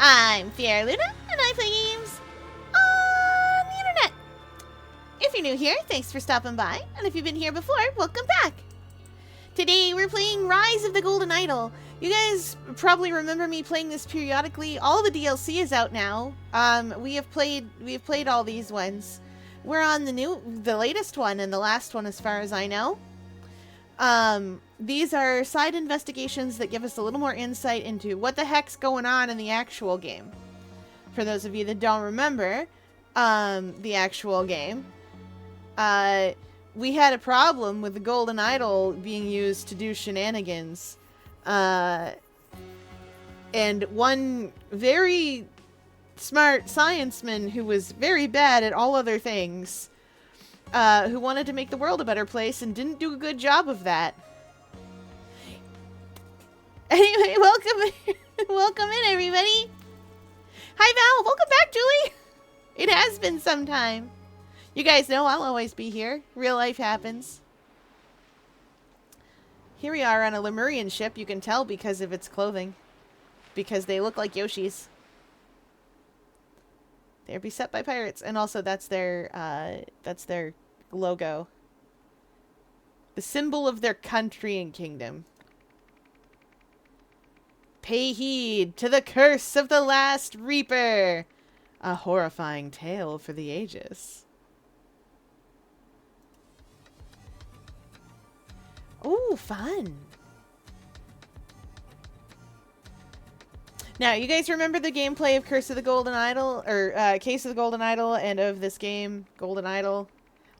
I'm Fiera Luna, and I play games on the internet. If you're new here, thanks for stopping by, and if you've been here before, welcome back. Today we're playing Rise of the Golden Idol. You guys probably remember me playing this periodically. All the DLC is out now. We have played all these ones. We're on the latest one and the last one as far as I know. These are side investigations that give us a little more insight into what the heck's going on in the actual game. For those of you that don't remember, the actual game, we had a problem with the Golden Idol being used to do shenanigans. And one very smart scienceman who was very bad at all other things, who wanted to make the world a better place and didn't do a good job of that. Anyway, welcome in, everybody. Hi, Val. Welcome back, Julie. It has been some time. You guys know I'll always be here. Real life happens. Here we are on a Lemurian ship. You can tell because of its clothing. Because they look like Yoshis. They're beset by pirates. And also that's their logo. The symbol of their country and kingdom. Pay heed to the curse of the last reaper. A horrifying tale for the ages. Ooh, fun. Now, you guys remember the gameplay of Curse of the Golden Idol, or Case of the Golden Idol, and of this game, Golden Idol?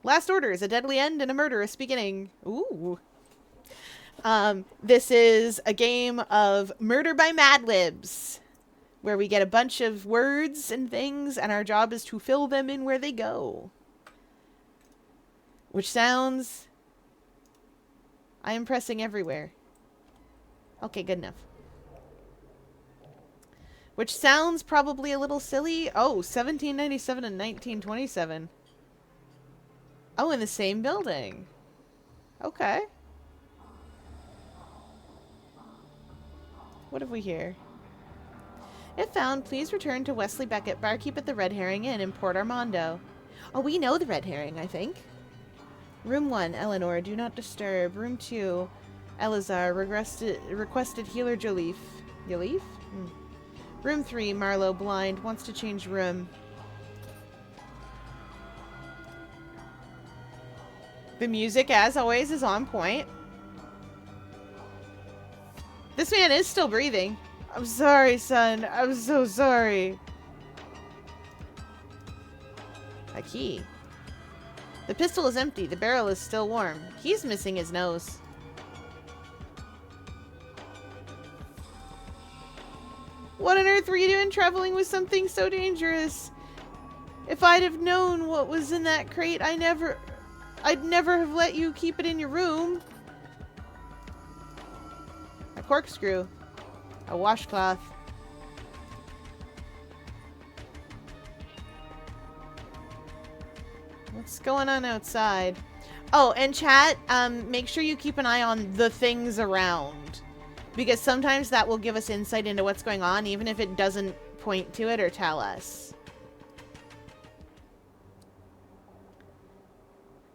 Last orders, a deadly end and a murderous beginning. Ooh. This is a game of murder by Mad Libs, where we get a bunch of words and things, and our job is to fill them in where they go. Which sounds... I am pressing everywhere. Okay, good enough. Which sounds probably a little silly. Oh, 1797 and 1927. Oh, in the same building. Okay. What have we here? If found, please return to Wesley Beckett, barkeep at the Red Herring Inn in Port Armando. Oh, we know the Red Herring, I think. Room 1, Eleanor, do not disturb. Room 2, Elazar, requested healer Joliffe. Joliffe? Room 3, Marlowe, blind, wants to change room. The music, as always, is on point. This man is still breathing. I'm sorry, son. I'm so sorry. A key. The pistol is empty. The barrel is still warm. He's missing his nose. What on earth were you doing traveling with something so dangerous? If I'd have known what was in that crate, I'd never have let you keep it in your room. A corkscrew. A washcloth. What's going on outside? Oh, and chat, make sure you keep an eye on the things around. Because sometimes that will give us insight into what's going on, even if it doesn't point to it or tell us.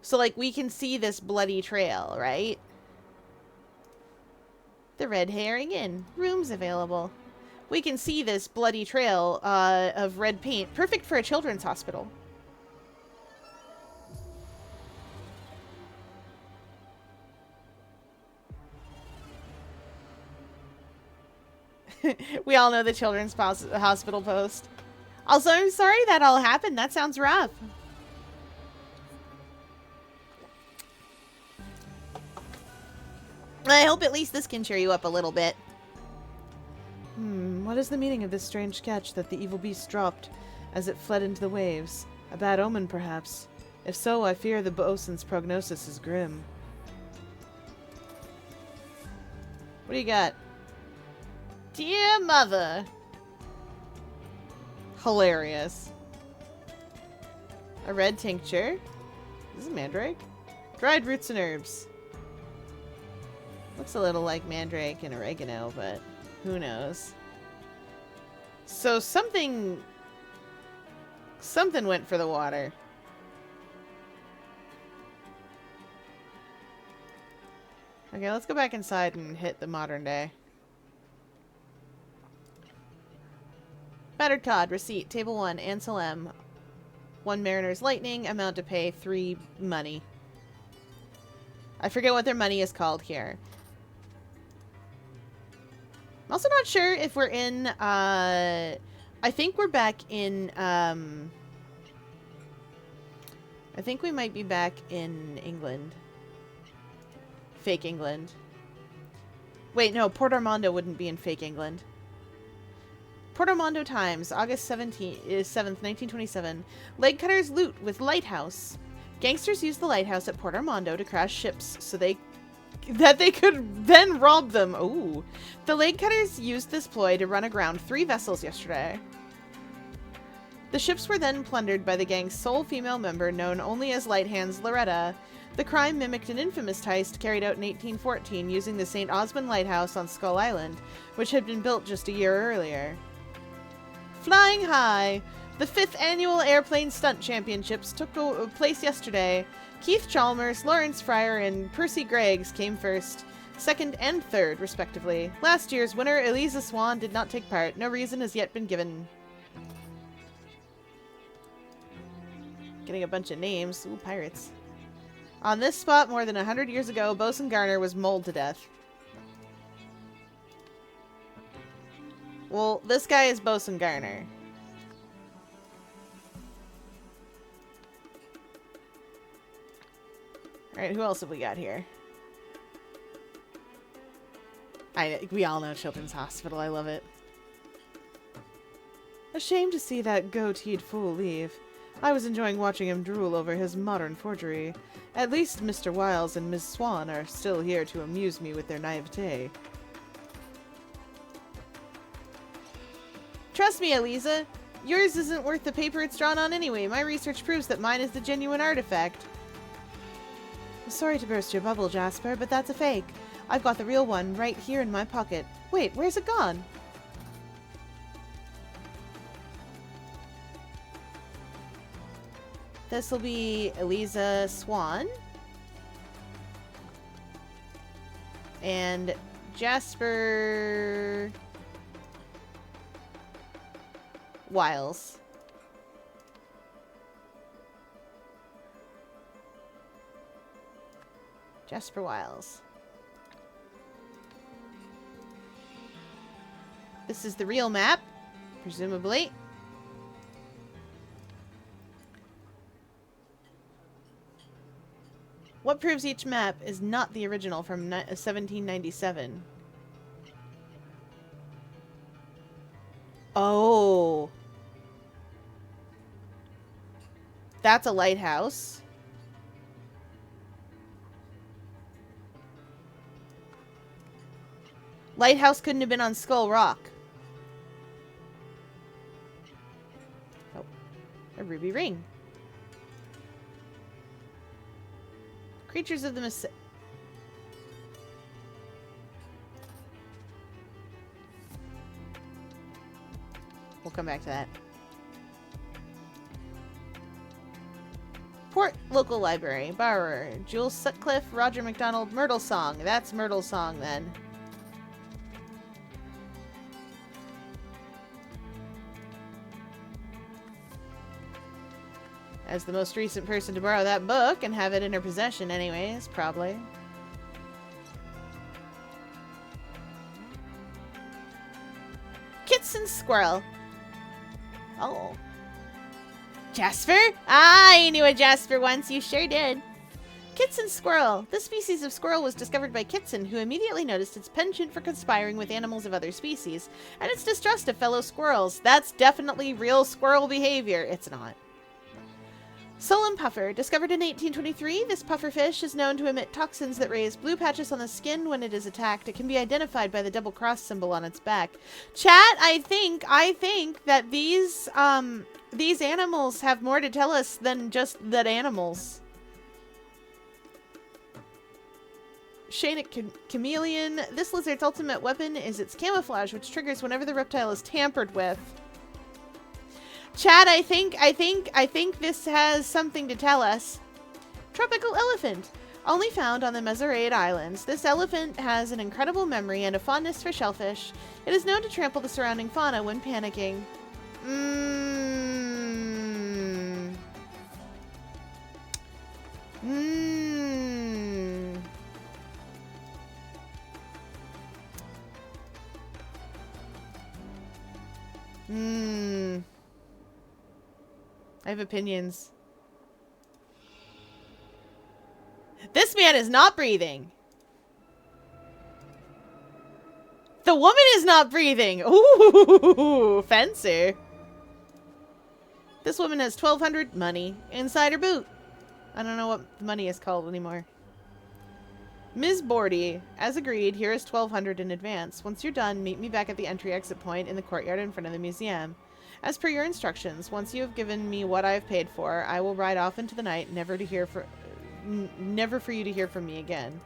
So, like, we can see this bloody trail, right? The Red Herring Inn. Rooms available. We can see this bloody trail of red paint. Perfect for a children's hospital. We all know the children's hospital post. Also, I'm sorry that all happened. That sounds rough. I hope at least this can cheer you up a little bit. What is the meaning of this strange catch that the evil beast dropped as it fled into the waves? A bad omen, perhaps? If so, I fear the bosun's prognosis is grim. What do you got? Dear Mother. Hilarious. A red tincture. This is mandrake. Dried roots and herbs. Looks a little like mandrake and oregano, but who knows. So something went for the water. Okay, let's go back inside and hit the modern day. Battered cod, receipt, table 1, Ansel M. 1 Mariner's Lightning, amount to pay, 3 money. I forget what their money is called here. I'm also not sure if we're in, I think we're back in, I think we might be back in England. Fake England. Wait, no, Port Armando wouldn't be in fake England. Port Armando Times, August 7th, 1927. Leg cutters loot with lighthouse. Gangsters used the lighthouse at Port Armando to crash ships so they could then rob them. Ooh. The leg cutters used this ploy to run aground 3 vessels yesterday. The ships were then plundered by the gang's sole female member, known only as Light Hands Loretta. The crime mimicked an infamous heist carried out in 1814 using the St. Osmond Lighthouse on Skull Island, which had been built just a year earlier. Flying high! The 5th annual Airplane Stunt Championships took place yesterday. Keith Chalmers, Lawrence Fryer, and Percy Greggs came first, 2nd and 3rd, respectively. Last year's winner, Eliza Swan, did not take part. No reason has yet been given. Getting a bunch of names. Ooh, pirates. On this spot, more than 100 years ago, Bosun Garner was mauled to death. Well, this guy is Bosun Garner. Alright, who else have we got here? We all know Children's Hospital. I love it. Ashamed to see that goateed fool leave. I was enjoying watching him drool over his modern forgery. At least Mr. Wiles and Miss Swan are still here to amuse me with their naivete. Trust me, Eliza. Yours isn't worth the paper it's drawn on anyway. My research proves that mine is the genuine artifact. Sorry to burst your bubble, Jasper, but that's a fake. I've got the real one right here in my pocket. Wait, where's it gone? This will be Eliza Swan. And Jasper Wiles. Jasper Wiles. This is the real map, presumably. What proves each map is not the original from 1797? Oh. That's a lighthouse. Lighthouse couldn't have been on Skull Rock. Oh. A ruby ring. Creatures of the We'll come back to that. Port Local Library. Borrower. Jules Sutcliffe, Roger McDonald, Myrtle Song. That's Myrtle Song, then. As the most recent person to borrow that book and have it in her possession anyways, probably. Kitson Squirrel. Oh. Jasper? I knew a Jasper once, you sure did. Kitson Squirrel. This species of squirrel was discovered by Kitson, who immediately noticed its penchant for conspiring with animals of other species, and its distrust of fellow squirrels. That's definitely real squirrel behavior. It's not. Solon puffer. Discovered in 1823, this pufferfish is known to emit toxins that raise blue patches on the skin when it is attacked. It can be identified by the double cross symbol on its back. Chat, I think that these animals have more to tell us than just that animals. Shanic Chameleon. This lizard's ultimate weapon is its camouflage, which triggers whenever the reptile is tampered with. Chad, I think this has something to tell us. Tropical elephant. Only found on the Meseret Islands, this elephant has an incredible memory and a fondness for shellfish. It is known to trample the surrounding fauna when panicking. I have opinions. This man is not breathing. The woman is not breathing. Ooh, fancy. This woman has 1,200 money inside her boot. I don't know what the money is called anymore. Ms. Bordy, as agreed, here is 1,200 in advance. Once you're done, meet me back at the entry exit point in the courtyard in front of the museum. As per your instructions, once you have given me what I have paid for, I will ride off into the night, never for you to hear from me again.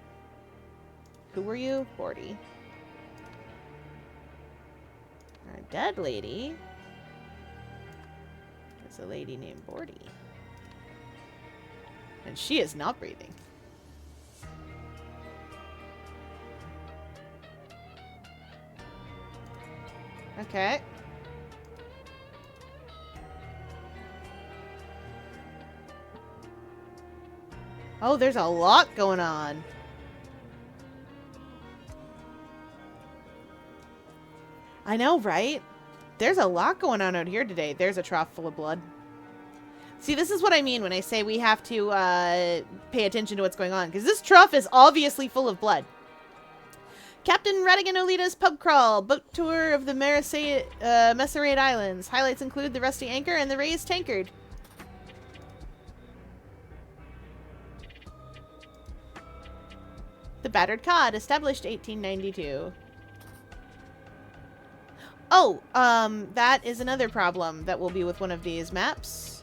Who were you? Bordy. Our dead lady is a lady named Bordy. And she is not breathing. Okay. Oh, there's a lot going on. I know, right? There's a lot going on out here today. There's a trough full of blood. See, this is what I mean when I say we have to pay attention to what's going on. Because this trough is obviously full of blood. Captain Radigan Olita's pub crawl. Boat tour of the Meseret Islands. Highlights include the rusty anchor and the raised tankard. The battered cod, established 1892. Oh, that is another problem that will be with one of these maps.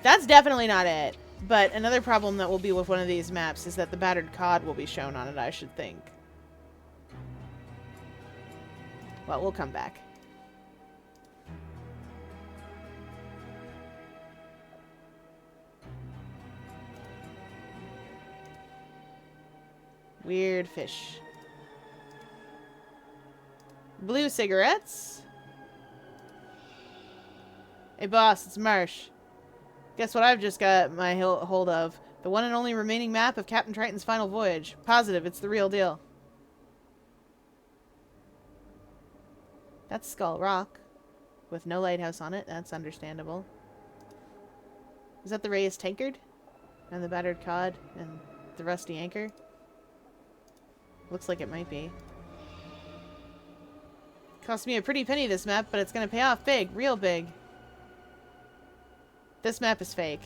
That's definitely not it. But another problem that will be with one of these maps is that the battered cod will be shown on it, I should think. Well, we'll come back. Weird fish. Blue cigarettes. Hey boss, it's Marsh. Guess what I've just got my hold of? The one and only remaining map of Captain Triton's final voyage. Positive, it's the real deal. That's Skull Rock. With no lighthouse on it. That's understandable. Is that the raised tankard? And the battered cod? And the rusty anchor? Looks like it might be. Cost me a pretty penny, this map, but it's gonna pay off big. Real big. This map is fake.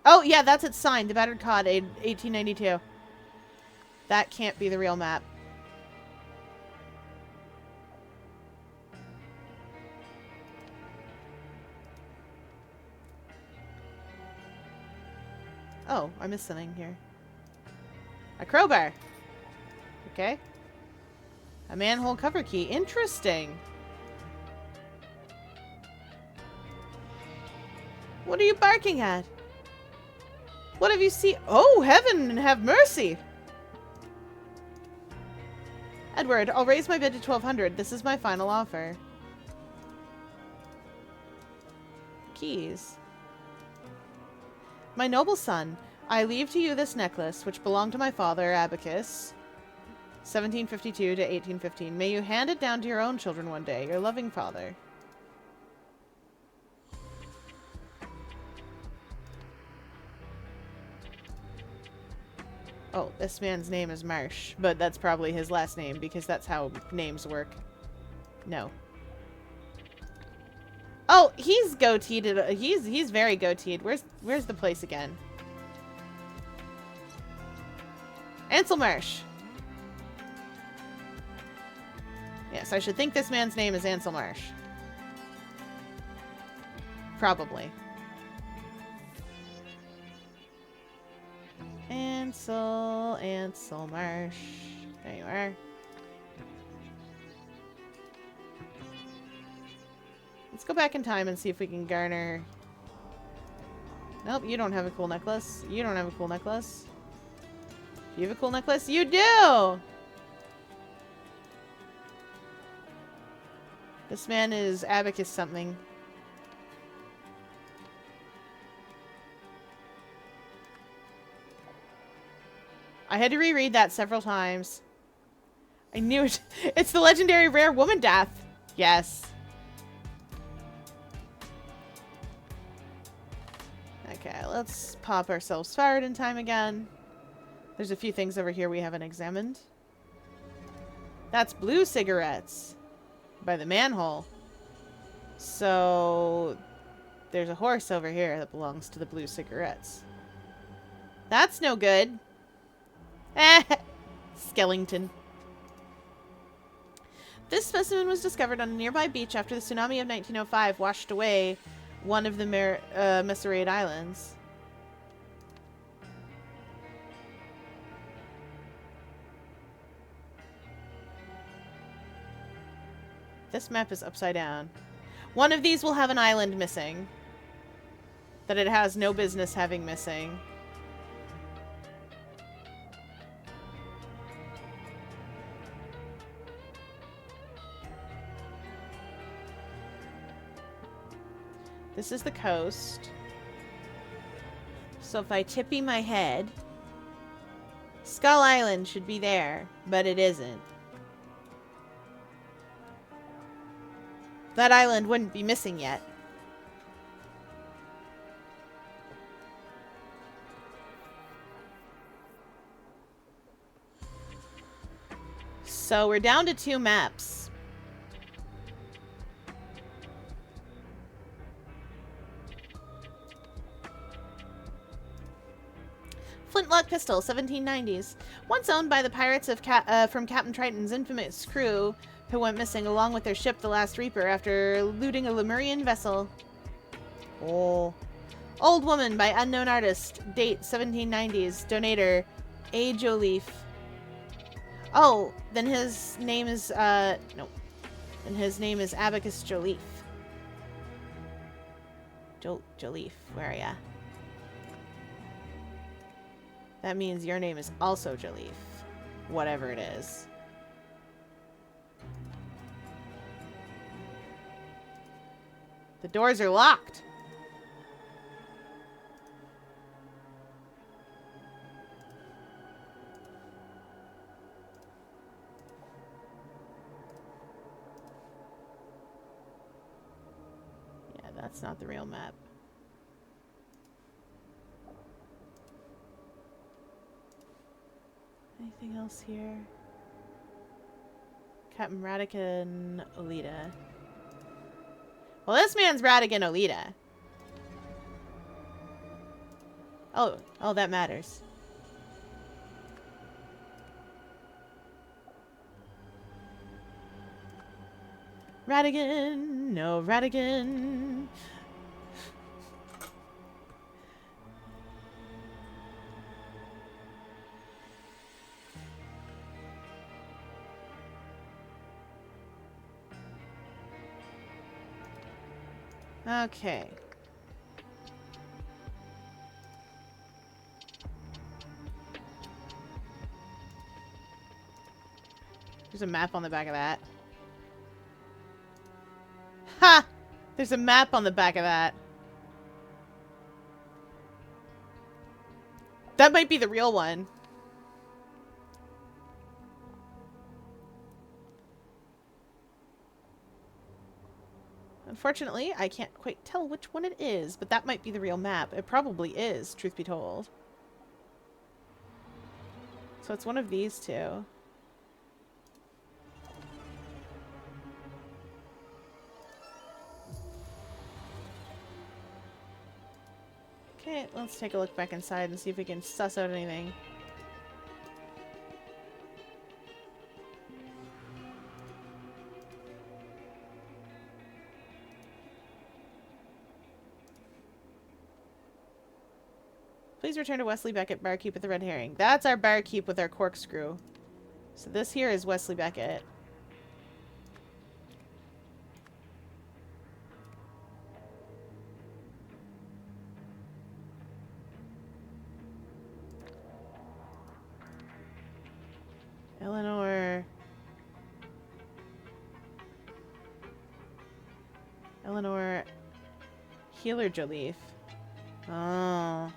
Oh, yeah, that's its sign. The battered cod, 1892. That can't be the real map. Oh, I missed something here. A crowbar. Okay. A manhole cover key. Interesting. What are you barking at? What have you seen? Oh, heaven and have mercy! Edward, I'll raise my bid to 1,200. This is my final offer. Keys. My noble son, I leave to you this necklace, which belonged to my father, Abacus, 1752 to 1815. May you hand it down to your own children one day. Your loving father. Oh, this man's name is Marsh, but that's probably his last name because that's how names work. No. Oh, he's goateed. He's very goateed. Where's the place again? Ansel Marsh. Yes, I should think this man's name is Ansel Marsh. Probably. Ansel Marsh. There you are. Let's go back in time and see if we can garner... Nope, you don't have a cool necklace. You don't have a cool necklace. Do you have a cool necklace? You do! This man is Abacus something. I had to reread that several times. I knew it. It's the legendary rare woman death. Yes. Okay, let's pop ourselves forward in time again. There's a few things over here we haven't examined. That's blue cigarettes by the manhole. So there's a horse over here that belongs to the blue cigarettes. That's no good. Skellington. This specimen was discovered on a nearby beach after the tsunami of 1905 washed away one of the Messerade Islands. This map is upside down. One of these will have an island missing that it has no business having missing. This is the coast. So if I tippy my head, Skull Island should be there, but it isn't. That island wouldn't be missing yet. So we're down to 2 maps. Flintlock pistol, 1790s. Once owned by the pirates of from Captain Triton's infamous crew, who went missing along with their ship, the Last Reaper, after looting a Lemurian vessel. Oh. Old Woman by unknown artist. Date, 1790s. Donator, A. Joliffe. Oh, then his name is, nope. Then his name is Abacus Joliffe. Joliffe, where are ya? That means your name is also Joliffe. Whatever it is. The doors are locked. Yeah, that's not the real map. Anything else here? Captain Radigan Olita. Well, this man's Radigan Olita. Oh, that matters. Radigan, no Radigan. Okay. There's a map on the back of that. Ha! There's a map on the back of that. That might be the real one. Unfortunately, I can't quite tell which one it is, but that might be the real map. It probably is, truth be told. So it's one of these two. Okay, let's take a look back inside and see if we can suss out anything. Please return to Wesley Beckett, barkeep with the red herring. That's our barkeep with our corkscrew. So this here is Wesley Beckett. Eleanor Healer Joliffe. Oh.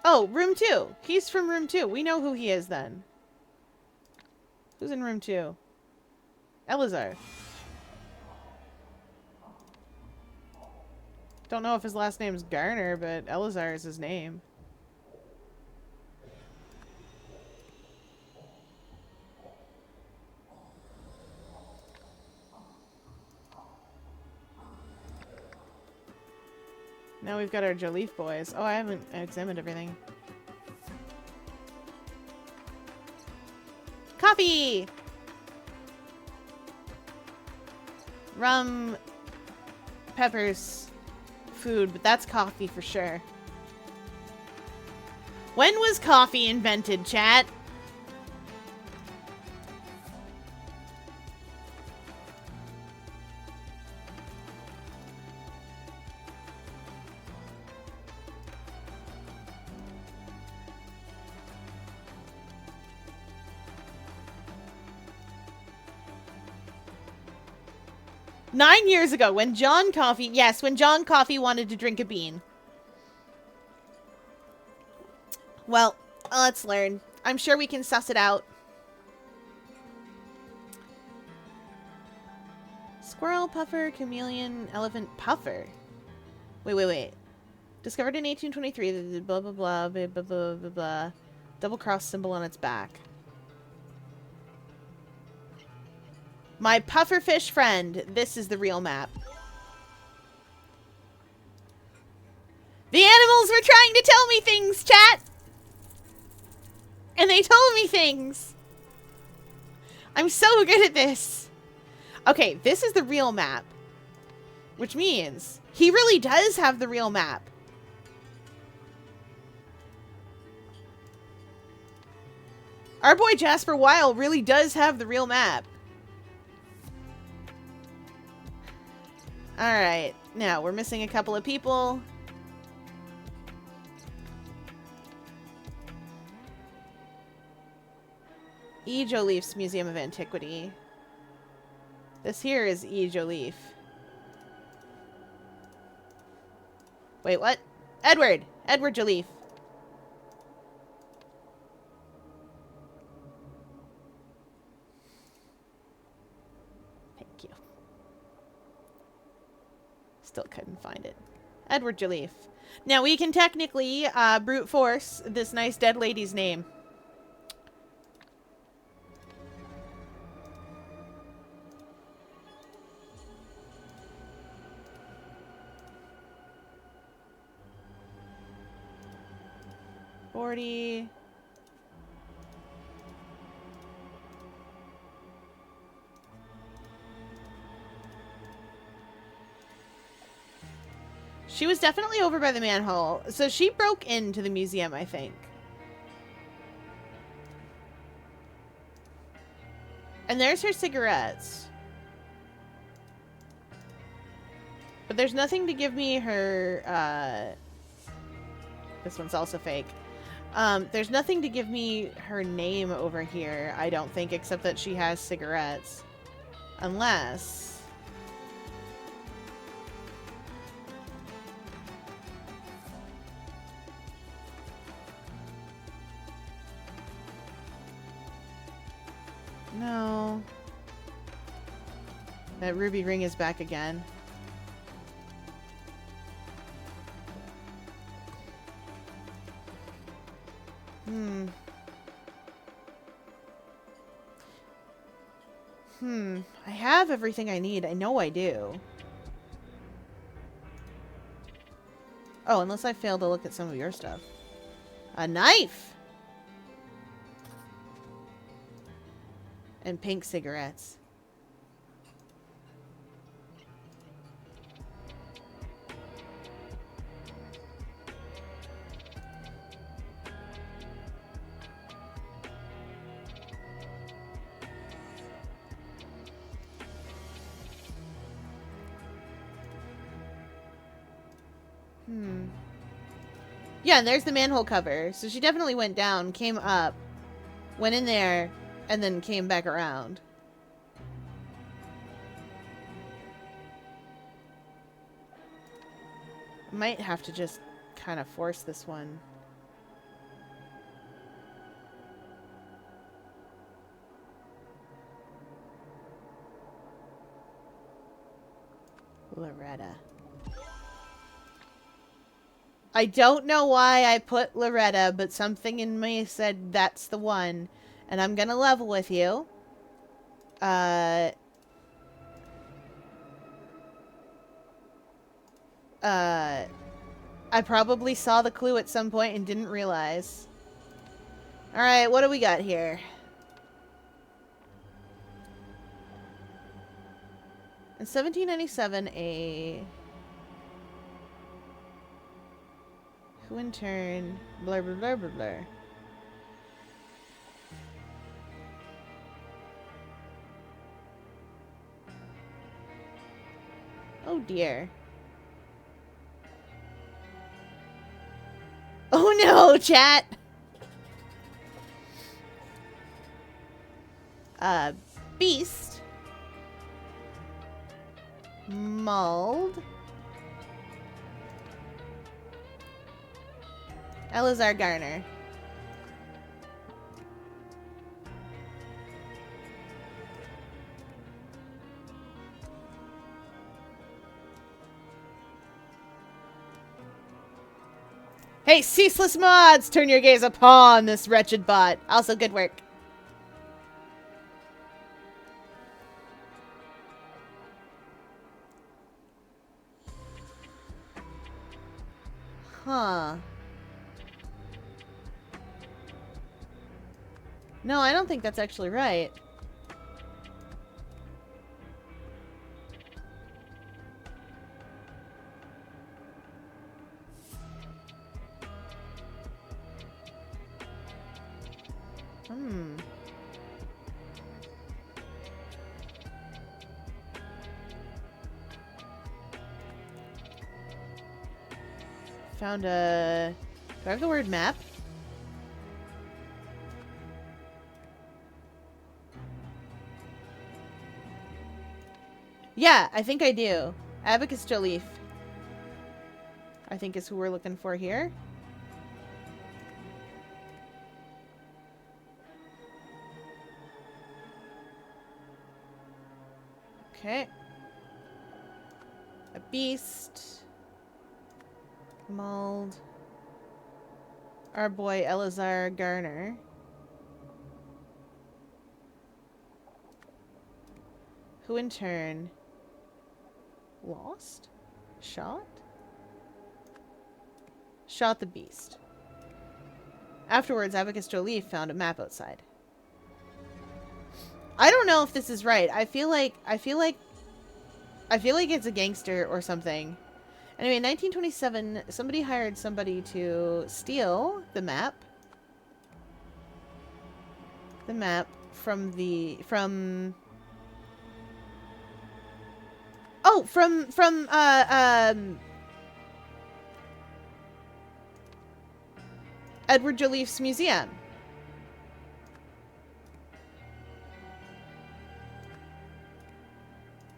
Oh, room 2. He's from room 2. We know who he is then. Who's in room 2? Elazar. Don't know if his last name's Garner, but Elazar is his name. Now we've got our Joliffe boys. Oh, I haven't examined everything. Coffee! Rum, peppers, food, but that's coffee for sure. When was coffee invented, chat? Nine years ago, when John Coffey... Yes, when John Coffey wanted to drink a bean. Well, let's learn. I'm sure we can suss it out. Squirrel, puffer, chameleon, elephant, puffer. Wait. Discovered in 1823, blah, blah, blah, blah, blah, blah, blah, blah. Double cross symbol on its back. My pufferfish friend. This is the real map. The animals were trying to tell me things, chat! And they told me things! I'm so good at this! Okay, this is the real map. Which means he really does have the real map. Our boy Jasper Weil really does have the real map. Alright, now we're missing a couple of people. E. Joliffe's Museum of Antiquity. This here is E. Joliffe. Wait, what? Edward! Edward Joliffe. Thank you. Still couldn't find it. Edward Joliffe. Now we can technically brute force this nice dead lady's name. She was definitely over by the manhole. So she broke into the museum, I think. And there's her cigarettes. But there's nothing to give me her, this one's also fake. There's nothing to give me her name over here, I don't think, except that she has cigarettes. Unless... No. That ruby ring is back again. I have everything I need. I know I do. Oh, unless I fail to look at some of your stuff. A knife! And pink cigarettes. Yeah, and there's the manhole cover. So she definitely went down, came up, went in there, and then came back around. Might have to just kind of force this one. Loretta. I don't know why I put Loretta, but something in me said that's the one. And I'm gonna level with you. I probably saw the clue at some point and didn't realize. Alright, what do we got here? In 1797, who in turn, blur blur blur blur blur. Oh dear. Oh no, chat! Beast. Mauled. Elazar Garner. Hey, ceaseless mods! Turn your gaze upon this wretched bot. Also, good work. Huh. No, I don't think that's actually right. Found a... Do I have the word map? Yeah, I think I do. Abacus Joliffe, I think is who we're looking for here. Okay. A beast. Mauled. Our boy Elazar Garner. Who in turn lost? Shot? Shot the beast. Afterwards, Abacus Joliffe found a map outside. I don't know if this is right. I feel like it's a gangster or something. Anyway, in 1927, somebody hired somebody to steal the map. The map from Edward Joliffe's museum.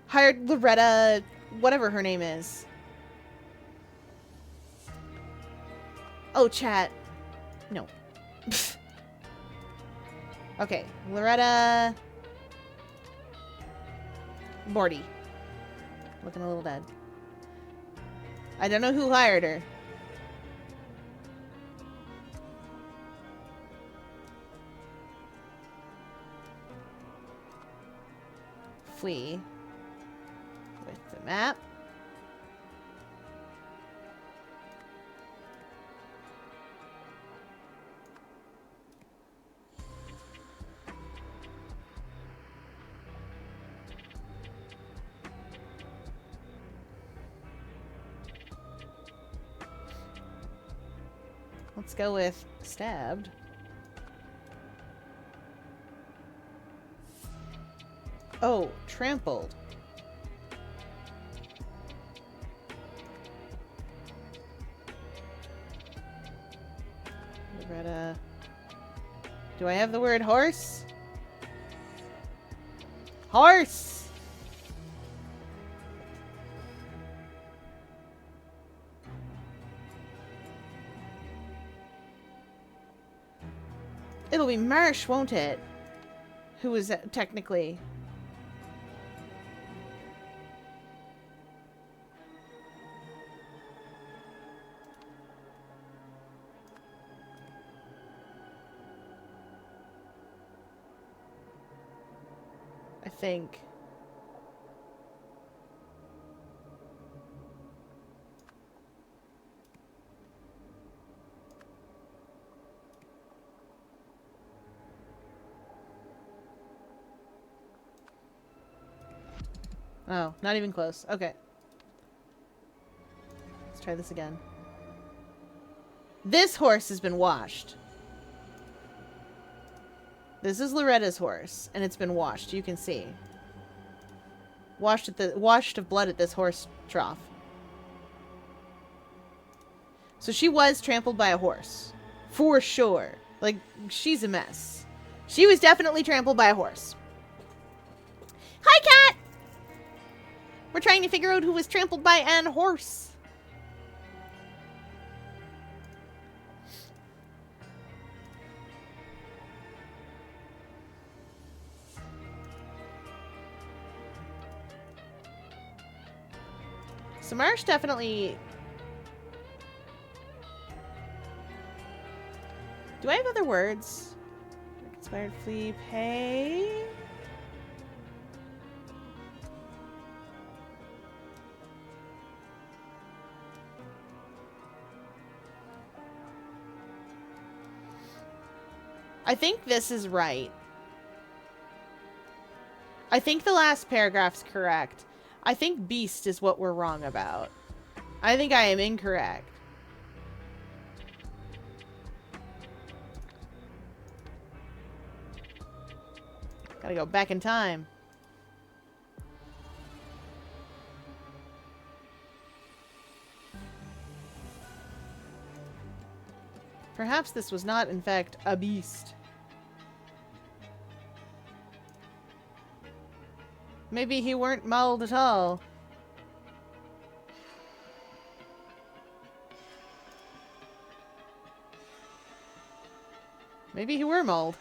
Hired Loretta, whatever her name is. Oh, chat. No. Okay, Loretta Bordy. Looking a little dead. I don't know who hired her. flee with the map. Let's go with stabbed. Oh, trampled. Loretta. Do I have the word horse? Horse! It'll be Marsh, won't it? Who is technically... I think. Oh, not even close. Okay. Let's try this again. This horse has been washed. This is Loretta's horse, and it's been washed. You can see. Washed of blood at this horse trough. So she was trampled by a horse. For sure. Like, she's a mess. She was definitely trampled by a horse. Hi, cat! We're trying to figure out who was trampled by an horse. So Marsh definitely... Do I have other words? Inspired flee, pay... I think this is right. I think the last paragraph's correct. I think beast is what we're wrong about. I think I am incorrect. Gotta go back in time. Perhaps this was not, in fact, a beast. Maybe he weren't mauled at all. Maybe he were mauled.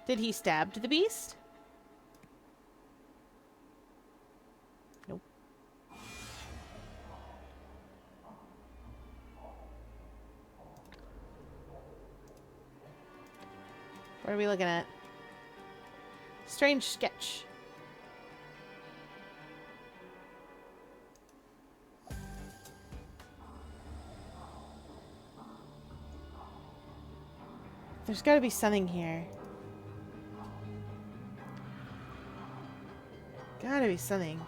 Did he stab the beast? Nope. What are we looking at? Strange sketch. There's gotta be something here. Gotta be something.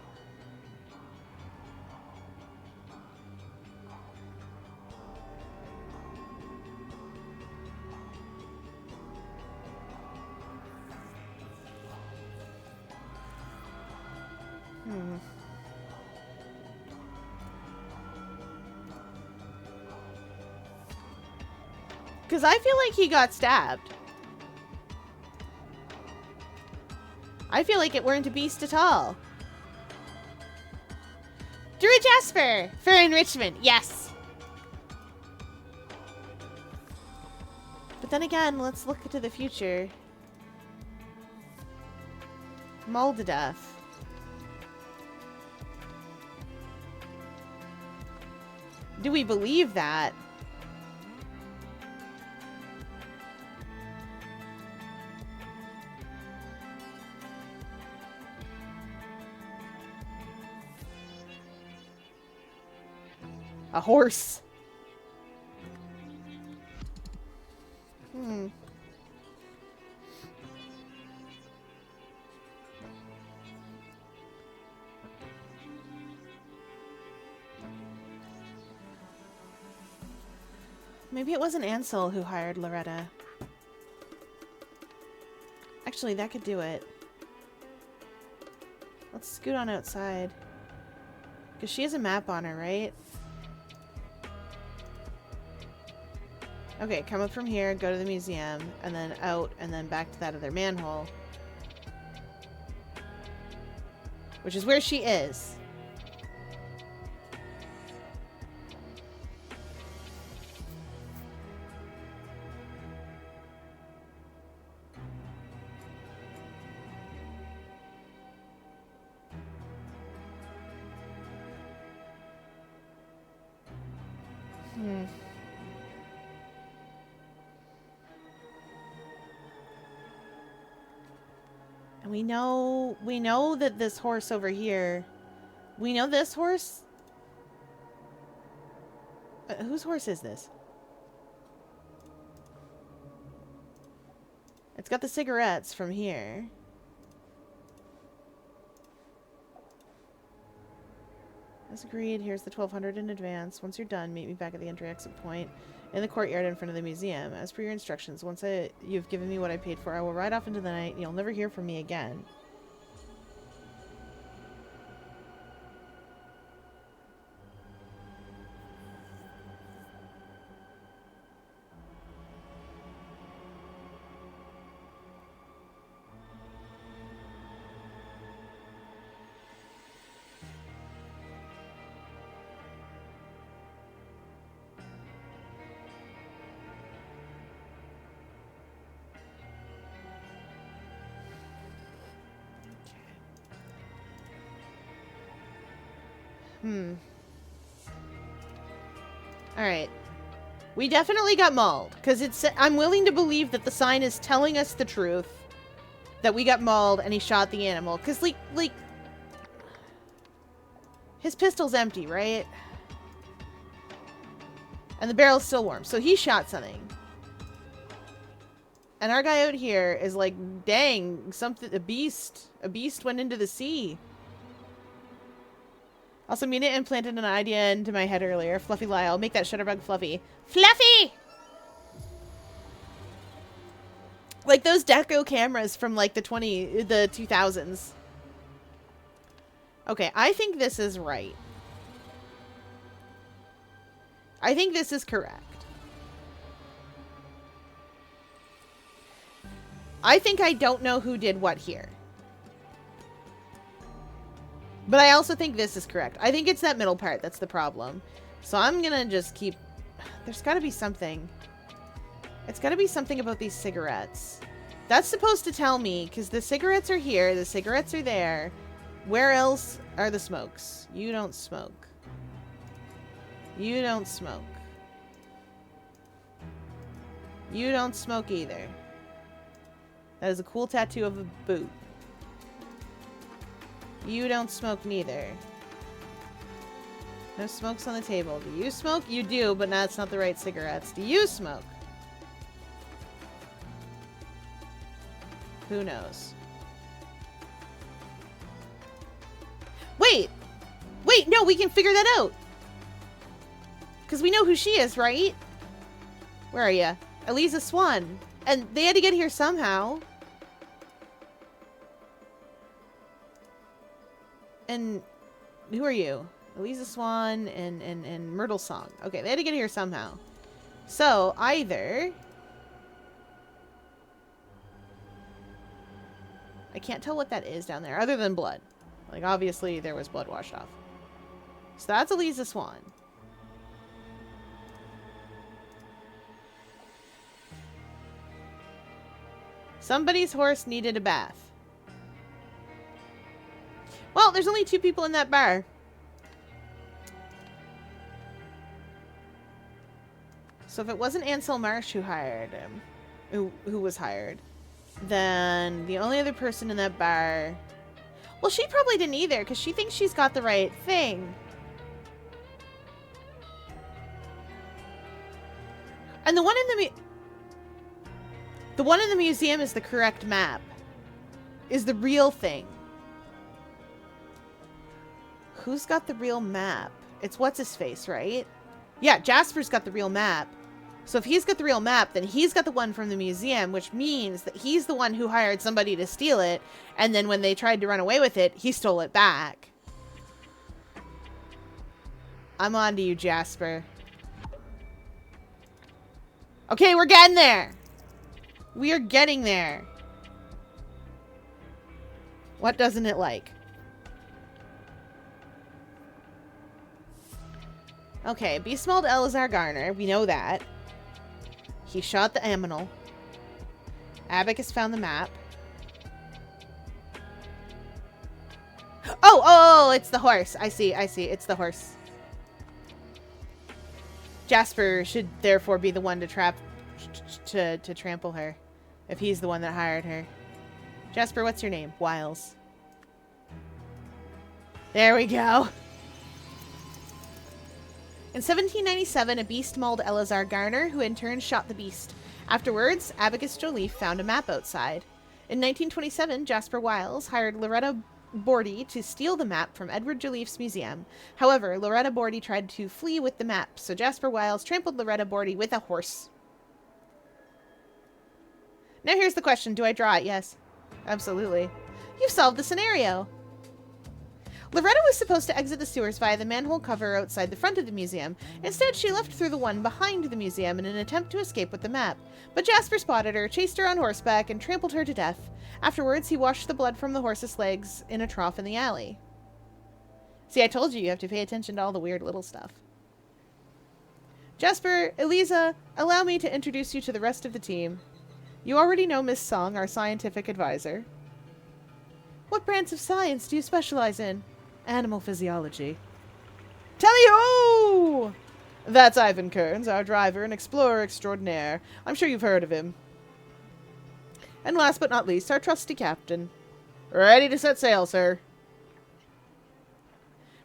Because I feel like he got stabbed. I feel like it weren't a beast at all. Drew Jasper for enrichment, yes. But then again, let's look into the future. Mauled to death. Do we believe that? A horse. Maybe it wasn't Ansel who hired Loretta. Actually, that could do it. Let's scoot on outside. Because she has a map on her, right? Okay, come up from here, go to the museum, and then out, and then back to that other manhole. Which is where she is. And we know that this horse over here, we know this horse. Whose horse is this? It's got the cigarettes from here. As agreed, here's the 1200 in advance. Once you're done, meet me back at the entry exit point in the courtyard in front of the museum. As per your instructions, once you've given me what I paid for, I will ride off into the night. You'll never hear from me again. Alright. We definitely got mauled. Because I'm willing to believe that the sign is telling us the truth. That we got mauled and he shot the animal. Because, like... his pistol's empty, right? And the barrel's still warm. So he shot something. And our guy out here is like, dang, a beast went into the sea. Also, Mina implanted an idea into my head earlier. Fluffy Lyle, make that shutterbug fluffy. Fluffy! Like those deco cameras from like the 2000s. Okay, I think this is right. I think this is correct. I think I don't know who did what here. But I also think this is correct. I think it's that middle part that's the problem. So I'm gonna just keep... There's gotta be something. It's gotta be something about these cigarettes. That's supposed to tell me, because the cigarettes are here, the cigarettes are there. Where else are the smokes? You don't smoke. You don't smoke. You don't smoke either. That is a cool tattoo of a boot. You don't smoke neither. No smokes on the table. Do you smoke? You do, but that's not the right cigarettes. Do you smoke? Who knows? Wait! Wait, no, we can figure that out! Because we know who she is, right? Where are you? Eliza Swan. And they had to get here somehow. And who are you? Eliza Swan and Myrtle Song. Okay, they had to get here somehow. So, either... I can't tell what that is down there, other than blood. Like, obviously, there was blood washed off. So that's Eliza Swan. Somebody's horse needed a bath. Well, there's only 2 people in that bar. So if it wasn't Ansel Marsh who hired him, who was hired, then the only other person in that bar... Well, she probably didn't either, because she thinks she's got the right thing. And the one in the museum is the correct map. Is the real thing. Who's got the real map? It's what's-his-face, right? Yeah, Jasper's got the real map. So if he's got the real map, then he's got the one from the museum, which means that he's the one who hired somebody to steal it, and then when they tried to run away with it, he stole it back. I'm on to you, Jasper. Okay, we're getting there. We are getting there. What doesn't it like? Okay, Beast mauled Elazar Garner. We know that. He shot the Aminal. Abacus found the map. Oh, it's the horse. I see. It's the horse. Jasper should therefore be the one to trample her, if he's the one that hired her. Jasper, what's your name? Wiles. There we go. In 1797, a beast mauled Elazar Garner, who in turn shot the beast. Afterwards, Abacus Joliffe found a map outside. In 1927, Jasper Wiles hired Loretta Bordy to steal the map from Edward Joliffe's museum. However, Loretta Bordy tried to flee with the map, so Jasper Wiles trampled Loretta Bordy with a horse. Now here's the question. Do I draw it? Yes. Absolutely. You've solved the scenario. Loretta was supposed to exit the sewers via the manhole cover outside the front of the museum. Instead, she left through the one behind the museum in an attempt to escape with the map. But Jasper spotted her, chased her on horseback, and trampled her to death. Afterwards, he washed the blood from the horse's legs in a trough in the alley. See, I told you have to pay attention to all the weird little stuff. Jasper, Eliza, allow me to introduce you to the rest of the team. You already know Miss Song, our scientific advisor. What branch of science do you specialize in? Animal physiology. Tally-ho! That's Ivan Kearns, our driver and explorer extraordinaire. I'm sure you've heard of him. And last but not least, our trusty captain. Ready to set sail, sir.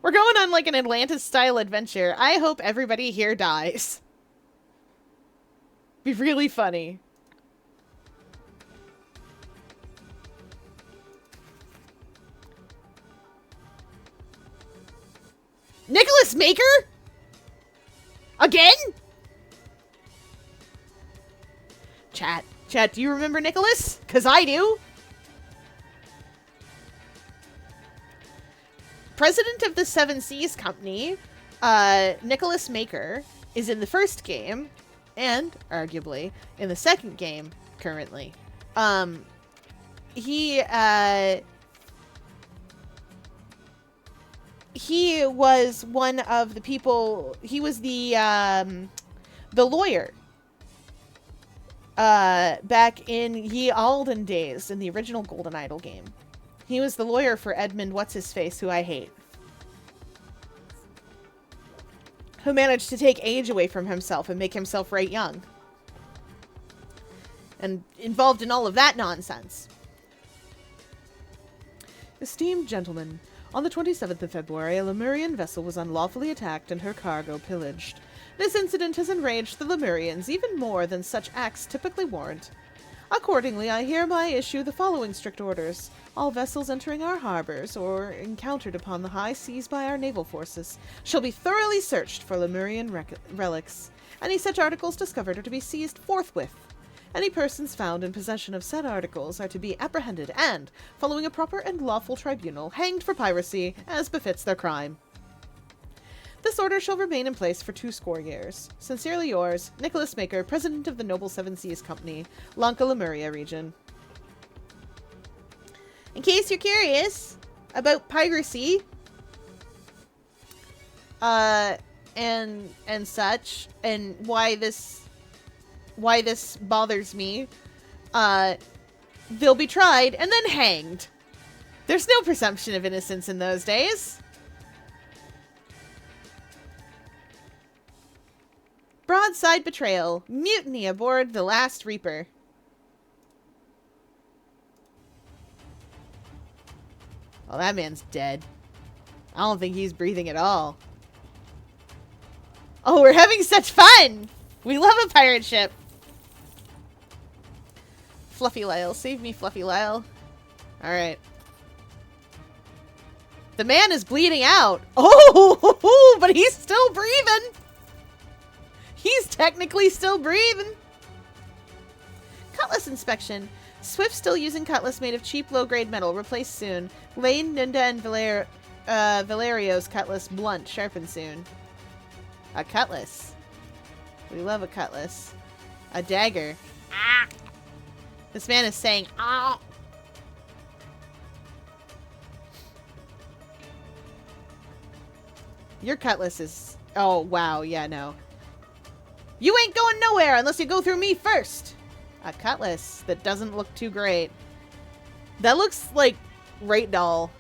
We're going on like an Atlantis-style adventure. I hope everybody here dies. Be really funny. Nicholas Maker? Again? Chat, do you remember Nicholas? 'Cause I do. President of the Seven Seas Company, Nicholas Maker, is in the first game, and, arguably, in the second game, currently. He was one of the people, he was the lawyer, back in Ye Olden days, in the original Golden Idol game. He was the lawyer for Edmund What's-His-Face, who I hate. Who managed to take age away from himself and make himself right young. And involved in all of that nonsense. Esteemed gentlemen, on the 27th of February, a Lemurian vessel was unlawfully attacked and her cargo pillaged. This incident has enraged the Lemurians even more than such acts typically warrant. Accordingly, I hereby issue the following strict orders. All vessels entering our harbors or encountered upon the high seas by our naval forces shall be thoroughly searched for Lemurian relics. Any such articles discovered are to be seized forthwith. Any persons found in possession of said articles are to be apprehended and, following a proper and lawful tribunal, hanged for piracy, as befits their crime. This order shall remain in place for 20 years. Sincerely yours, Nicholas Maker, President of the Noble Seven Seas Company, Lanka Lemuria region. In case you're curious about piracy, and such, and why this bothers me, they'll be tried and then hanged. There's no presumption of innocence in those days. Broadside betrayal. Mutiny aboard the Last Reaper. Well, that man's dead. I don't think he's breathing at all. Oh, we're having such fun! We love a pirate ship. Fluffy Lyle. Save me, Fluffy Lyle. Alright. The man is bleeding out. Oh, but he's still breathing. He's technically still breathing. Cutlass inspection. Swift still using cutlass made of cheap low-grade metal. Replaced soon. Lane, Nunda, and Valerio's cutlass blunt. Sharpened soon. A cutlass. We love a cutlass. A dagger. Ah! This man is saying, ah! Your cutlass is... Oh, wow. Yeah, no. You ain't going nowhere unless you go through me first. A cutlass that doesn't look too great. That looks like right dull.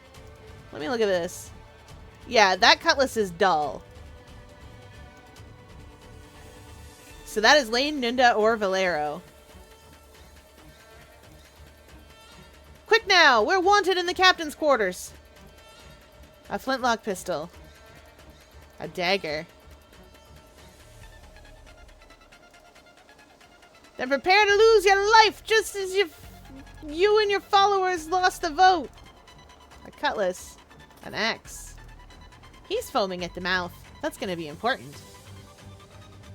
Let me look at this. Yeah, that cutlass is dull. So that is Lane, Nunda, or Valero. Quick now! We're wanted in the captain's quarters. A flintlock pistol. A dagger. Then prepare to lose your life just as you and your followers lost the vote. A cutlass. An axe. He's foaming at the mouth. That's going to be important.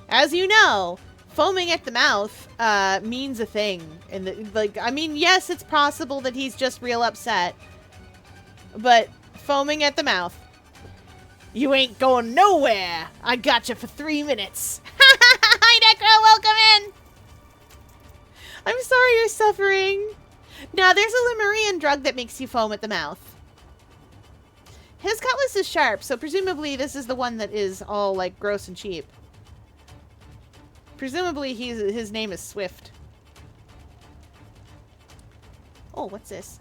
As you know, foaming at the mouth means a thing. I mean, yes, it's possible that he's just real upset. But foaming at the mouth. You ain't going nowhere. I got you for 3 minutes. Hi, Necro. Welcome in. I'm sorry you're suffering. Now, there's a Lemurian drug that makes you foam at the mouth. His cutlass is sharp, so presumably this is the one that is all, like, gross and cheap. Presumably his name is Swift. Oh, what's this?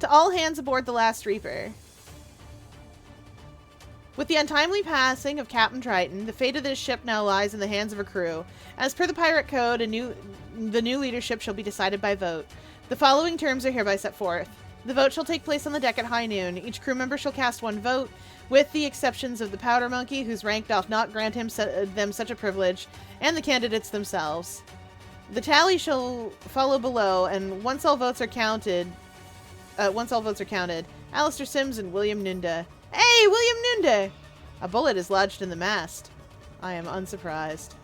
To all hands aboard the Last Reaper. With the untimely passing of Captain Triton, the fate of this ship now lies in the hands of a crew. As per the Pirate Code, the new leadership shall be decided by vote. The following terms are hereby set forth. The vote shall take place on the deck at high noon. Each crew member shall cast 1 vote, with the exceptions of the Powder Monkey, whose rank doth not grant them such a privilege, and the candidates themselves. The tally shall follow below, and once all votes are counted, Alistair Sims and William Nunda. Hey, William Nunda! A bullet is lodged in the mast. I am unsurprised.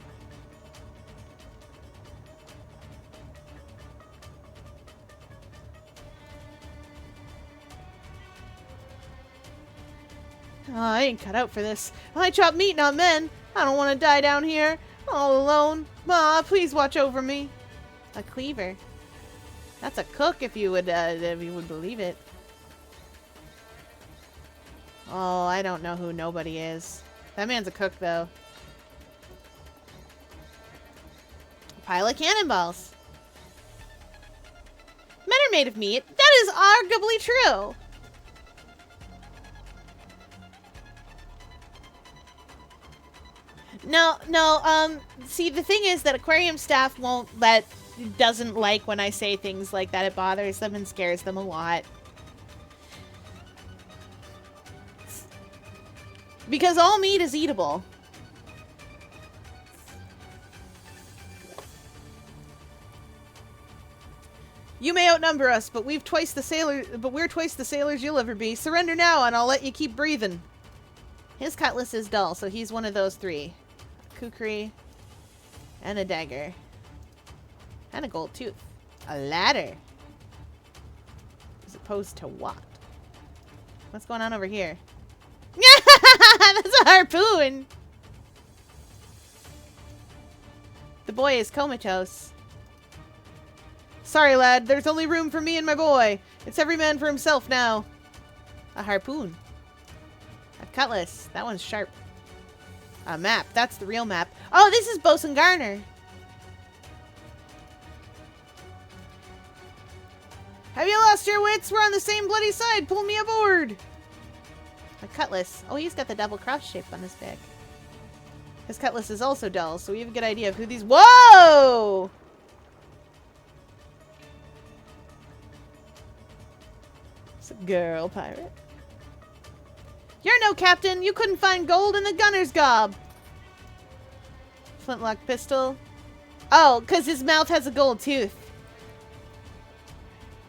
Oh, I ain't cut out for this. I chop meat, not men. I don't want to die down here, all alone. Ma, please watch over me. A cleaver. That's a cook, if you would believe it. Oh, I don't know who nobody is. That man's a cook, though. A pile of cannonballs. Men are made of meat. That is arguably true. No, see, the thing is that aquarium staff doesn't like when I say things like that. It bothers them and scares them a lot. Because all meat is eatable. You may outnumber us, but we're twice the sailors you'll ever be. Surrender now, and I'll let you keep breathing. His cutlass is dull, so he's one of those 3. A kukri, and a dagger. And a gold tooth. A ladder. As opposed to what? What's going on over here? That's a harpoon! The boy is comatose. Sorry, lad. There's only room for me and my boy. It's every man for himself now. A harpoon. A cutlass. That one's sharp. A map. That's the real map. Oh, this is Bosun Garner. Have you lost your wits? We're on the same bloody side. Pull me aboard. A cutlass. Oh, he's got the double cross shape on his back. His cutlass is also dull, so we have a good idea of who these... Whoa! It's a girl pirate. You're no captain. You couldn't find gold in the gunner's gob. flintlock pistol. Oh, because his mouth has a gold tooth.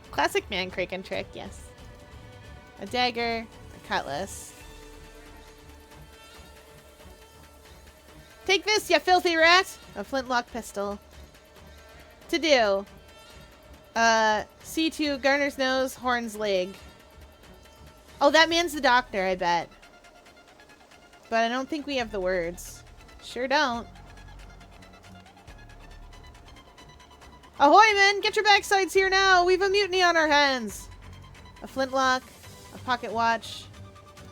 Classic man Kraken trick, yes. A dagger, a cutlass. Take this, you filthy rat! A flintlock pistol. To do. C2, Garner's nose, Horn's leg. Oh, that man's the doctor, I bet. But I don't think we have the words. Sure don't. Ahoy, men! Get your backsides here now! We've a mutiny on our hands! A flintlock, a pocket watch,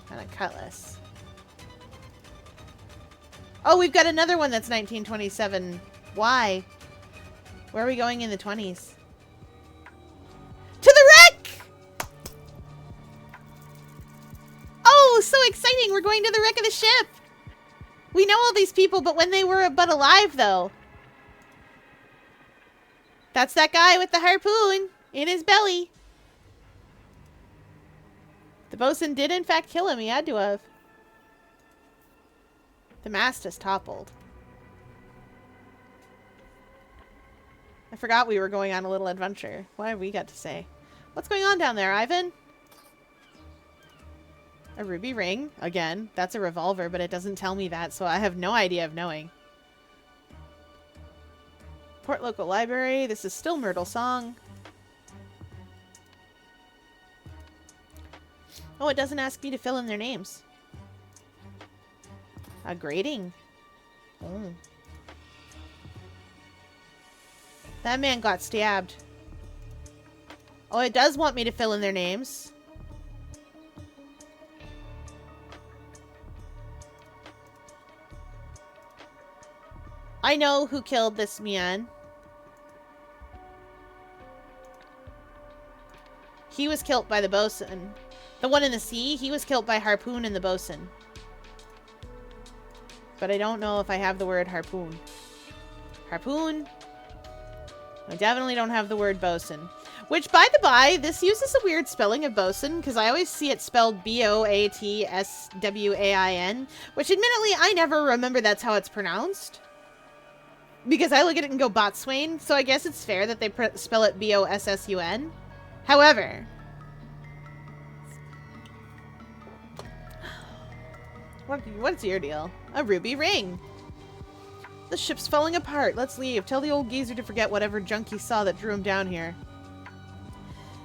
and a cutlass. Oh, we've got another one that's 1927. Why? Where are we going in the 20s? To the wreck! Oh, so exciting! We're going to the wreck of the ship! We know all these people, but when they were but alive, though. That's that guy with the harpoon in his belly. The bosun did in fact kill him. He had to have. The mast is toppled. I forgot we were going on a little adventure. What have we got to say? What's going on down there, Ivan? A ruby ring. Again, that's a revolver, but it doesn't tell me that, so I have no idea of knowing. Port Local Library. This is still Myrtle Song. Oh, it doesn't ask me to fill in their names. A grating. Oh. That man got stabbed. Oh, it does want me to fill in their names. I know who killed this man. He was killed by the bosun. The one in the sea, he was killed by Harpoon and the bosun. But I don't know if I have the word harpoon. Harpoon. I definitely don't have the word bosun. Which, by the by, this uses a weird spelling of bosun, because I always see it spelled B-O-A-T-S-W-A-I-N, which admittedly, I never remember that's how it's pronounced. Because I look at it and go botswain, so I guess it's fair that they spell it B-O-S-S-U-N. However, what's your deal? A ruby ring. The ship's falling apart. Let's leave. Tell the old geezer to forget whatever junk he saw that drew him down here.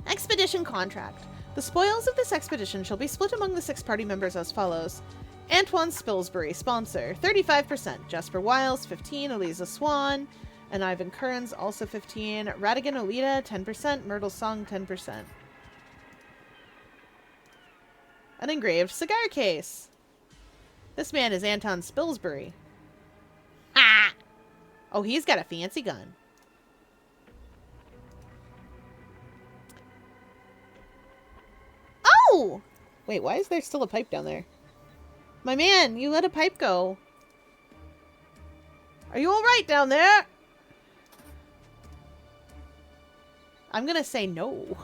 Expedition contract. The spoils of this expedition shall be split among the 6 party members as follows. Antoine Spilsbury, sponsor, 35%. Jasper Wiles, 15%. Eliza Swan. And Ivan Kearns, also 15%. Radigan Olita, 10%. Myrtle Song, 10%. An engraved cigar case. This man is Anton Spilsbury. Ah! Oh, he's got a fancy gun. Oh! Wait, why is there still a pipe down there? My man, you let a pipe go. Are you alright down there? I'm gonna say no.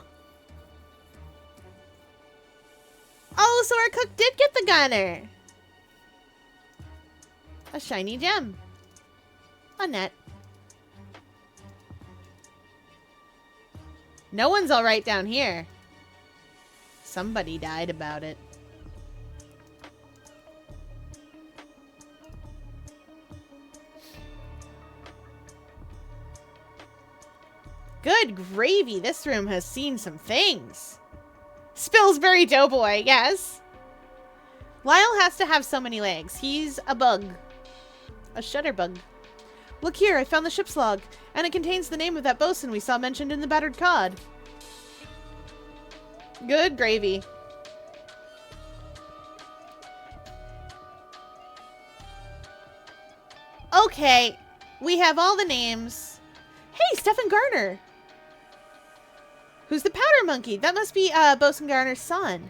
Oh, so our cook did get the gunner. A shiny gem. A net. No one's alright down here. Somebody died about it. Good gravy, this room has seen some things. Spilsbury Doughboy, yes. Lyle has to have so many legs. He's a bug. A shutterbug. Look here, I found the ship's log, and it contains the name of that bosun we saw mentioned in the battered cod. Good gravy. Okay, we have all the names. Hey, Stefan Garner! Who's the powder monkey? That must be Bosun Garner's son.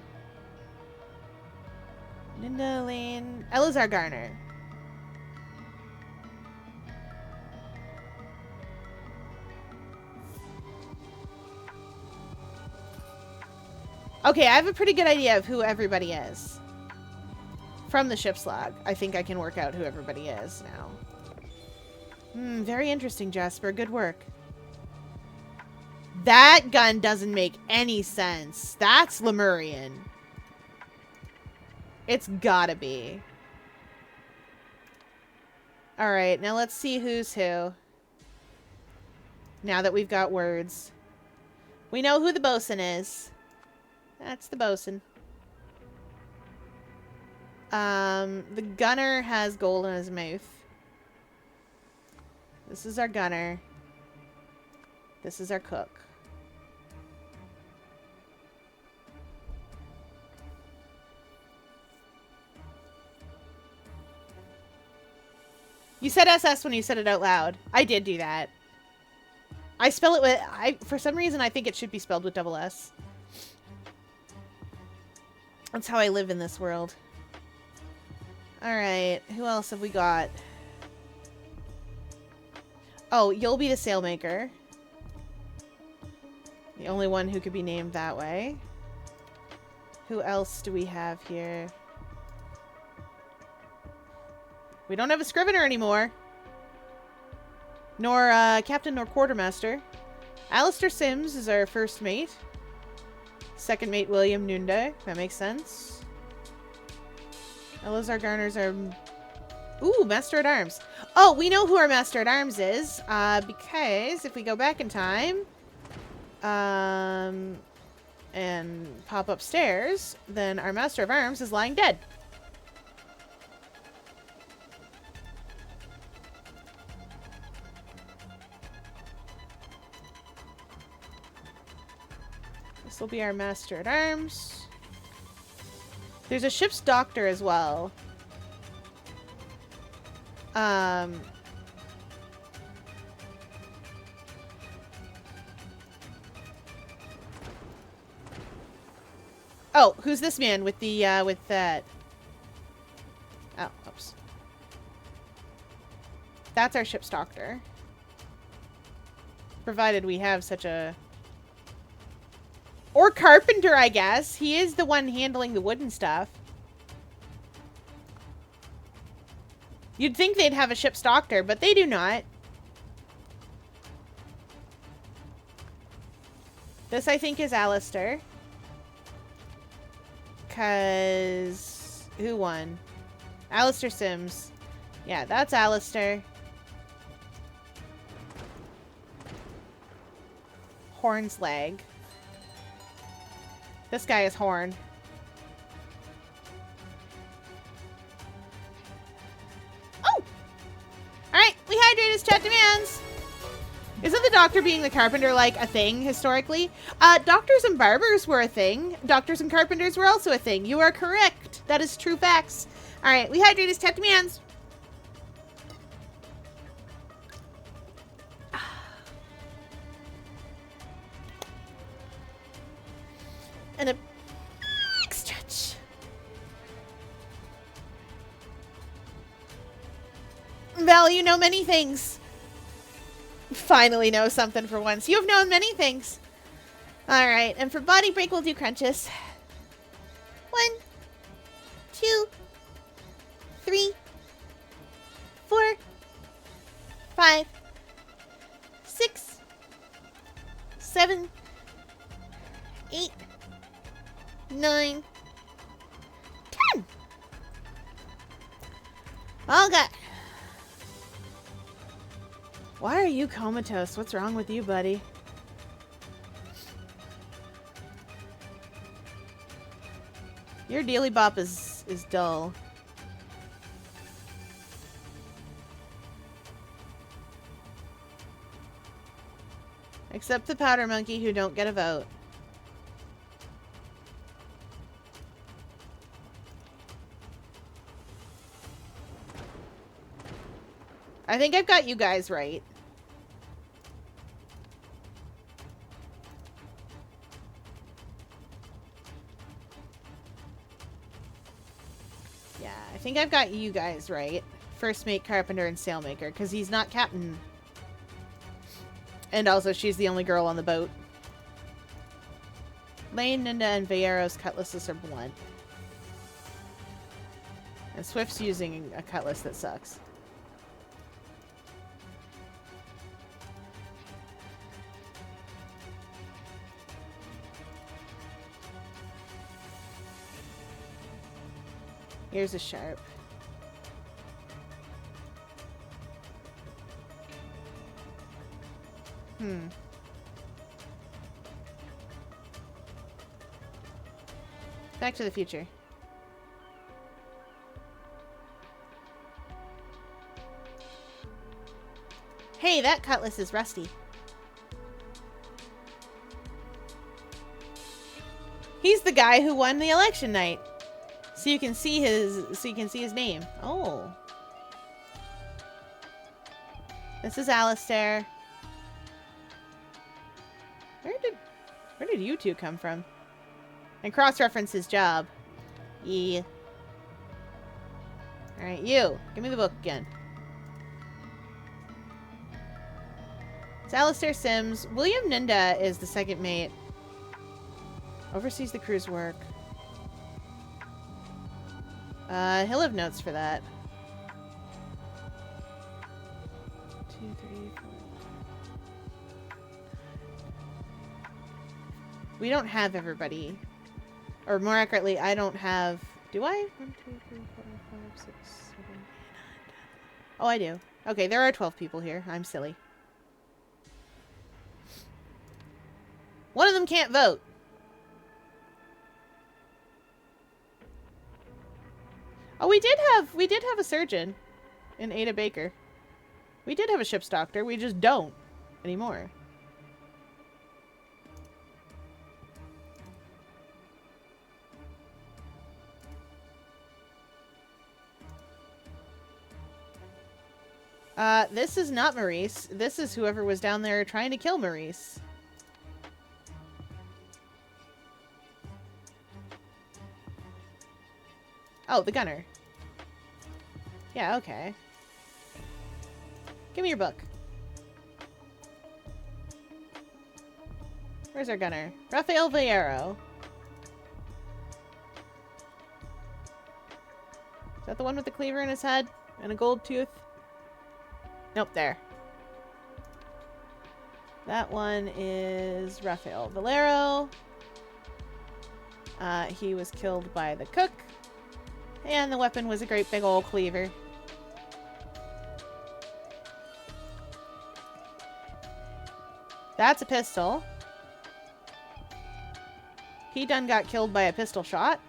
Linda Lane... Elazar Garner. Okay, I have a pretty good idea of who everybody is. From the ship's log, I think I can work out who everybody is now. Very interesting, Jasper. Good work. That gun doesn't make any sense. That's Lemurian. It's gotta be. Alright, now let's see who's who. Now that we've got words. We know who the bosun is. That's the bosun. The gunner has gold in his mouth. This is our gunner. This is our cook. You said SS when you said it out loud. I did do that. I spell it with... for some reason, I think it should be spelled with double S. That's how I live in this world. Alright, who else have we got? Oh, you'll be the sailmaker. The only one who could be named that way. Who else do we have here? We don't have a scrivener anymore. Nor captain nor quartermaster. Alistair Sims is our first mate. Second mate William Noonday. That makes sense. Elazar Garner's our... Ooh, Master at Arms. Oh, we know who our Master at Arms is. Because if we go back in time... and pop upstairs, then our Master of Arms is lying dead. This will be our Master at Arms. There's a ship's doctor as well. Oh, who's this man with the, with that? Oh, oops. That's our ship's doctor. Provided we have such a... Or carpenter, I guess. He is the one handling the wooden stuff. You'd think they'd have a ship's doctor, but they do not. This, I think, is Alistair. Because... Who won? Alistair Sims. Yeah, that's Alistair. Horn's leg. This guy is Horn. Oh! Alright, we hydrate as chat demands. Isn't the doctor being the carpenter like a thing historically? Doctors and barbers were a thing. Doctors and carpenters were also a thing. You are correct. That is true facts. Alright, we hydrate as chat demands. And a big stretch. Val, you know many things. Finally know something for once. You have known many things. Alright, and for body break, we'll do crunches. 1, 2, 3, 4, 5, 6, 7, 8, 9, 10. All good. Why are you comatose? What's wrong with you, buddy? Your daily bop is dull. Except the powder monkey who don't get a vote. I think I've got you guys right. Yeah, I think I've got you guys right. First mate, carpenter, and sailmaker, because he's not captain. And also, she's the only girl on the boat. Lane, Ninda, and Viero's cutlasses are blunt. And Swift's using a cutlass that sucks. Here's a sharp. Back to the Future. Hey, that cutlass is rusty. He's the guy who won the election night. So you can see his name. Oh. This is Alistair. Where did you two come from? And cross-reference his job. Yeah. Alright, you. Give me the book again. It's Alistair Sims. William Ninda is the second mate. Oversees the crew's work. He'll have notes for that. 2, 3, 4. We don't have everybody. Or more accurately, I don't have... Do I? 1, 2, 3, 4, 5, 6, 7, 8, 9, 10. Oh, I do. Okay, there are 12 people here. I'm silly. One of them can't vote. Oh, we did have a surgeon in Ada Baker. We did have a ship's doctor. We just don't anymore. This is not Maurice. This is whoever was down there trying to kill Maurice. Oh, the gunner. Yeah, okay. Give me your book. Where's our gunner? Rafael Villero. Is that the one with the cleaver in his head? And a gold tooth? Nope, there. That one is Rafael Villero. He was killed by the cook. And the weapon was a great big old cleaver. That's a pistol. He done got killed by a pistol shot.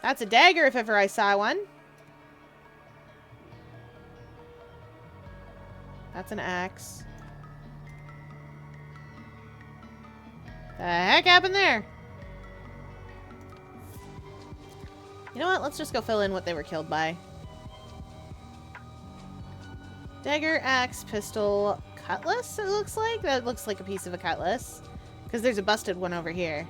That's a dagger if ever I saw one. That's an axe. The heck happened there? You know what? Let's just go fill in what they were killed by. Dagger, axe, pistol, cutlass, it looks like. That looks like a piece of a cutlass. Because there's a busted one over here.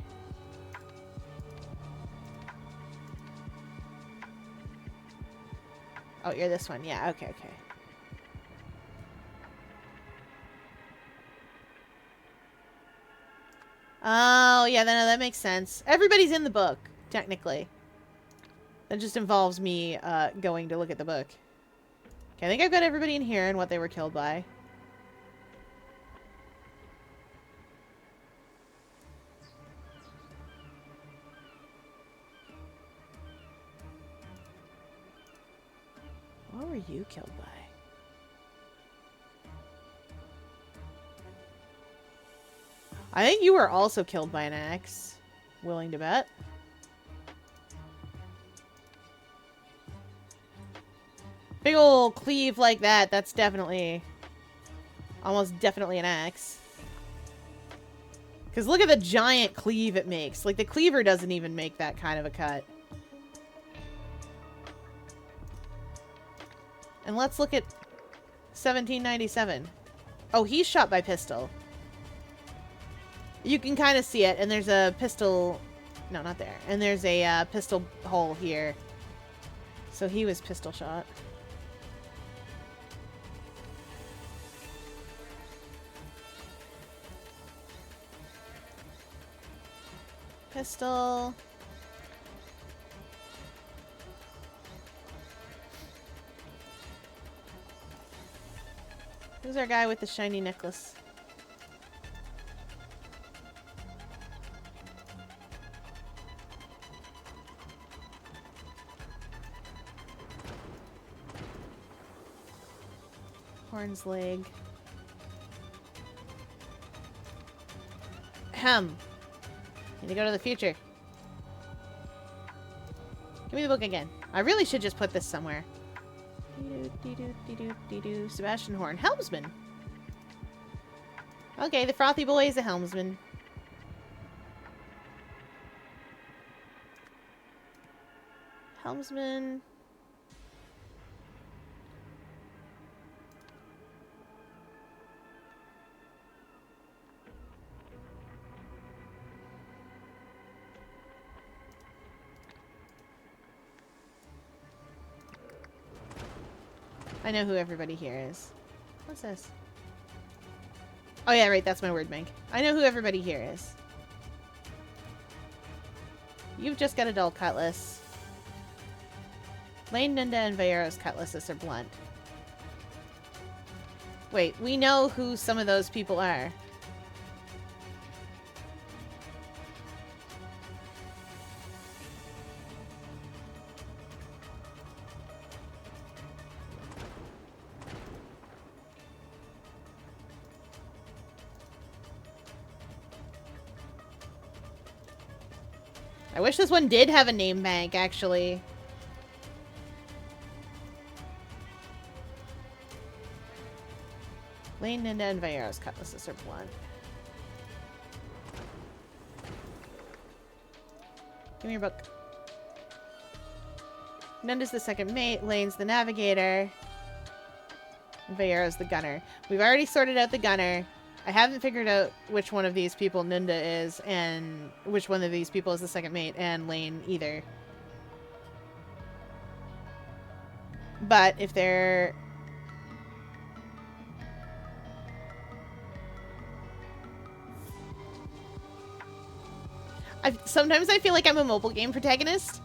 Oh, you're this one. Yeah, okay, okay. Oh, yeah, that makes sense. Everybody's in the book, technically. That just involves me going to look at the book. Okay, I think I've got everybody in here and what they were killed by. What were you killed by? I think you were also killed by an axe. Willing to bet. Big ol' cleave like that, that's definitely... almost definitely an axe. Because look at the giant cleave it makes. Like, the cleaver doesn't even make that kind of a cut. And let's look at 1797. Oh, he's shot by pistol. You can kind of see it, and there's a pistol... No, not there. And there's a pistol hole here. So he was pistol shot. Pistol. Who's our guy with the shiny necklace? Horn's leg. Ahem. Need to go to the future. Give me the book again. I really should just put this somewhere. Sebastian Horn. Helmsman. Okay, the frothy boy is a helmsman. Helmsman. I know who everybody here is. What's this? Oh yeah, right, that's my word bank. I know who everybody here is. You've just got a dull cutlass. Lane, Ninda, and Vaero's cutlasses are blunt. Wait, we know who some of those people are. I wish this one did have a name bank, actually. Lane, Ninda, and Vaero's cutlasses are blunt. Give me your book. Ninda's the second mate, Lane's the navigator, and Vaero's the gunner. We've already sorted out the gunner. I haven't figured out which one of these people Ninda is, and which one of these people is the second mate, and Lane either. But if they're... sometimes I feel like I'm a mobile game protagonist.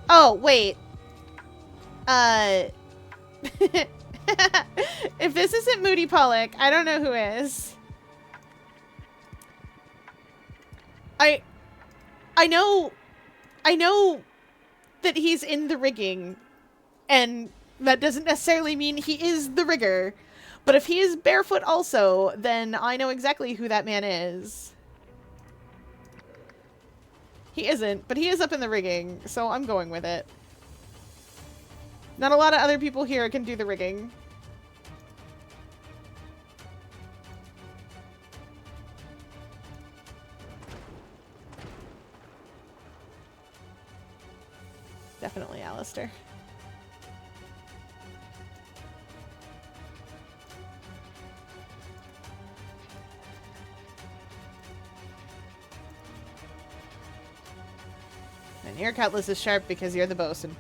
Oh, wait. If this isn't Moody Pollock, I don't know who is. I know that he's in the rigging, and that doesn't necessarily mean he is the rigger. But if he is barefoot also, then I know exactly who that man is. He isn't, but he is up in the rigging, so I'm going with it. Not a lot of other people here can do the rigging. Definitely Alistair. And your cutlass is sharp because you're the bosun.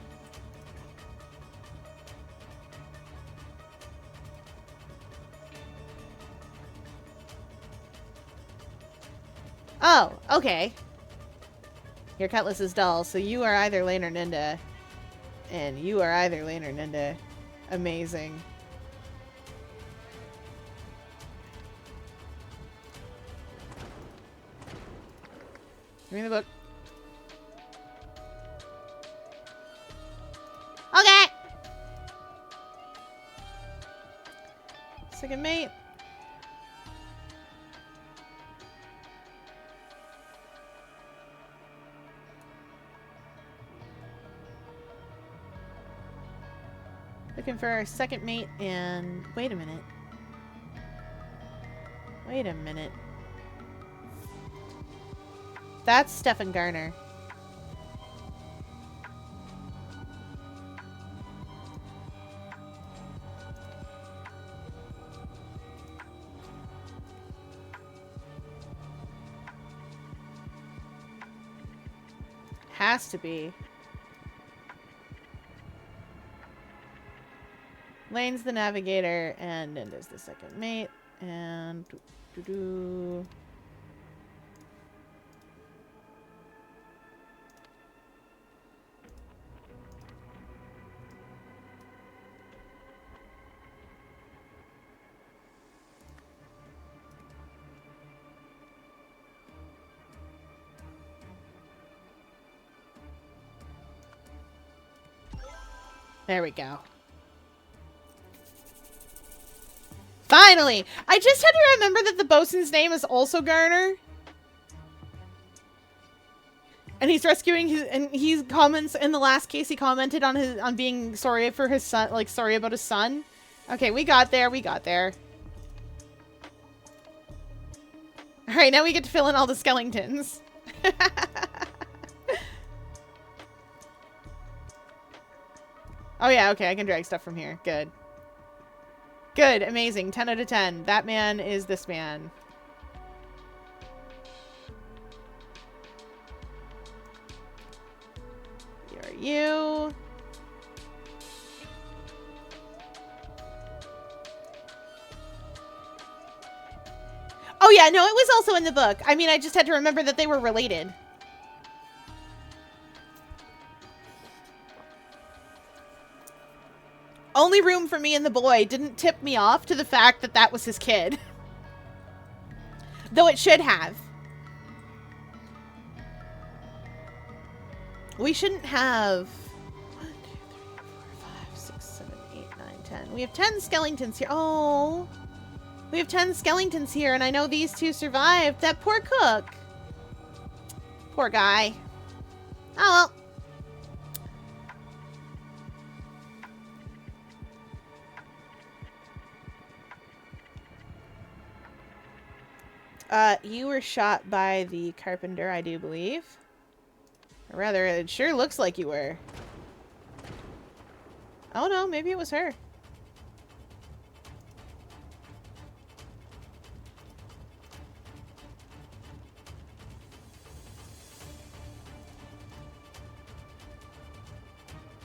Oh, okay. Your cutlass is dull, so you are either Lane or Ninda. And you are either Lane or Ninda. Amazing. Give me the book. Okay! Second mate. Looking for our second mate and... Wait a minute. Wait a minute. That's Stefan Garner. Has to be. Lane's the navigator, and Ninda's the second mate, and... There we go. Finally! I just had to remember that the bosun's name is also Garner. And he's rescuing his, and he comments in the last case he commented on being sorry for his son, like sorry about his son. Okay, we got there, we got there. Alright, now we get to fill in all the skeletons. Oh yeah, okay, I can drag stuff from here. Good. Good, amazing. 10 out of 10. That man is this man. You're you. Oh yeah, no, it was also in the book. I mean, I just had to remember that they were related. Only room for me and the boy didn't tip me off to the fact that that was his kid. Though it should have. We shouldn't have... 1, 2, 3, 4, 5, 6, 7, 8, 9, 10. We have 10 skeletons here. Oh. We have 10 skeletons here, and I know these two survived. That poor cook. Poor guy. Oh, well. You were shot by the carpenter, I do believe. Or rather, it sure looks like you were. Oh no, maybe it was her.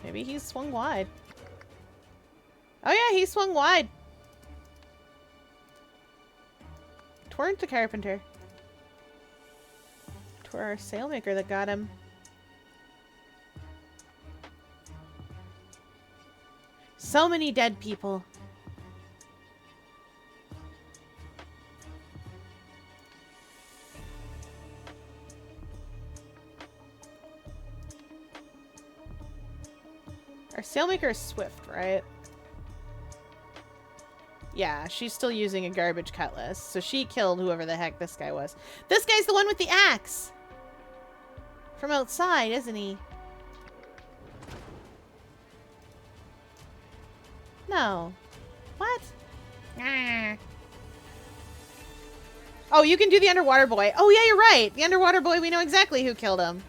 Maybe he swung wide. Oh yeah, he swung wide. Tweren't the carpenter. Twere our sailmaker that got him. So many dead people. Our sailmaker is swift, right? Yeah, she's still using a garbage cutlass, so she killed whoever the heck this guy was. This guy's the one with the axe! From outside, isn't he? No. What? Ah. Oh, you can do the underwater boy. Oh, yeah, you're right. The underwater boy, we know exactly who killed him.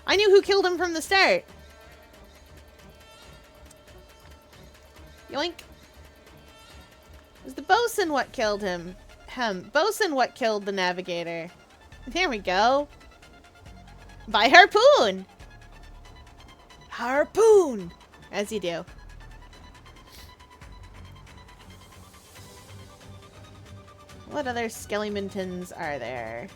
I knew who killed him from the start. Yoink. It was the bosun what killed him. Bosun what killed the navigator. There we go. By harpoon! Harpoon! As you do. What other skeletons are there?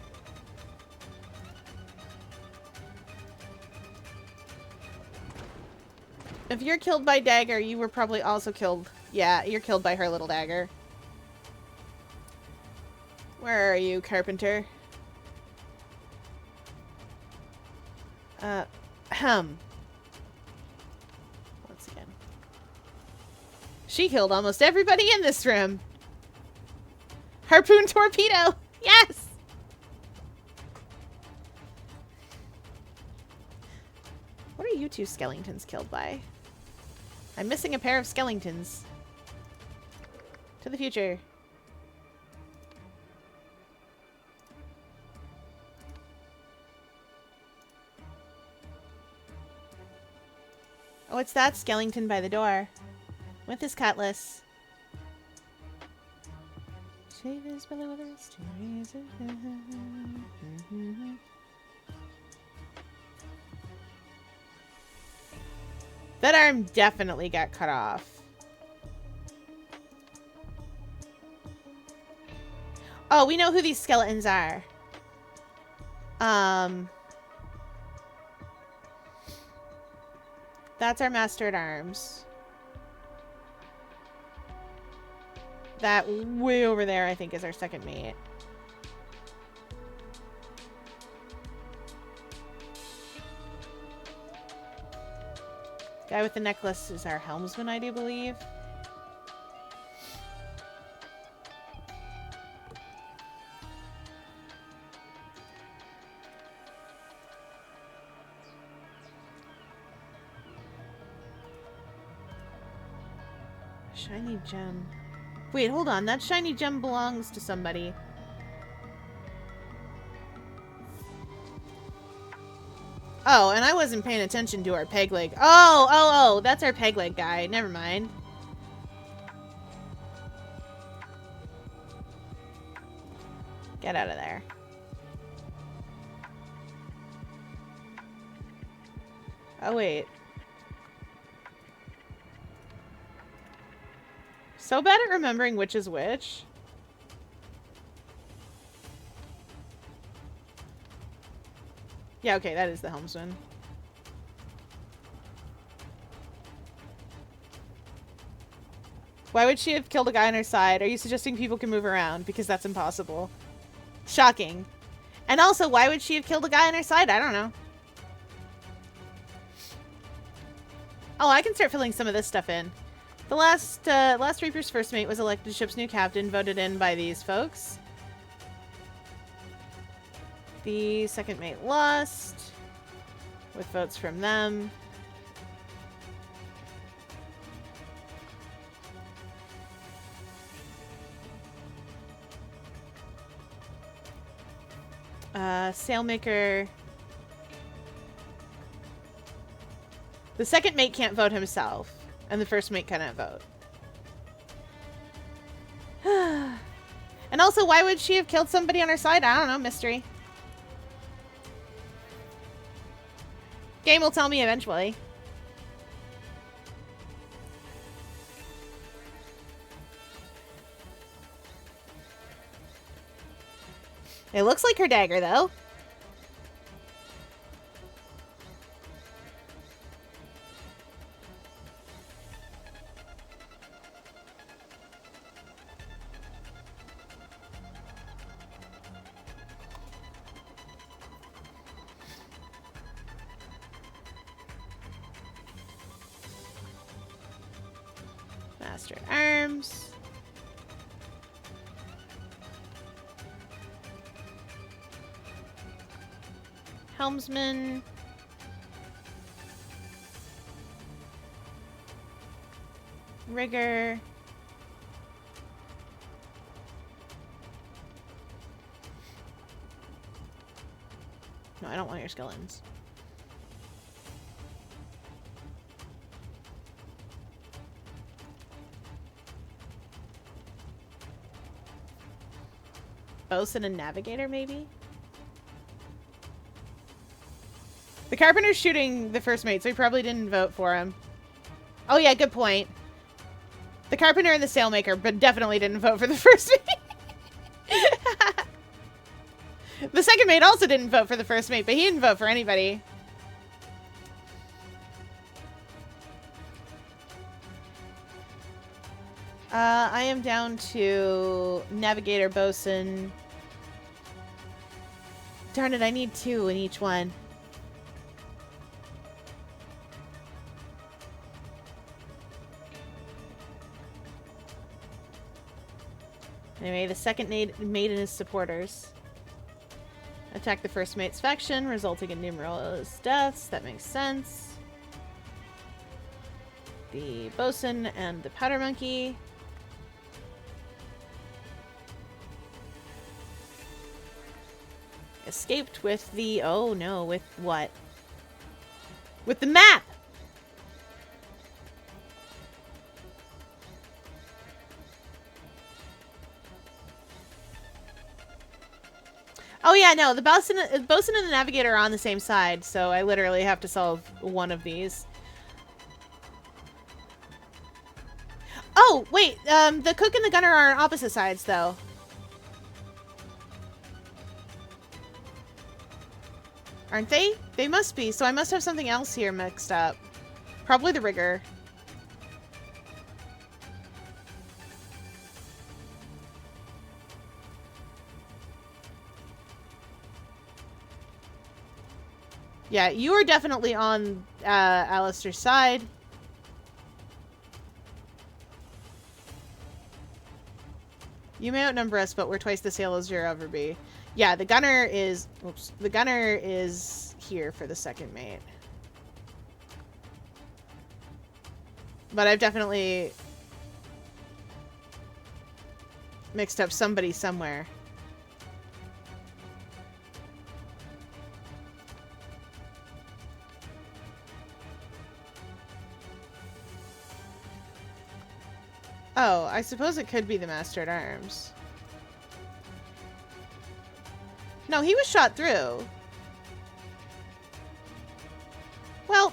If you're killed by dagger, you were probably also killed. Yeah, you're killed by her little dagger. Where are you, carpenter? Once again. She killed almost everybody in this room. Harpoon torpedo! Yes! What are you two skeletons killed by? I'm missing a pair of skeletons. To the future. Oh, it's that skeleton by the door. With his cutlass. That arm definitely got cut off. Oh, we know who these skeletons are. That's our master-at-arms. That way over there, I think, is our second mate. Guy with the necklace is our helmsman, I do believe. Shiny gem. Wait, hold on. That shiny gem belongs to somebody. Oh, and I wasn't paying attention to our peg leg. Oh, that's our peg leg guy. Never mind. Get out of there. Oh, wait. So bad at remembering which is which. Yeah, okay, that is the helmsman. Why would she have killed a guy on her side? Are you suggesting people can move around? Because that's impossible. Shocking. And also, why would she have killed a guy on her side? I don't know. Oh, I can start filling some of this stuff in. The last Reaper's first mate was elected ship's new captain, voted in by these folks. The second mate lost, with votes from them. Sailmaker. The second mate can't vote himself, and the first mate cannot vote. And also, why would she have killed somebody on her side? I don't know, mystery. Game will tell me eventually. It looks like her dagger, though. Master at Arms. Helmsman. Rigger. No, I don't want your skeletons. Bosun and Navigator, maybe? The Carpenter's shooting the first mate, so he probably didn't vote for him. Oh yeah, good point. The Carpenter and the Sailmaker, but definitely didn't vote for the first mate. The second mate also didn't vote for the first mate, but he didn't vote for anybody. I am down to Navigator, Bosun. Darn it, I need 2 in each one. Anyway, the second mate and his supporters attack the first mate's faction, resulting in numerous deaths. That makes sense. The Bosun and the Powder Monkey. Escaped with the... Oh no, with what? With the map! Oh yeah, no, the Bosun and the Navigator are on the same side, so I literally have to solve one of these. Oh, wait, the Cook and the Gunner are on opposite sides, though. Aren't they? They must be, so I must have something else here mixed up. Probably the Rigger. Yeah, you are definitely on Alistair's side. You may outnumber us, but we're twice the sailors you'll ever be. Yeah, the gunner is... Oops. The gunner is here for the second mate. But I've definitely mixed up somebody somewhere. Oh, I suppose it could be the Master at Arms. No, he was shot through. Well...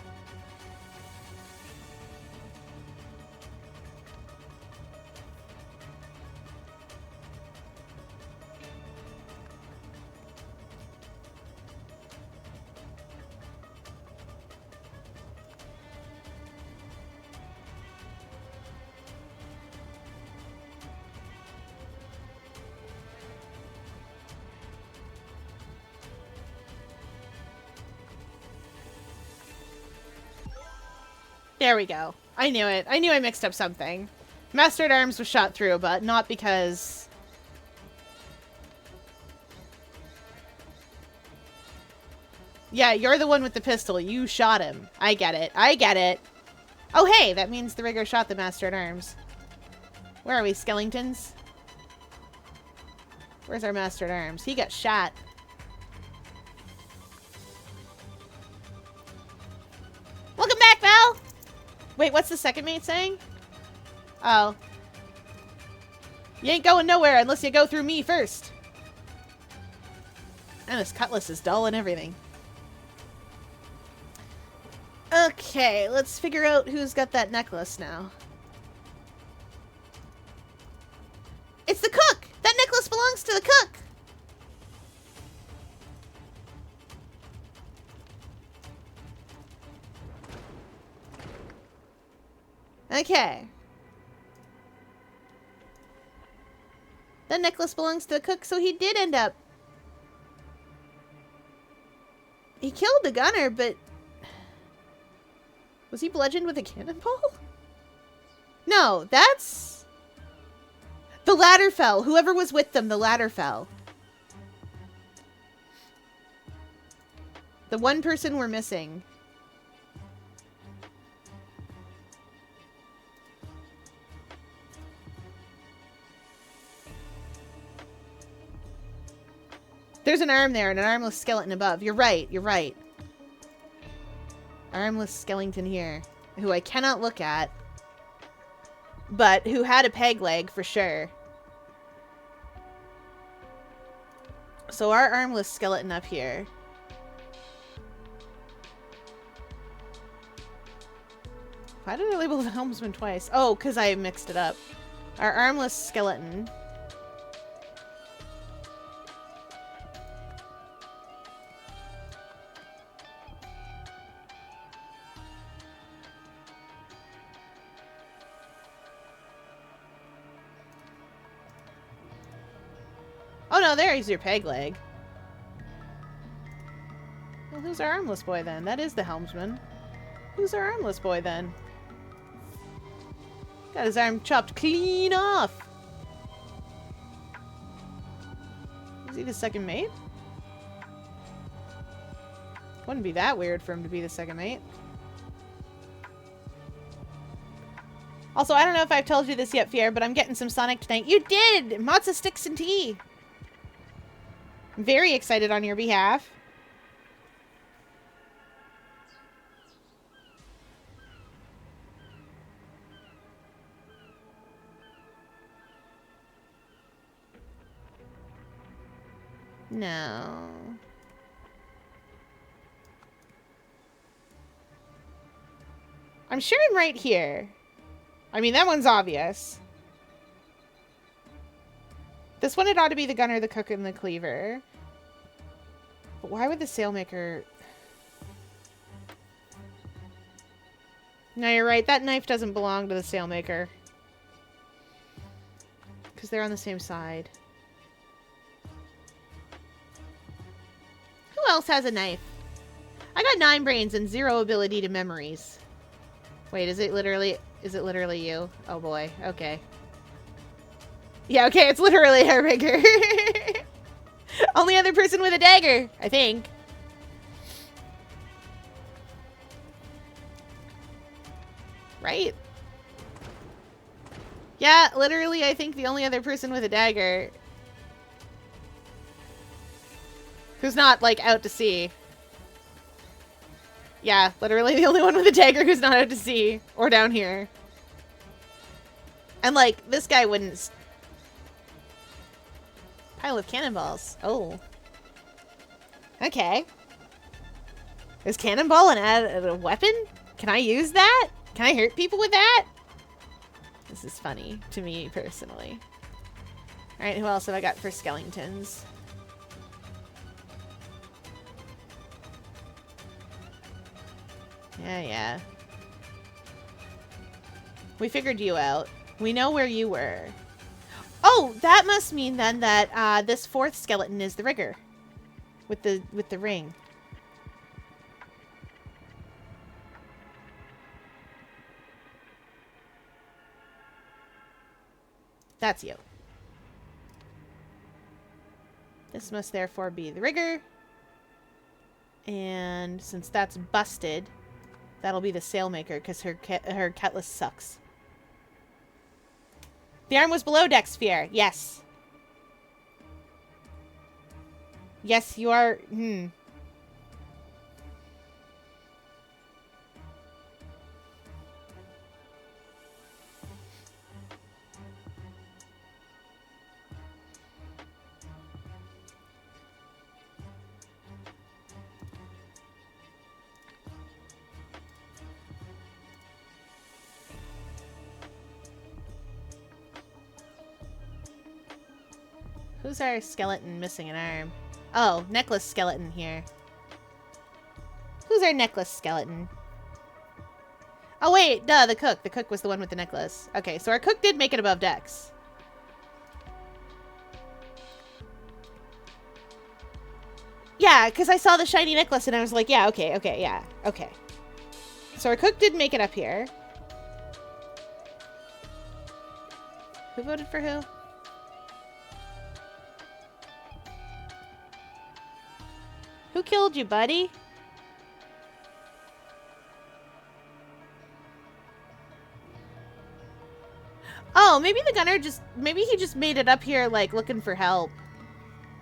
There we go. I knew it. I knew I mixed up something. Master at Arms was shot through, but not because... Yeah, you're the one with the pistol. You shot him. I get it. I get it. Oh, hey! That means the rigger shot the Master at Arms. Where are we, Skellingtons? Where's our Master at Arms? He got shot. Welcome back, Val! Wait, what's the second mate saying? Oh. You ain't going nowhere unless you go through me first. And this cutlass is dull and everything. Okay, let's figure out who's got that necklace now. It's the cook! That necklace belongs to the cook! Okay. The necklace belongs to the cook, so he did end up... He killed the gunner, but... Was he bludgeoned with a cannonball? No, that's... The ladder fell. Whoever was with them, the ladder fell. The one person we're missing. There's an arm there and an armless skeleton above. You're right. You're right. Armless skeleton here, who I cannot look at, but who had a peg leg for sure. So our armless skeleton up here. Why did I label the helmsman twice? Oh, because I mixed it up. Our armless skeleton. Oh no, there is your peg leg. Well, who's our armless boy then? That is the helmsman. Who's our armless boy then? Got his arm chopped clean off. Is he the second mate? Wouldn't be that weird for him to be the second mate. Also, I don't know if I've told you this yet, Fier, but I'm getting some Sonic tonight. You did! Matzo sticks and tea. I'm very excited on your behalf. No. I'm sure I'm right here. I mean, that one's obvious. This one, it ought to be the gunner, the cook, and the cleaver. But why would the sailmaker... No, you're right. That knife doesn't belong to the sailmaker. Because they're on the same side. Who else has a knife? I got 9 brains and 0 ability to memories. Wait, is it literally you? Oh boy, okay. Yeah, okay, it's literally a rigger. Only other person with a dagger, I think. Right? Yeah, literally, I think the only other person with a dagger who's not, like, out to sea. Yeah, literally the only one with a dagger who's not out to sea. Or down here. And, like, this guy wouldn't... Pile of cannonballs. Oh. Okay. Is cannonball a weapon? Can I use that? Can I hurt people with that? This is funny to me, personally. Alright, who else have I got for skeletons? Yeah. We figured you out. We know where you were. Oh, that must mean then that this fourth skeleton is the rigger. With the ring. That's you. This must therefore be the rigger. And since that's busted, that'll be the sailmaker because her cutlass sucks. The arm was below deck sphere. Yes. Yes, you are. Who's our skeleton missing an arm? Oh, necklace skeleton here. Who's our necklace skeleton? Oh wait, duh, the cook. The cook was the one with the necklace. Okay, so our cook did make it above decks. Yeah, because I saw the shiny necklace and I was like, yeah, okay, yeah, okay. So our cook did make it up here. Who voted for who? Who killed you, buddy? Oh, maybe the gunner maybe he just made it up here, like, looking for help.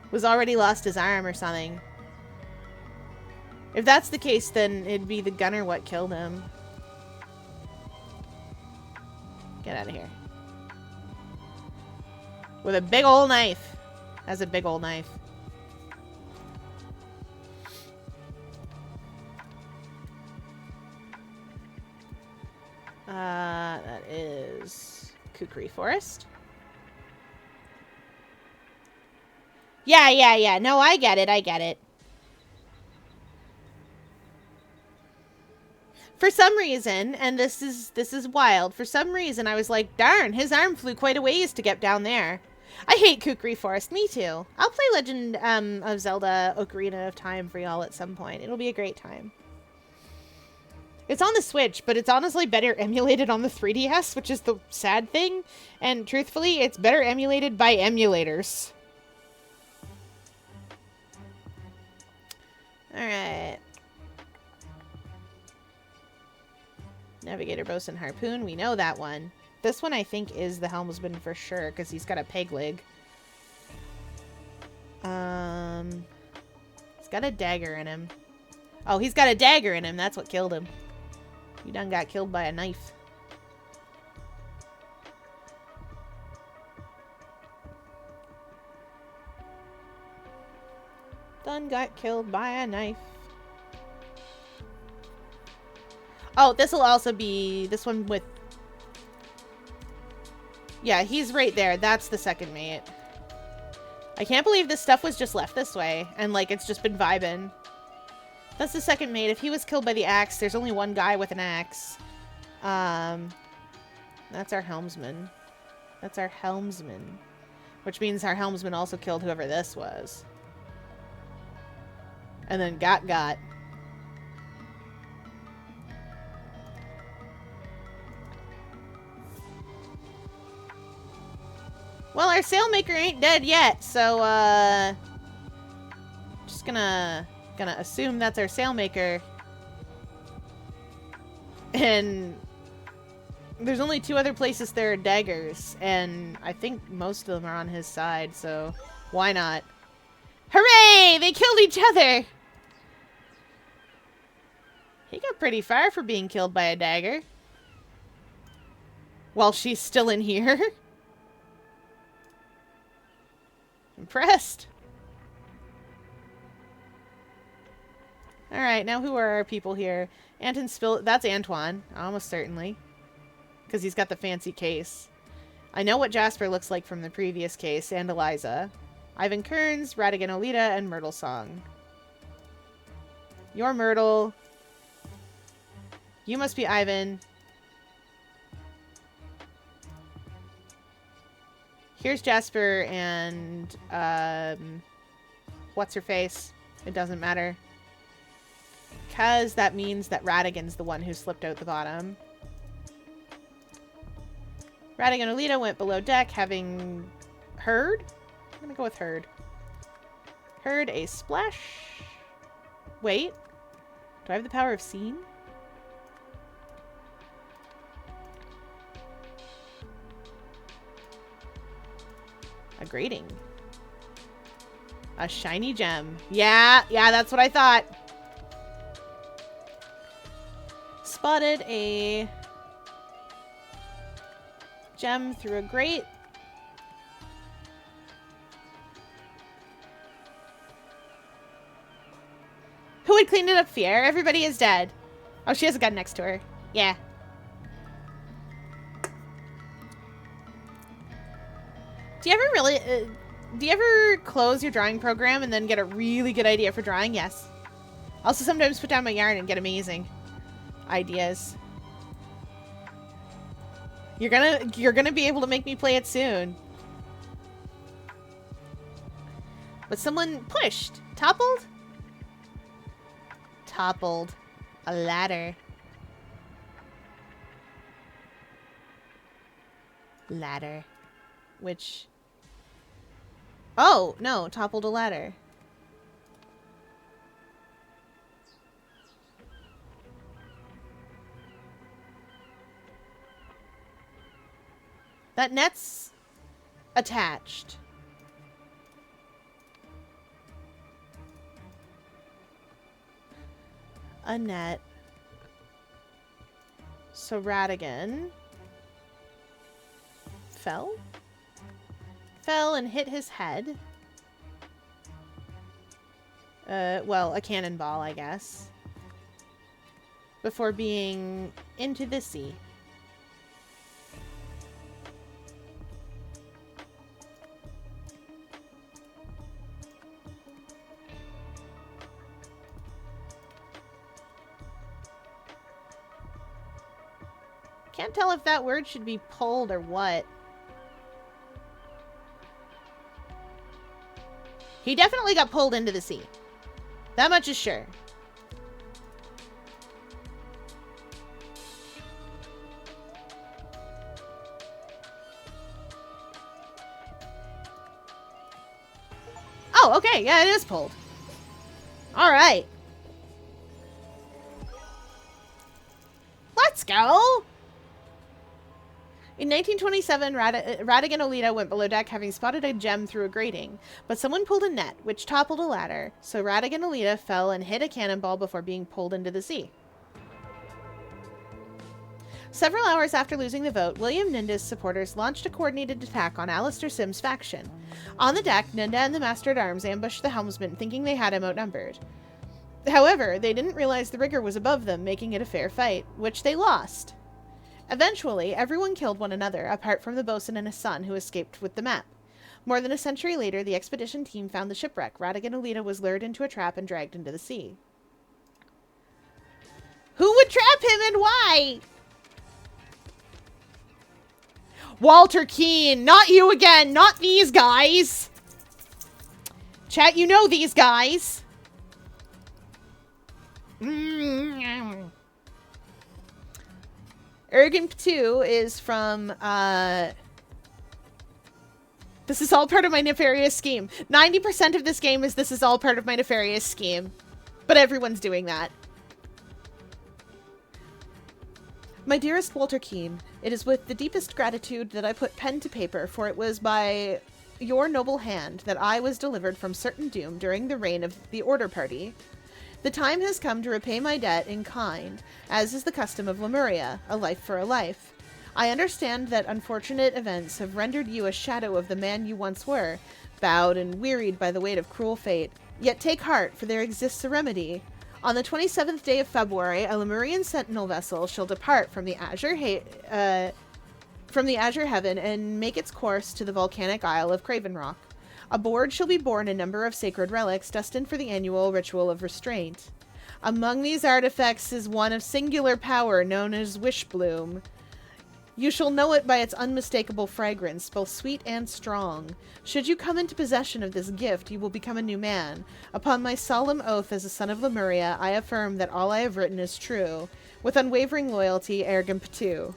Was already lost his arm or something. If that's the case, then it'd be the gunner what killed him. Get out of here. With a big old knife. That's a big old knife. That is Kukri Forest. Yeah. No, I get it. For some reason, and this is wild, for some reason I was like, darn, his arm flew quite a ways to get down there. I hate Kukri Forest. Me too. I'll play Legend of Zelda Ocarina of Time for y'all at some point. It'll be a great time. It's on the Switch, but it's honestly better emulated on the 3DS, which is the sad thing. And truthfully, it's better emulated by emulators. Alright. Navigator, Bosun, Harpoon. We know that one. This one, I think, is the helmsman for sure, because he's got a peg leg. He's got a dagger in him. Oh, he's got a dagger in him. That's what killed him. You done got killed by a knife. Done got killed by a knife. Oh, this will also be this one with... Yeah, he's right there. That's the second mate. I can't believe this stuff was just left this way. And, like, it's just been vibing. That's the second mate. If he was killed by the axe, there's only one guy with an axe. That's our helmsman. That's our helmsman. Which means our helmsman also killed whoever this was. And then got. Well, our sailmaker ain't dead yet, so, just gonna assume that's our sailmaker. And there's only 2 other places there are daggers, and I think most of them are on his side, so why not? Hooray! They killed each other! He got pretty far for being killed by a dagger. While she's still in here. Impressed. Alright, now who are our people here? Anton Spill... That's Antoine, almost certainly. Because he's got the fancy case. I know what Jasper looks like from the previous case, and Eliza. Ivan Kearns, Radigan Olita, and Myrtle Song. You're Myrtle. You must be Ivan. Here's Jasper and, what's her face? It doesn't matter. Because that means that Radigan's the one who slipped out the bottom. Radigan Olita went below deck, having heard? I'm gonna go with heard. Heard a splash. Wait. Do I have the power of seeing? A grating. A shiny gem. Yeah, that's what I thought. Spotted a gem through a grate. Who would clean it up, Fier? Everybody is dead. Oh, she has a gun next to her. Yeah. Do you ever close your drawing program and then get a really good idea for drawing? Yes. Also sometimes put down my yarn and get amazing ideas. You're gonna be able to make me play it soon. But someone pushed. Toppled? Toppled. A ladder. Ladder. Which... Oh, no. Toppled a ladder. That net's attached. A net. So Radigan fell? Fell and hit his head. Well, a cannonball, I guess. Before being into the sea. Can't tell if that word should be pulled or what. He definitely got pulled into the sea. That much is sure. Oh, okay. Yeah, it is pulled. All right. Let's go. In 1927, Radigan Olita went below deck having spotted a gem through a grating, but someone pulled a net, which toppled a ladder, so Radigan Olita fell and hit a cannonball before being pulled into the sea. Several hours after losing the vote, William Ninda's supporters launched a coordinated attack on Alistair Sim's faction. On the deck, Ninda and the Master-at-Arms ambushed the helmsman, thinking they had him outnumbered. However, they didn't realize the rigger was above them, making it a fair fight, which they lost. Eventually, everyone killed one another, apart from the bosun and his son, who escaped with the map. More than a century later, the expedition team found the shipwreck. Radigan Olita was lured into a trap and dragged into the sea. Who would trap him and why? Walter Keane! Not you again! Not these guys! Chat, you know these guys! Ergen 2 is from, This is all part of my nefarious scheme. 90% of this game is this is all part of my nefarious scheme. But everyone's doing that. My dearest Walter Keene, it is with the deepest gratitude that I put pen to paper, for it was by your noble hand that I was delivered from certain doom during the reign of the Order Party. The time has come to repay my debt in kind, as is the custom of Lemuria, a life for a life. I understand that unfortunate events have rendered you a shadow of the man you once were, bowed and wearied by the weight of cruel fate. Yet take heart, for there exists a remedy. On the 27th day of February, a Lemurian sentinel vessel shall depart from the azure heaven and make its course to the volcanic isle of Craven Rock. Aboard shall be borne a number of sacred relics destined for the annual ritual of restraint. Among these artifacts is one of singular power known as Wish Bloom. You shall know it by its unmistakable fragrance, both sweet and strong. Should you come into possession of this gift, you will become a new man. Upon my solemn oath as a son of Lemuria, I affirm that all I have written is true. With unwavering loyalty, Ergen Patu.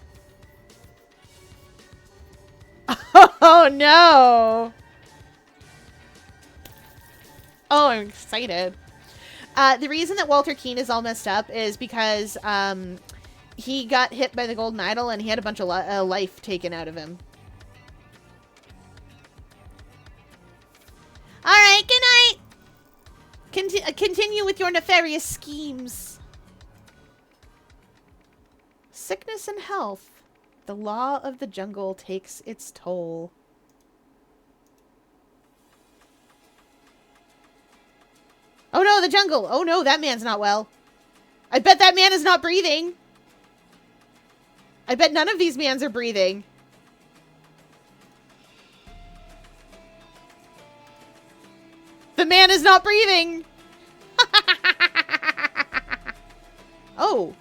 Oh no! Oh, I'm excited. The reason that Walter Keene is all messed up is because, he got hit by the Golden Idol and he had a bunch of life taken out of him. Alright, good night! Continue with your nefarious schemes. Sickness and health. The law of the jungle takes its toll. Oh no, the jungle! Oh no, that man's not well. I bet that man is not breathing. I bet none of these mans are breathing. The man is not breathing! Oh,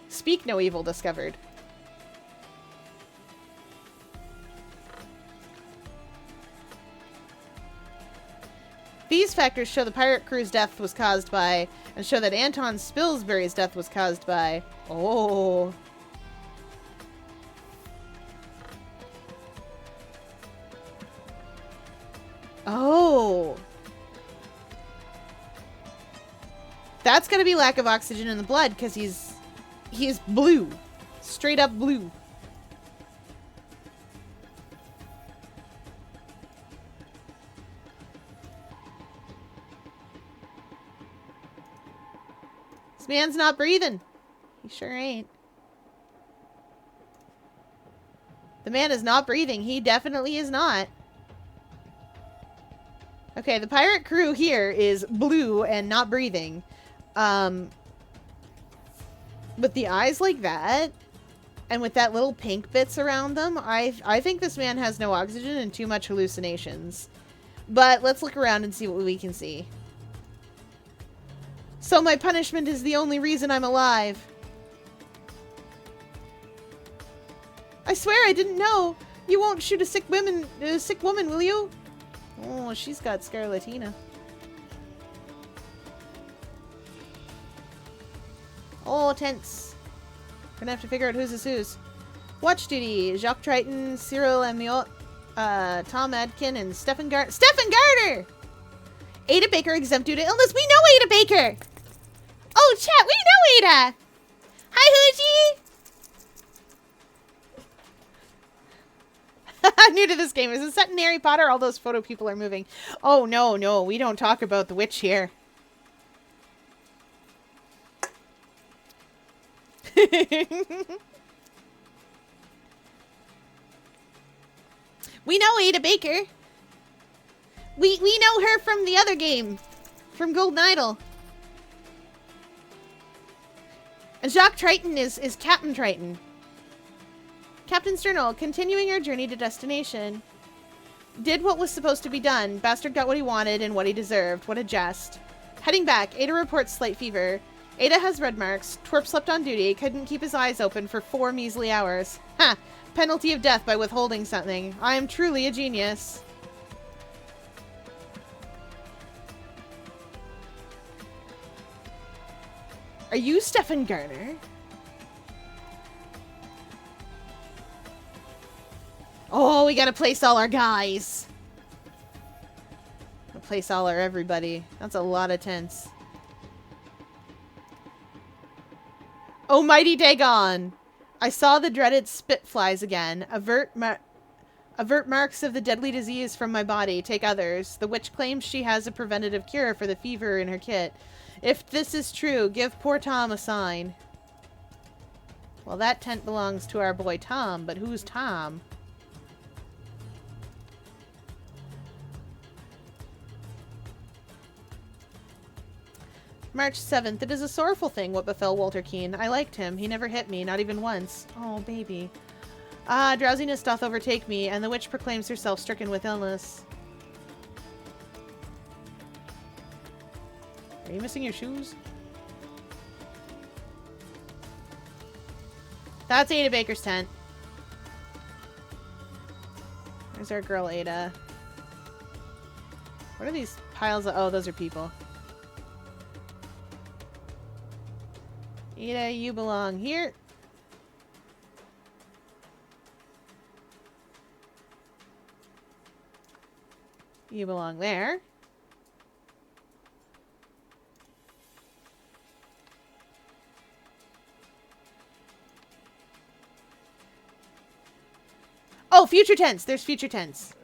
speak no evil discovered. These factors show the pirate crew's death was caused by, and show that Anton Spilsbury's death was caused by... Oh... Oh. That's gonna be lack of oxygen in the blood because he's blue. Straight up blue. This man's not breathing. He sure ain't. The man is not breathing. He definitely is not. Okay, the pirate crew here is blue and not breathing. With the eyes like that, and with that little pink bits around them, I think this man has no oxygen and too much hallucinations. But let's look around and see what we can see. So my punishment is the only reason I'm alive. I swear I didn't know. You won't shoot a sick woman, will you? Oh, she's got Scarlatina. Oh, tense. Gonna have to figure out who's whose. Watch duty. Jacques Triton, Cyril Amiot, Tom Adkin, and Stefan Garter. Stefan Garter! Ada Baker exempt due to illness. We know Ada Baker! Oh, chat, we know Ada! Hi, Hooji! I'm new to this game. Is it set in Harry Potter? All those photo people are moving. Oh, no, no. We don't talk about the witch here. We know Ada Baker. We know her from the other game. From Golden Idol. And Jacques Triton is Captain Triton. Captain's Journal, continuing our journey to destination. Did what was supposed to be done. Bastard got what he wanted and what he deserved. What a jest. Heading back, Ada reports slight fever. Ada has red marks. Twerp slept on duty. Couldn't keep his eyes open for 4 measly hours. Ha! Penalty of death by withholding something. I am truly a genius. Are you Stefan Garter? Oh, we gotta place all our guys. Place all our everybody. That's a lot of tents. Oh, mighty Dagon! I saw the dreaded spitflies again. Avert marks of the deadly disease from my body. Take others. The witch claims she has a preventative cure for the fever in her kit. If this is true, give poor Tom a sign. Well, that tent belongs to our boy Tom, but who's Tom? March 7th. It is a sorrowful thing what befell Walter Keene. I liked him. He never hit me, not even once. Oh, baby. Ah, drowsiness doth overtake me, and the witch proclaims herself stricken with illness. Are you missing your shoes? That's Ada Baker's tent. Where's our girl, Ada? What are these piles of... Oh, those are people. Ada, you belong here. You belong there. Oh, future tense. There's future tense.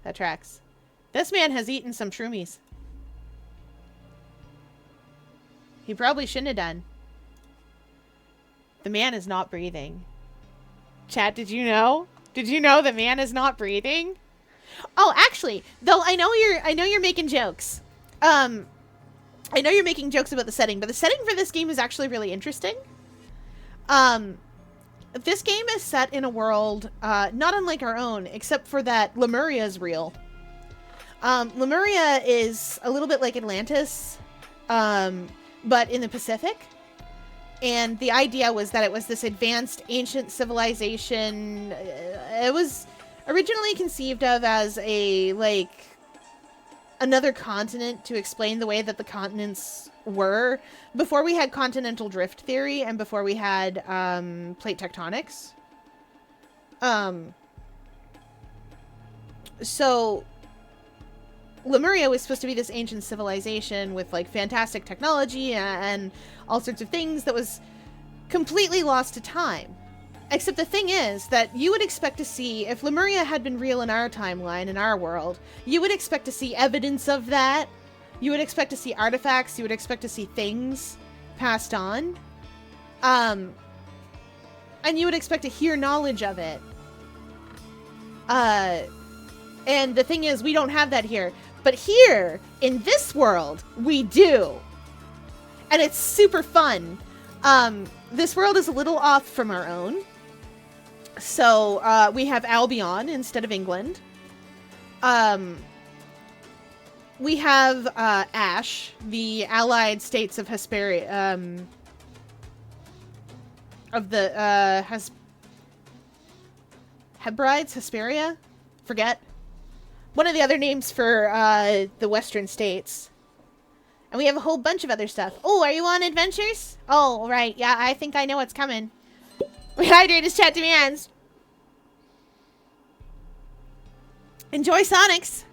That tracks. This man has eaten some shroomies. He probably shouldn't have done. The man is not breathing. Chat, did you know? Did you know the man is not breathing? Oh, actually, though I know you're making jokes. I know you're making jokes about the setting, but the setting for this game is actually really interesting. This game is set in a world not unlike our own, except for that Lemuria is real. Lemuria is a little bit like Atlantis, but in the Pacific. And the idea was that it was this advanced ancient civilization. It was originally conceived of as a, like, another continent to explain the way that the continents were before we had continental drift theory and before we had plate tectonics. So Lemuria was supposed to be this ancient civilization with, like, fantastic technology and all sorts of things that was completely lost to time. Except the thing is that you would expect to see, if Lemuria had been real in our timeline, in our world, you would expect to see evidence of that. You would expect to see artifacts. You would expect to see things passed on. And you would expect to hear knowledge of it. And the thing is, we don't have that here. But here, in this world, we do. And it's super fun. This world is a little off from our own. So, we have Albion instead of England. We have, Ash, the allied states of Hesperia, of the, Hebrides? Hesperia? Forget. One of the other names for, the western states. And we have a whole bunch of other stuff. Oh, are you on adventures? Oh, right. Yeah, I think I know what's coming. Rehydrate as chat demands. Enjoy Sonics.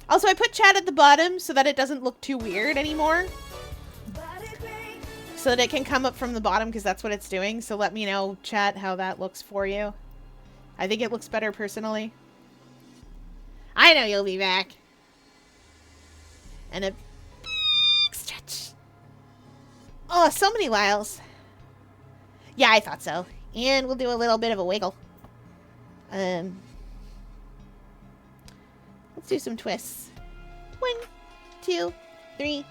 Also, I put chat at the bottom so that it doesn't look too weird anymore. So that it can come up from the bottom because that's what it's doing. So let me know, chat, how that looks for you. I think it looks better personally. I know you'll be back. And a big stretch. Oh, so many Lyles. Yeah, I thought so. And we'll do a little bit of a wiggle. Let's do some twists. 1, 2, 3,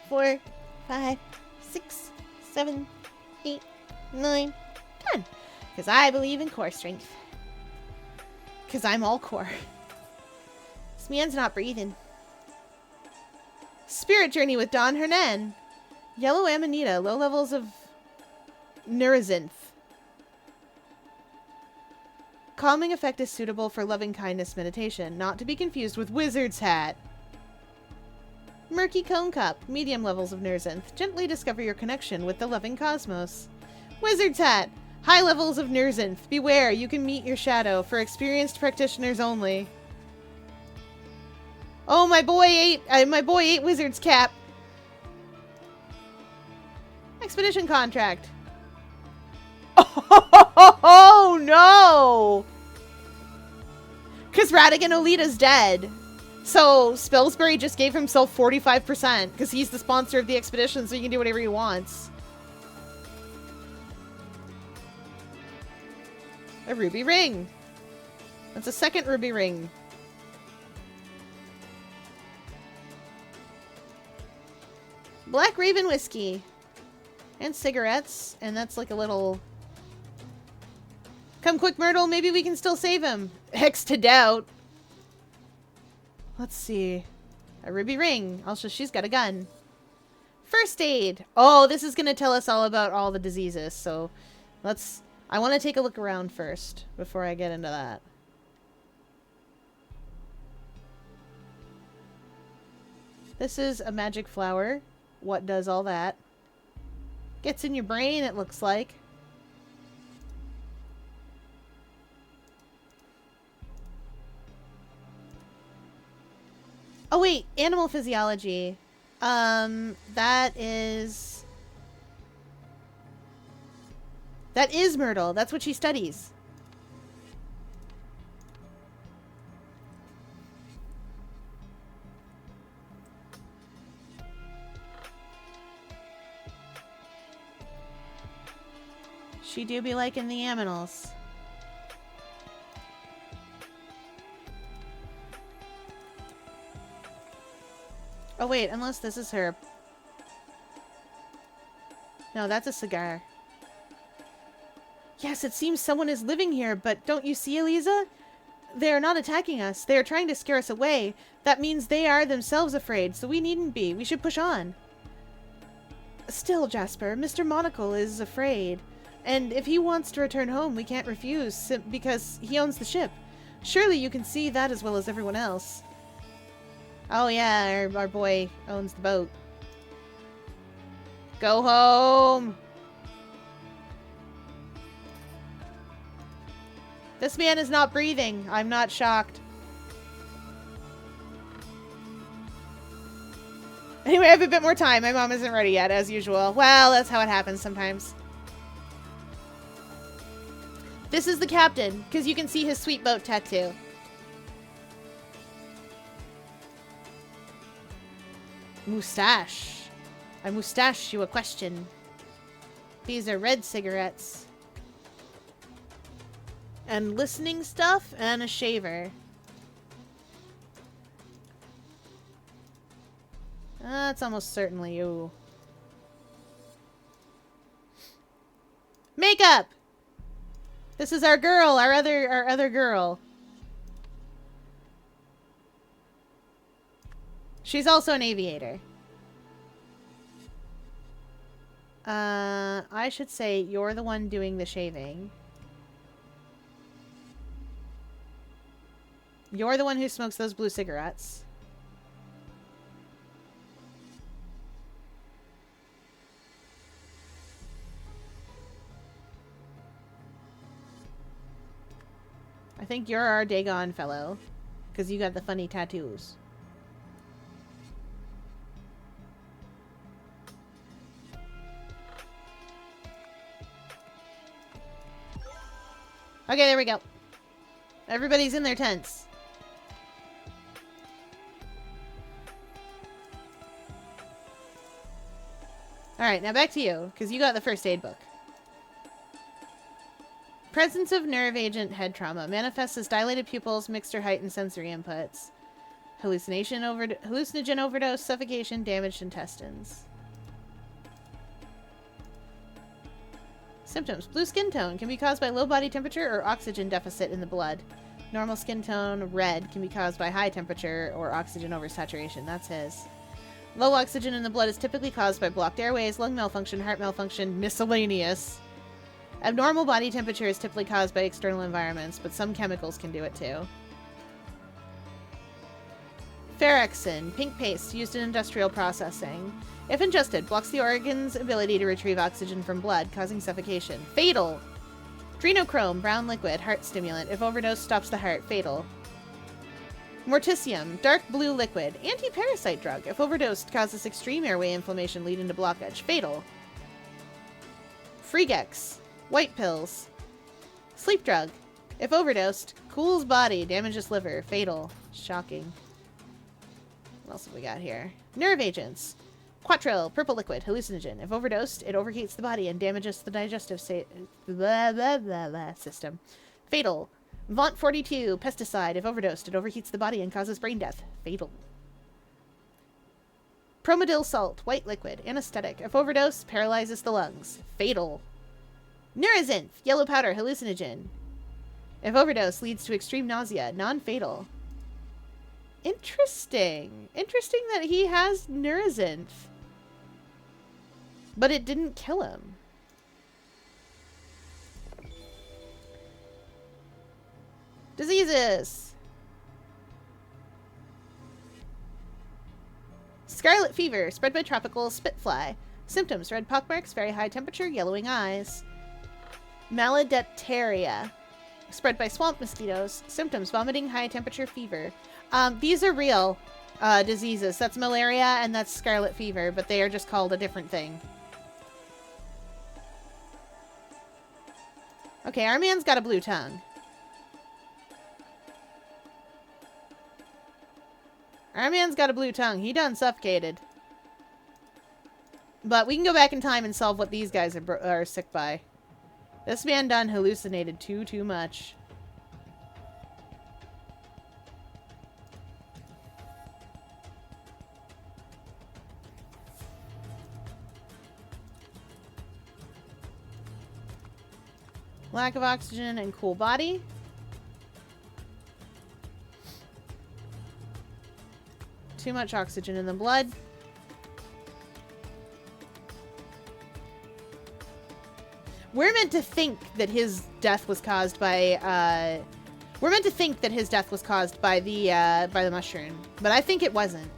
4, 5, 6, 7, 8, 9, 10. Because I believe in core strength. Because I'm all core. This man's not breathing. Spirit Journey with Don Hernan. Yellow Amanita. Low levels of Neurozinth. Calming effect is suitable for loving kindness meditation. Not to be confused with Wizard's Hat. Murky Cone Cup. Medium levels of Neurozinth. Gently discover your connection with the loving cosmos. Wizard's Hat. High levels of Nerzinth. Beware, you can meet your shadow. For experienced practitioners only. Oh, my boy ate Wizard's cap. Expedition contract. Oh, no! Because Radigan Olita's dead. So, Spillsbury just gave himself 45% because he's the sponsor of the expedition, so he can do whatever he wants. A ruby ring. That's a second ruby ring. Black Raven whiskey. And cigarettes. And that's like a little... Come quick, Myrtle. Maybe we can still save him. Hex to doubt. Let's see. A ruby ring. Also, she's got a gun. First aid. Oh, this is going to tell us all about all the diseases. So, let's... I want to take a look around first before I get into that. This is a magic flower. What does all that? Gets in your brain, it looks like. Oh wait, animal physiology. That is Myrtle. That's what she studies. She do be liking the aminals. Oh wait, unless this is her. No, that's a cigar. Yes, it seems someone is living here, but don't you see, Eliza? They are not attacking us. They are trying to scare us away. That means they are themselves afraid, so we needn't be. We should push on. Still, Jasper, Mr. Monocle is afraid. And if he wants to return home, we can't refuse, because he owns the ship. Surely you can see that as well as everyone else. Oh yeah, our boy owns the boat. Go home! This man is not breathing. I'm not shocked. Anyway, I have a bit more time. My mom isn't ready yet, as usual. Well, that's how it happens sometimes. This is the captain, because you can see his sweet boat tattoo. Moustache. I moustache you a question. These are red cigarettes. And listening stuff, and a shaver. That's almost certainly you. Makeup! This is our girl, our other girl. She's also an aviator. I should say you're the one doing the shaving. You're the one who smokes those blue cigarettes. I think you're our Dagon fellow, because you got the funny tattoos. Okay, there we go. Everybody's in their tents. Alright, now back to you, because you got the first aid book. Presence of nerve agent head trauma. Manifests as dilated pupils, mixed or heightened sensory inputs. Hallucinogen overdose, suffocation, damaged intestines. Symptoms. Blue skin tone can be caused by low body temperature or oxygen deficit in the blood. Normal skin tone, red, can be caused by high temperature or oxygen oversaturation. That's his. Low oxygen in the blood is typically caused by blocked airways, lung malfunction, heart malfunction, miscellaneous. Abnormal body temperature is typically caused by external environments, but some chemicals can do it too. Ferrexin, pink paste used in industrial processing. If ingested, blocks the organ's ability to retrieve oxygen from blood, causing suffocation. Fatal! Adrenochrome, brown liquid, heart stimulant. If overdose, stops the heart. Fatal. Morticium, dark blue liquid, anti-parasite drug. If overdosed, causes extreme airway inflammation leading to blockage. Fatal. Freegex, white pills. Sleep drug. If overdosed, cools body, damages liver. Fatal. Shocking. What else have we got here? Nerve agents. Quatril, purple liquid, hallucinogen. If overdosed, it overheats the body and damages the digestive system. Fatal. Vaunt 42, pesticide. If overdosed, it overheats the body and causes brain death. Fatal. Promedill salt, white liquid, anesthetic. If overdosed, paralyzes the lungs. Fatal. Neurazinth, yellow powder, hallucinogen. If overdosed, leads to extreme nausea. Non-fatal. Interesting. Interesting that he has Neurazinth. But it didn't kill him. Diseases. Scarlet fever, spread by tropical spitfly. Symptoms, red pockmarks, very high temperature, yellowing eyes. Maladaptaria, spread by swamp mosquitoes. Symptoms, vomiting, high temperature, fever. These are real diseases. That's malaria and that's scarlet fever, but they are just called a different thing. Okay, our man's got a blue tongue. Our man's got a blue tongue. He done suffocated. But we can go back in time and solve what these guys are sick by. This man done hallucinated too much. Lack of oxygen and cool body. Too much oxygen in the blood. We're meant to think that his death was caused by, we're meant to think that his death was caused by the mushroom, but I think it wasn't.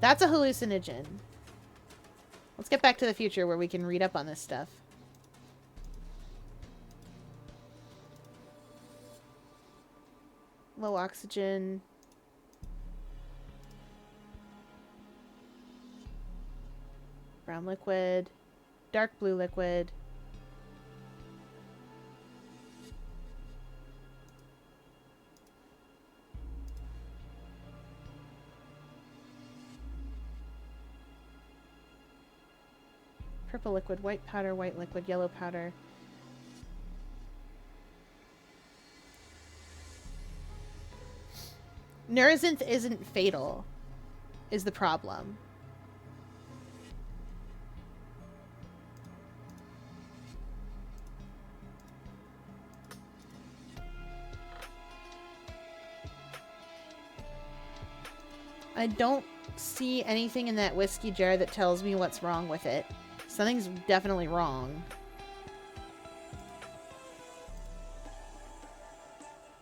That's a hallucinogen. Let's get back to the future where we can read up on this stuff. Low oxygen. Brown liquid. Dark blue liquid. Purple liquid, white powder, white liquid, yellow powder. Neurazinth isn't fatal, is the problem. I don't see anything in that whiskey jar that tells me what's wrong with it. Something's definitely wrong.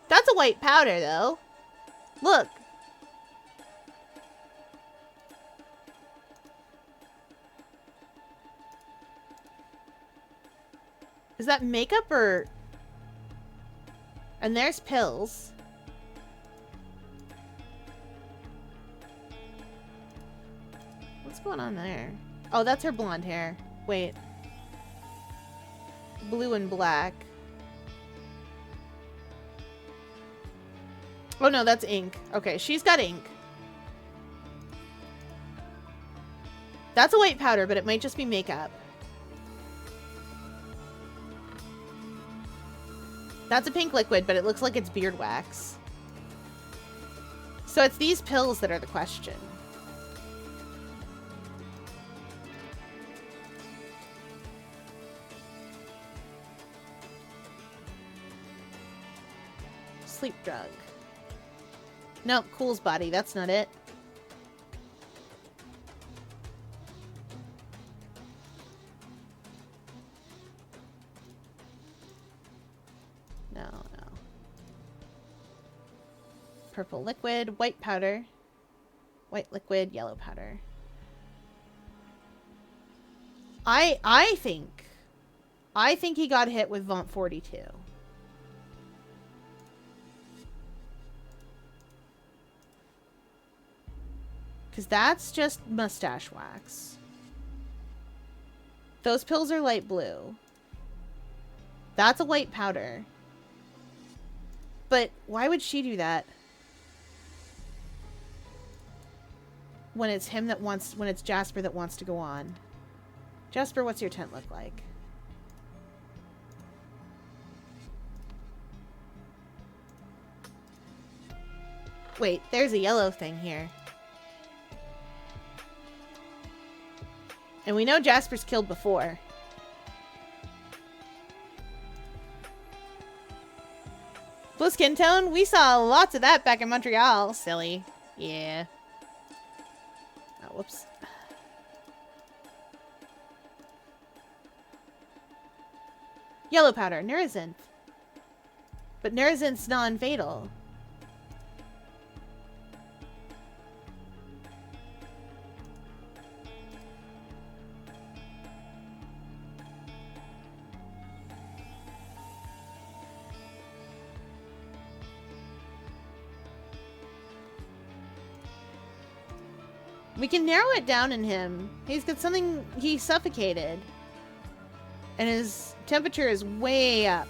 That's a white powder, though. Look. Is that makeup or... And there's pills. What's going on there? Oh, that's her blonde hair. Wait. Blue and black. Oh no, that's ink. Okay, she's got ink. That's a white powder, but it might just be makeup. That's a pink liquid, but it looks like it's beard wax. So it's these pills that are the question. Sleep drug. Nope, cools body. That's not it. No. Purple liquid, white powder. White liquid, yellow powder. I think he got hit with Vaunt 42. Because that's just mustache wax. Those pills are light blue. That's a white powder. But why would she do that? When it's him that wants, when it's Jasper that wants to go on. Jasper, what's your tent look like? Wait, there's a yellow thing here. And we know Jasper's killed before. Blue skin tone? We saw lots of that back in Montreal. Silly. Yeah. Oh, whoops. Yellow powder. Neurazinth. But Neurazinth's non-fatal. We can narrow it down in him. He's got something... He suffocated. And his temperature is way up.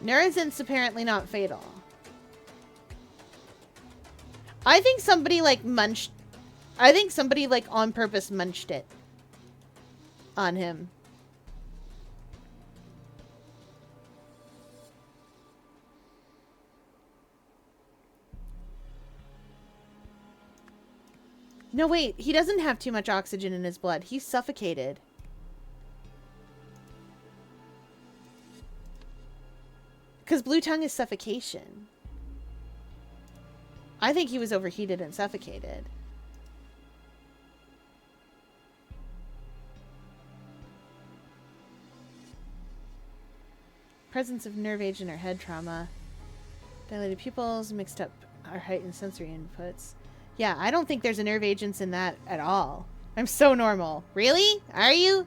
Neurazinth's apparently not fatal. I think somebody like munched... I think somebody like on purpose munched it. On him. No, wait. He doesn't have too much oxygen in his blood. He's suffocated. Because blue tongue is suffocation. I think he was overheated and suffocated. Presence of nerve agent or head trauma. Dilated pupils, mixed up or heightened sensory inputs. Yeah, I don't think there's a nerve agents in that at all. I'm so normal. Really? Are you?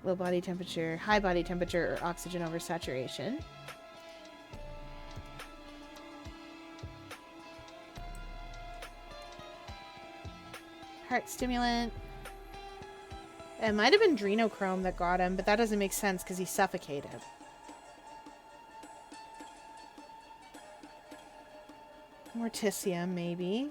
Low body temperature, high body temperature, or oxygen oversaturation. Heart stimulant. It might have been adrenochrome that got him, but that doesn't make sense because he suffocated. Morticium, maybe.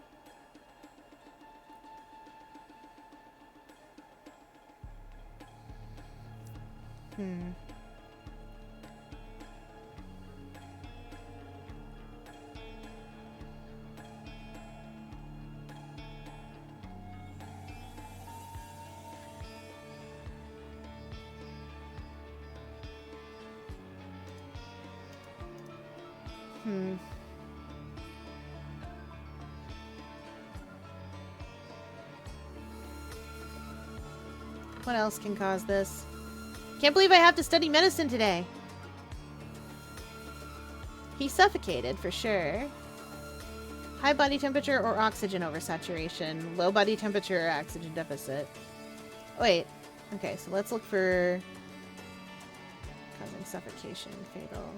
What else can cause this? Can't believe I have to study medicine today. He suffocated, for sure. High body temperature or oxygen oversaturation. Low body temperature or oxygen deficit. Wait. Okay, so let's look for... causing suffocation. Fatal.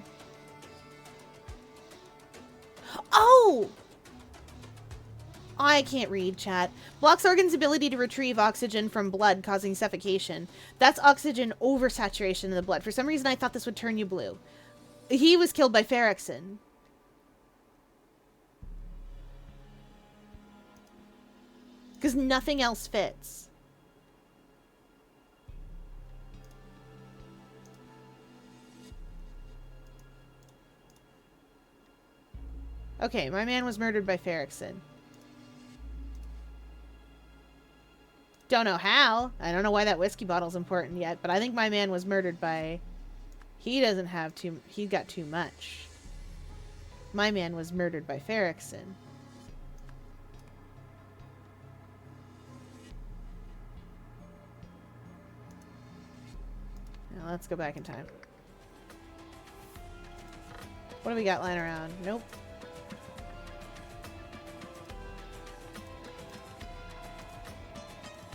Oh! I can't read, chat. Blocks organ's ability to retrieve oxygen from blood, causing suffocation. That's oxygen oversaturation in the blood. For some reason, I thought this would turn you blue. He was killed by Pherexin. Because nothing else fits. Okay, my man was murdered by Pherexin. Don't know how. I don't know why that whiskey bottle's important yet, but I think my man was murdered by... He doesn't have too... He got too much. My man was murdered by Ferrickson. Now let's go back in time. What do we got lying around? Nope.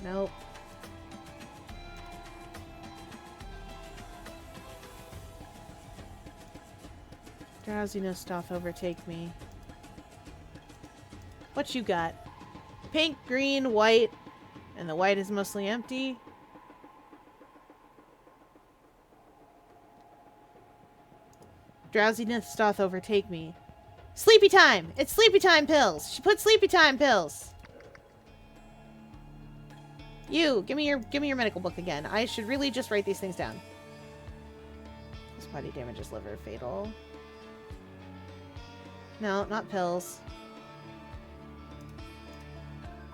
Nope. Drowsiness doth overtake me. What you got? Pink, green, white, and the white is mostly empty. Drowsiness doth overtake me. Sleepy time! It's sleepy time pills! She put sleepy time pills! You, give me your medical book again. I should really just write these things down. This body damages liver fatal. No, not pills.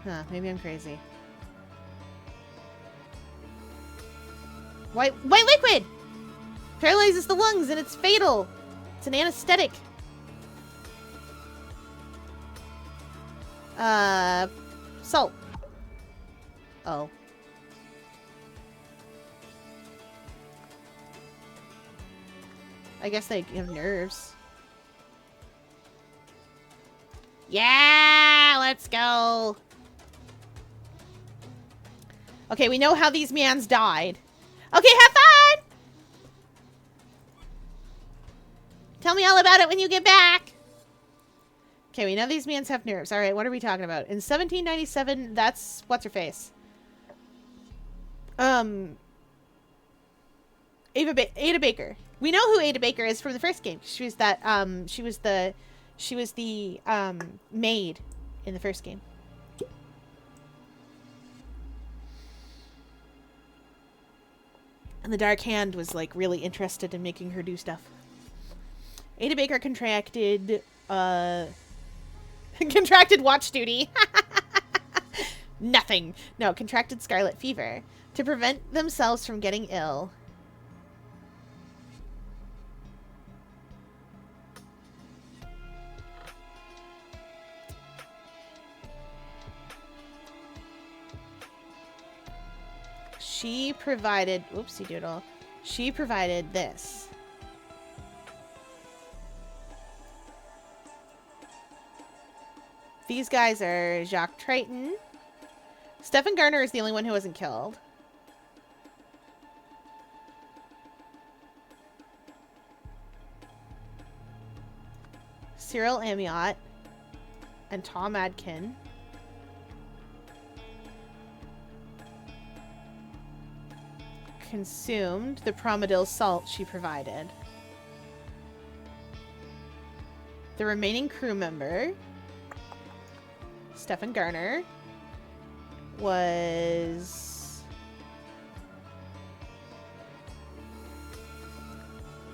Huh, maybe I'm crazy. White liquid! Paralyzes the lungs and it's fatal! It's an anesthetic. Salt. Oh. I guess they have nerves. Yeah, let's go. Okay, we know how these mans died. Okay, have fun! Tell me all about it when you get back. Okay, we know these mans have nerves. All right, what are we talking about? In 1797, that's... What's-her-face? Ada Baker. We know who Ada Baker is from the first game. She was that, she was the maid in the first game. And the Dark Hand was, like, really interested in making her do stuff. Ada Baker contracted, contracted watch duty. Nothing. No, contracted scarlet fever. To prevent themselves from getting ill. She provided... Oopsie doodle. She provided this. These guys are Jacques Triton. Stephen Garner is the only one who wasn't killed. Cyril Amiot and Tom Adkin. Consumed the Promedil salt she provided. The remaining crew member, Stephen Garner, was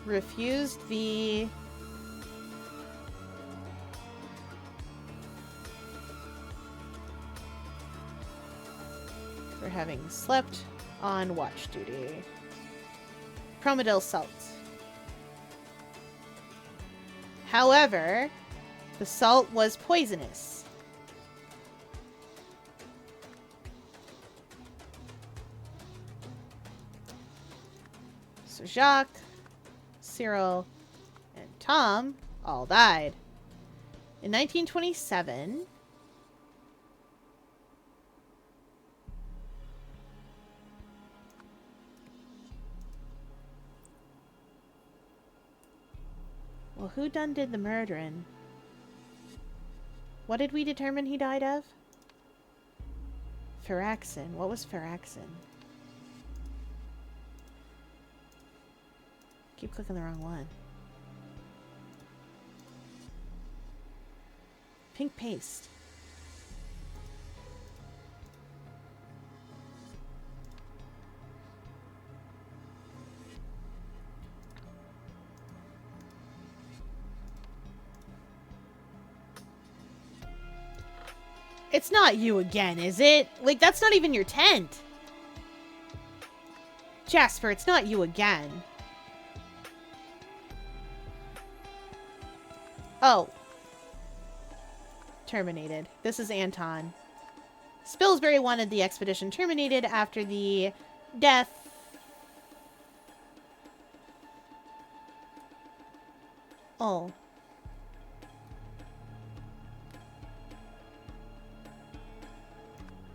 refused the for having slept on watch duty. Promedil salt. However, the salt was poisonous. So Jacques, Cyril, and Tom all died. In 1927, well, who done did the murdering? What did we determine he died of? Ferrickson. What was Ferrickson? Keep clicking the wrong one. Pink paste. It's not you again, is it? Like, that's not even your tent. Jasper, it's not you again. Oh. Terminated. This is Anton. Spilsbury wanted the expedition terminated after the death. Oh.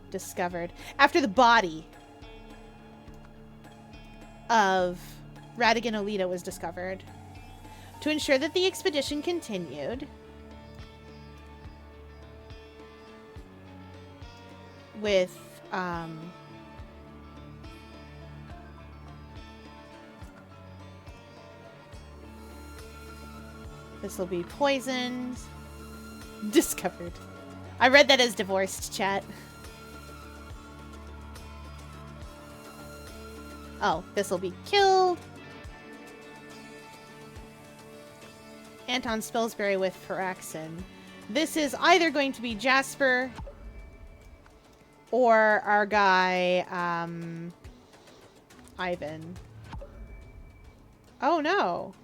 Discovered. After the body of Radigan Olita was discovered. To ensure that the expedition continued. With, this will be poisoned. Discovered. I read that as divorced, chat. Oh, this will be killed. Anton Spilsbury with Firaxin. This is either going to be Jasper or our guy, Ivan. Oh, no.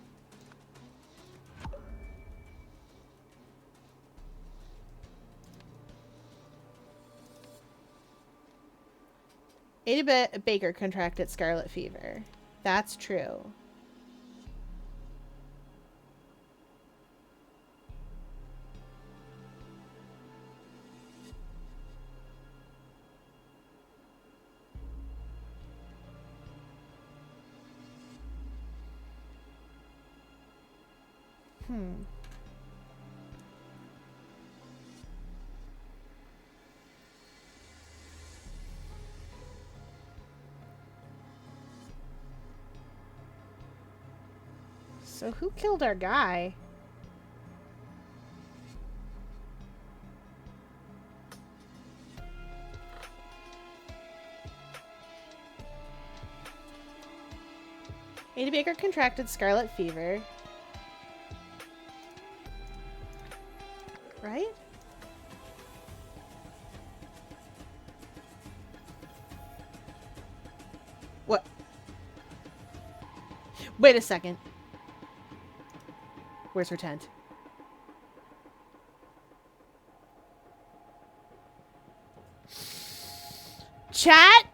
Ada Baker contracted scarlet fever. That's true. So who killed our guy? Ada Baker contracted scarlet fever. Right? What? Wait a second. Where's her tent? Chat?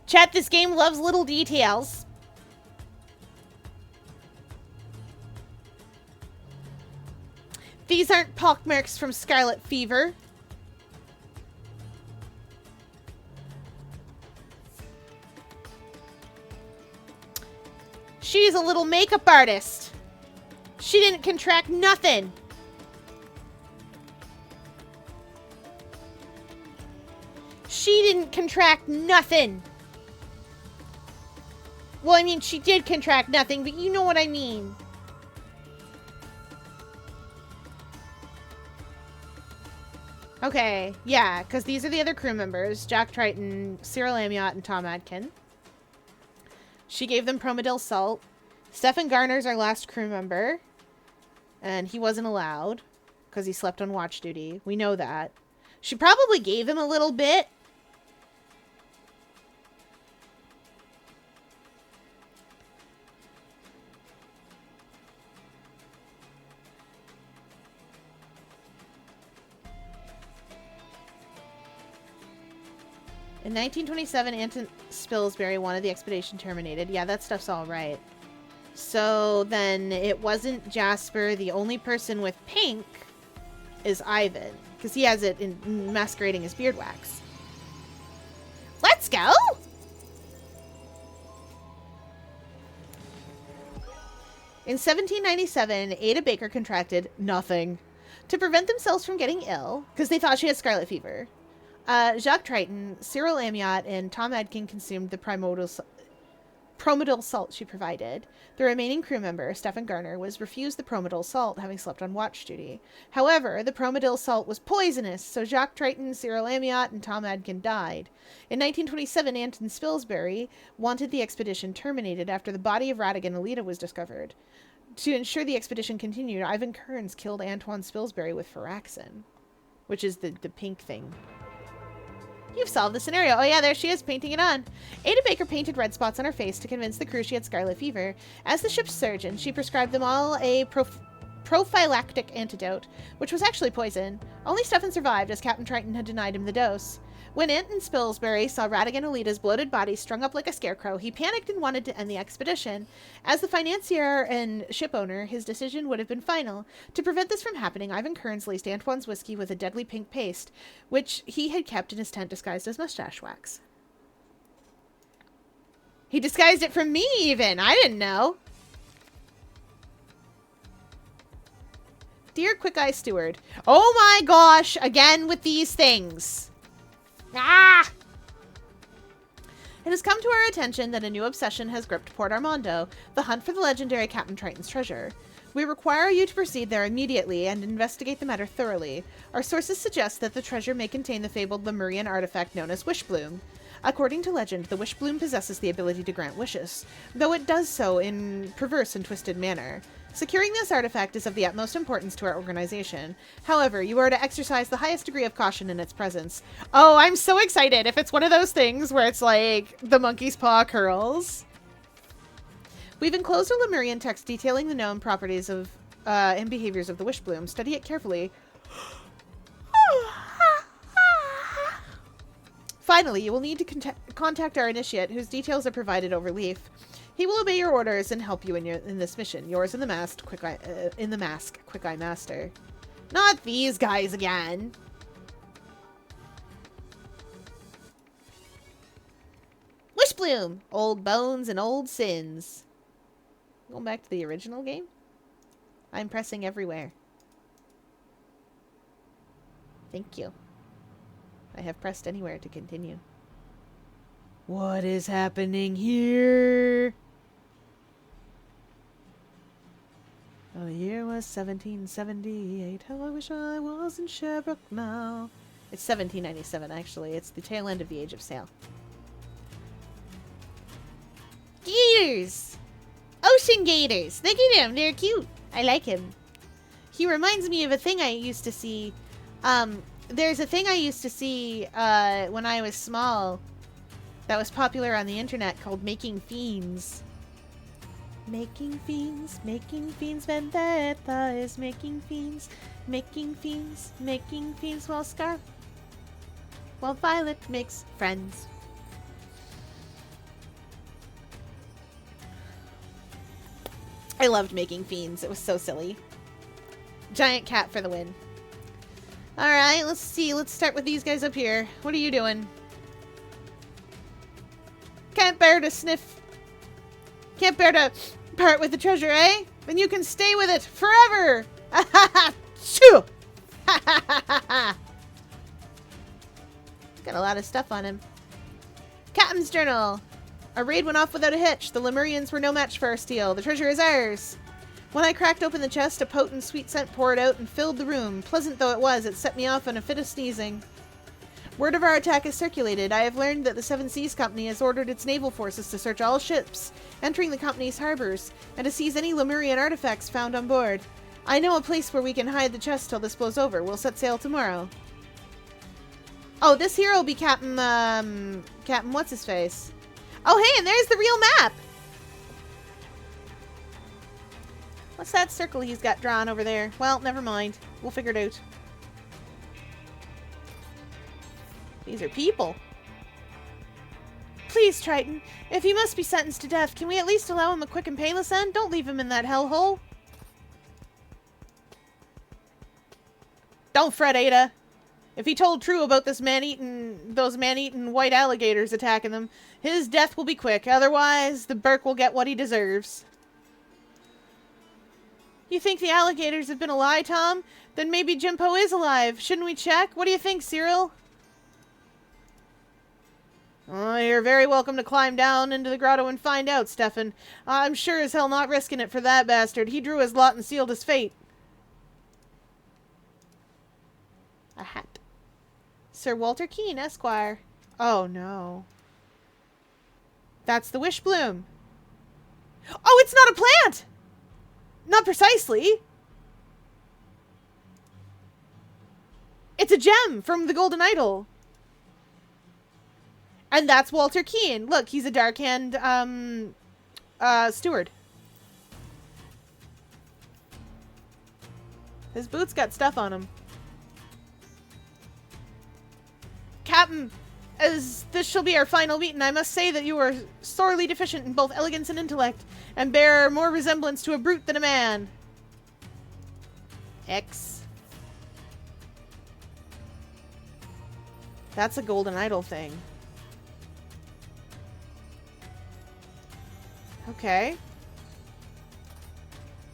Chat, this game loves little details. These aren't pockmarks from scarlet fever. She's a little makeup artist. She didn't contract nothing. She didn't contract nothing. Well, I mean, she did contract nothing, but you know what I mean. Okay, yeah, because these are the other crew members. Jack Triton, Cyril Amiot, and Tom Adkin. She gave them Promedil salt. Stefan Garner's our last crew member. And he wasn't allowed. Because he slept on watch duty. We know that. She probably gave him a little bit. In 1927, Anton Spilsbury wanted the expedition terminated. Yeah, that stuff's all right. So then it wasn't Jasper. The only person with pink is Ivan. Because he has it in masquerading as beard wax. Let's go! In 1797, Ada Baker contracted nothing. To prevent themselves from getting ill, because they thought she had scarlet fever, Jacques Triton, Cyril Amiot, and Tom Adkin consumed the primordial Promedil salt she provided. The remaining crew member, Stefan Garner, was refused the Promedil salt, having slept on watch duty. However, the Promedil salt was poisonous, so Jacques Triton, Cyril Amiot, and Tom Adkin died. In 1927, Anton Spilsbury wanted the expedition terminated after the body of Radigan Alita was discovered. To ensure the expedition continued, Ivan Kearns killed Antoine Spilsbury with Firaxin, which is the pink thing. You've solved the scenario. Oh yeah, there she is, painting it on. Ada Baker painted red spots on her face to convince the crew she had scarlet fever. As the ship's surgeon, she prescribed them all a prophylactic antidote, which was actually poison. Only Stefan survived, as Captain Triton had denied him the dose. When Anton Spilsbury saw Radigan Alita's bloated body strung up like a scarecrow, he panicked and wanted to end the expedition. As the financier and ship owner, his decision would have been final. To prevent this from happening, Ivan Kearns laced Antoine's whiskey with a deadly pink paste, which he had kept in his tent disguised as mustache wax. He disguised it from me, even! I didn't know! Dear Quick Eye Steward, oh my gosh, again with these things! Ah! It has come to our attention that a new obsession has gripped Port Armando, the hunt for the legendary Captain Triton's treasure. We require you to proceed there immediately and investigate the matter thoroughly. Our sources suggest that the treasure may contain the fabled Lemurian artifact known as Wishbloom. According to legend, the Wishbloom possesses the ability to grant wishes, though it does so in perverse and twisted manner. Securing this artifact is of the utmost importance to our organization. However, you are to exercise the highest degree of caution in its presence. Oh, I'm so excited if it's one of those things where it's like the monkey's paw curls. We've enclosed a Lemurian text detailing the known properties of and behaviors of the Wishbloom. Study it carefully. Finally, you will need to contact our initiate, whose details are provided over leaf. He will obey your orders and help you in this mission. Yours in the mask, Quick Eye Master. Not these guys again. Wishbloom, old bones and old sins. Going back to the original game. I'm pressing everywhere. Thank you. I have pressed anywhere to continue. What is happening here? Oh, the year was 1778. How I wish I was in Sherbrooke now. It's 1797, actually. It's the tail end of the Age of Sail. Gators! Ocean gators! Look at him. They're cute. I like him. He reminds me of a thing I used to see. There's a thing I used to see when I was small that was popular on the internet called Making Fiends. Making fiends, vendetta is making fiends while Violet makes friends. I loved Making Fiends. It was so silly. Giant cat for the win. Alright, let's see. Let's start with these guys up here. What are you doing? Can't bear to sniff. Can't bear to part with the treasure, eh? Then you can stay with it forever! Ha ha ha! Shoo! Ha ha ha ha ha! Got a lot of stuff on him. Captain's Journal. Our raid went off without a hitch. The Lemurians were no match for our steel. The treasure is ours. When I cracked open the chest, a potent sweet scent poured out and filled the room. Pleasant though it was, it set me off on a fit of sneezing. Word of our attack is circulated. I have learned that the Seven Seas Company has ordered its naval forces to search all ships entering the company's harbors and to seize any Lemurian artifacts found on board. I know a place where we can hide the chest till this blows over. We'll set sail tomorrow. Oh, this here will be Captain What's-His-Face. Oh, hey, and there's the real map! What's that circle he's got drawn over there? Well, never mind. We'll figure it out. These are people. Please, Triton, if he must be sentenced to death, can we at least allow him a quick and painless end? Don't leave him in that hellhole. Don't fret, Ada. If he told true about those man-eating white alligators attacking them, his death will be quick. Otherwise, the Burke will get what he deserves. You think the alligators have been a lie, Tom? Then maybe Jimpo is alive. Shouldn't we check? What do you think, Cyril? Oh, you're very welcome to climb down into the grotto and find out, Stefan. I'm sure as hell not risking it for that bastard. He drew his lot and sealed his fate. A hat. Sir Walter Keene, Esquire. Oh, no. That's the wish bloom. Oh, it's not a plant! Not precisely. It's a gem from the Golden Idol. And that's Walter Keene. Look, he's a Darkhand steward. His boots got stuff on them. Captain, as this shall be our final meeting, I must say that you are sorely deficient in both elegance and intellect, and bear more resemblance to a brute than a man. X. That's a Golden Idol thing. Okay.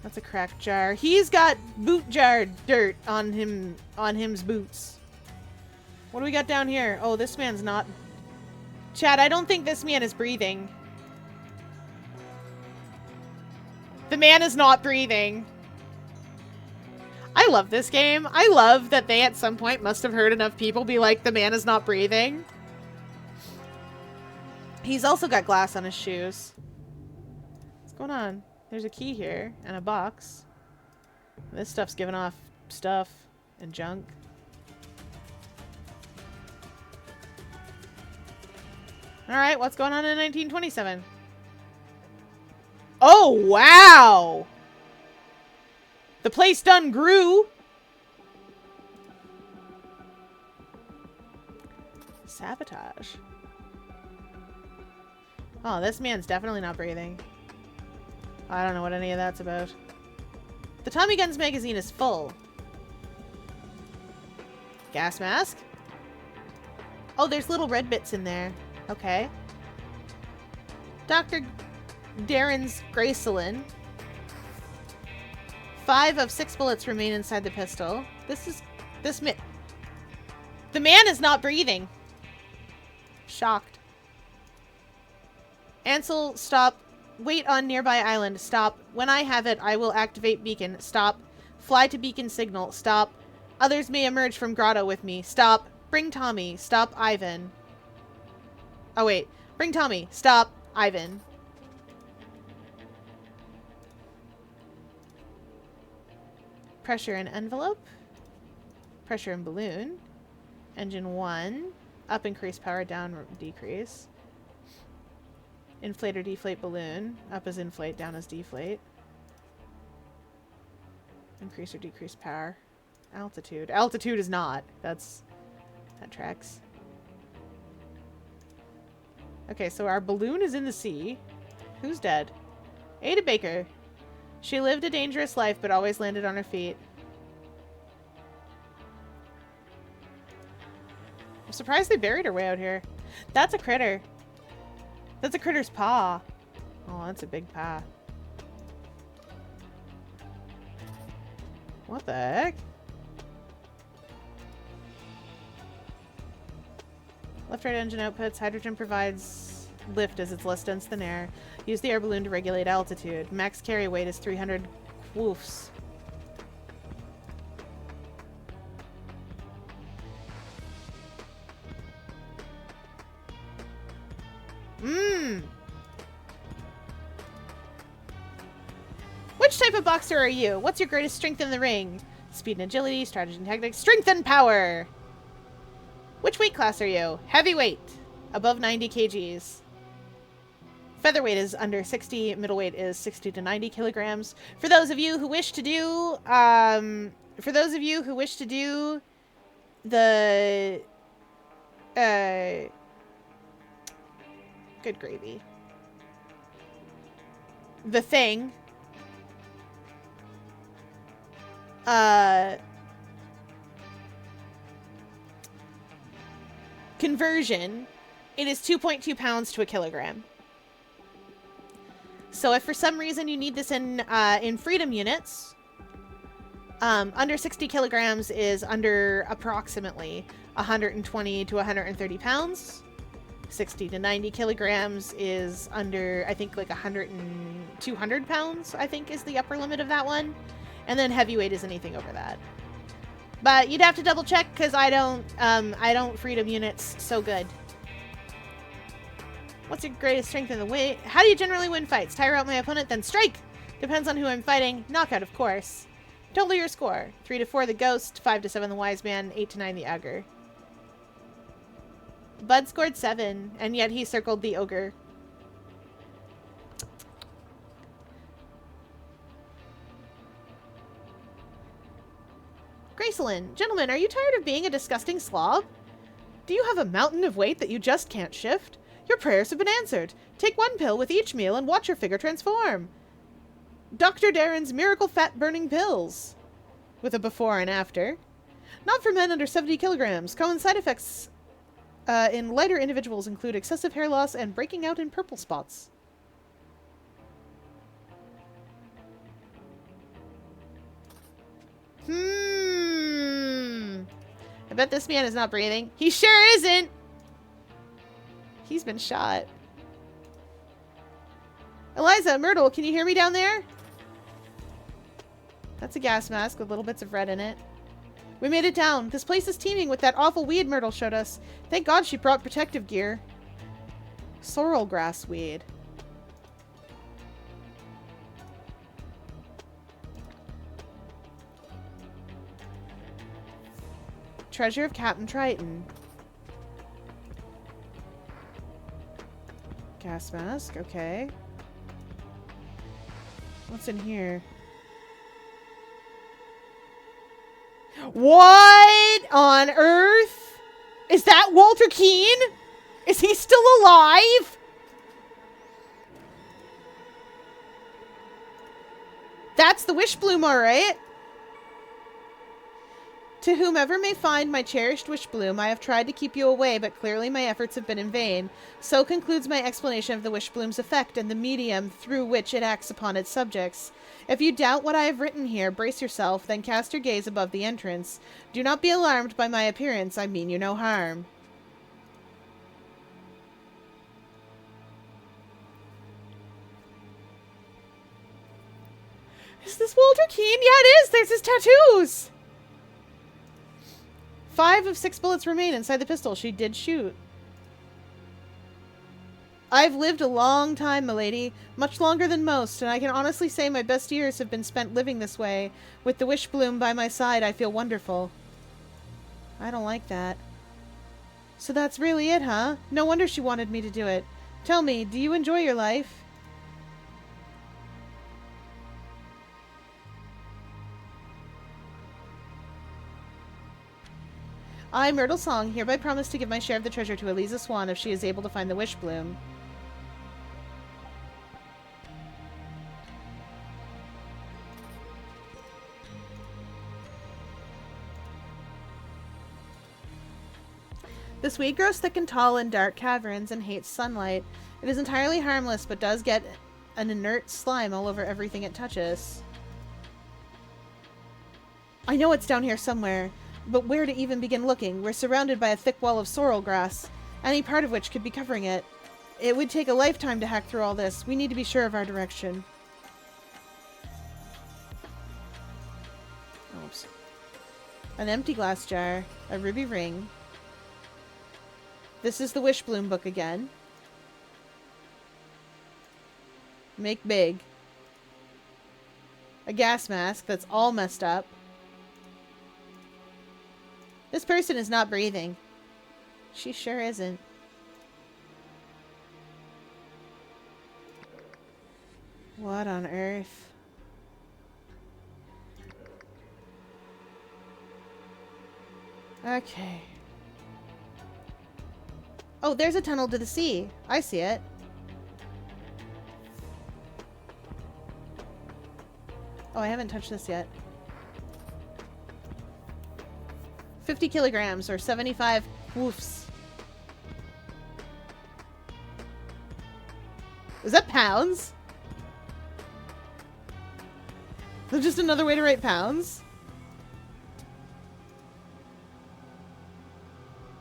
That's a cracked jar. He's got boot jar dirt on him's boots. What do we got down here? Oh, this man's not... Chad, I don't think this man is breathing. The man is not breathing. I love this game. I love that they at some point must have heard enough people be like, the man is not breathing. He's also got glass on his shoes. What's going on? There's a key here and a box. This stuff's giving off stuff and junk. Alright, what's going on in 1927? Oh, wow! The place done grew! Sabotage. Oh, this man's definitely not breathing. I don't know what any of that's about. The Tommy Guns magazine is full. Gas mask? Oh, there's little red bits in there. Okay. Dr. Darren's Gracelyn. 5 of 6 bullets remain inside the pistol. The man is not breathing. Shocked. Ansel, stop. Wait on nearby island. Stop. When I have it, I will activate beacon. Stop. Fly to beacon signal. Stop. Others may emerge from grotto with me. Stop. Bring Tommy. Stop Ivan. Oh, wait. Bring Tommy. Stop Ivan. Pressure in envelope. Pressure in balloon. Engine 1. Up increase power, down decrease. Inflate or deflate balloon. Up is inflate, down is deflate. Increase or decrease power. Altitude. Altitude is not. That tracks. Okay, so our balloon is in the sea. Who's dead? Ada Baker. She lived a dangerous life, but always landed on her feet. I'm surprised they buried her way out here. That's a critter. That's a critter's paw. Oh, that's a big paw. What the heck? Left-right engine outputs. Hydrogen provides lift as it's less dense than air. Use the air balloon to regulate altitude. Max carry weight is 300 woofs. Which type of boxer are you? What's your greatest strength in the ring? Speed and agility, strategy and tactics, strength and power! Which weight class are you? Heavyweight. Above 90 kgs. Featherweight is under 60. Middleweight is 60 to 90 kilograms. For those of you who wish to do, the, good gravy. The thing. Conversion, it is 2.2 pounds to a kilogram. So if for some reason you need this in freedom units, under 60 kilograms is under approximately 120 to 130 pounds. 60 to 90 kilograms is under, I think, like 100 and 200 pounds, I think, is the upper limit of that one. And then heavyweight is anything over that. But you'd have to double check because I don't freedom units so good. What's your greatest strength in the way? How do you generally win fights? Tire out my opponent, then strike! Depends on who I'm fighting. Knockout, of course. Total your score. 3 to 4 the Ghost, 5 to 7 the Wise Man, 8 to 9 the Ogre. Bud scored 7, and yet he circled the Ogre. Gracelyn, gentlemen, are you tired of being a disgusting slob? Do you have a mountain of weight that you just can't shift? Your prayers have been answered. Take 1 pill with each meal and watch your figure transform. Dr. Darren's Miracle Fat Burning Pills. With a before and after. Not for men under 70 kilograms. Common side effects in lighter individuals include excessive hair loss and breaking out in purple spots. I bet this man is not breathing. He sure isn't! He's been shot. Eliza, Myrtle, can you hear me down there? That's a gas mask with little bits of red in it. We made it down. This place is teeming with that awful weed Myrtle showed us. Thank God she brought protective gear. Sorrel grass weed. Treasure of Captain Triton. Gas mask, okay. What's in here? What on earth? Is that Walter Keane? Is he still alive? That's the Wishbloom, alright. To whomever may find my cherished Wishbloom, I have tried to keep you away, but clearly my efforts have been in vain. So concludes my explanation of the Wishbloom's effect and the medium through which it acts upon its subjects. If you doubt what I have written here, brace yourself, then cast your gaze above the entrance. Do not be alarmed by my appearance, I mean you no harm. Is this Walter Keane? Yeah, it is! There's his tattoos! 5 of 6 bullets remain inside the pistol. She did shoot. I've lived a long time, milady. Much longer than most, and I can honestly say my best years have been spent living this way. With the Wishbloom by my side, I feel wonderful. I don't like that. So that's really it, huh? No wonder she wanted me to do it. Tell me, do you enjoy your life? I, Myrtle Song, hereby promise to give my share of the treasure to Eliza Swan if she is able to find the Wishbloom. This weed grows thick and tall in dark caverns and hates sunlight. It is entirely harmless, but does get an inert slime all over everything it touches. I know it's down here somewhere. But where to even begin looking? We're surrounded by a thick wall of sorrel grass, any part of which could be covering it. It would take a lifetime to hack through all this. We need to be sure of our direction. Oops. An empty glass jar, a ruby ring. This is the Wishbloom book again. Make big. A gas mask that's all messed up. This person is not breathing. She sure isn't. What on earth? Okay. Oh, there's a tunnel to the sea. I see it. Oh, I haven't touched this yet. 50 kilograms or 75 woofs. Is that pounds? Is that just another way to write pounds?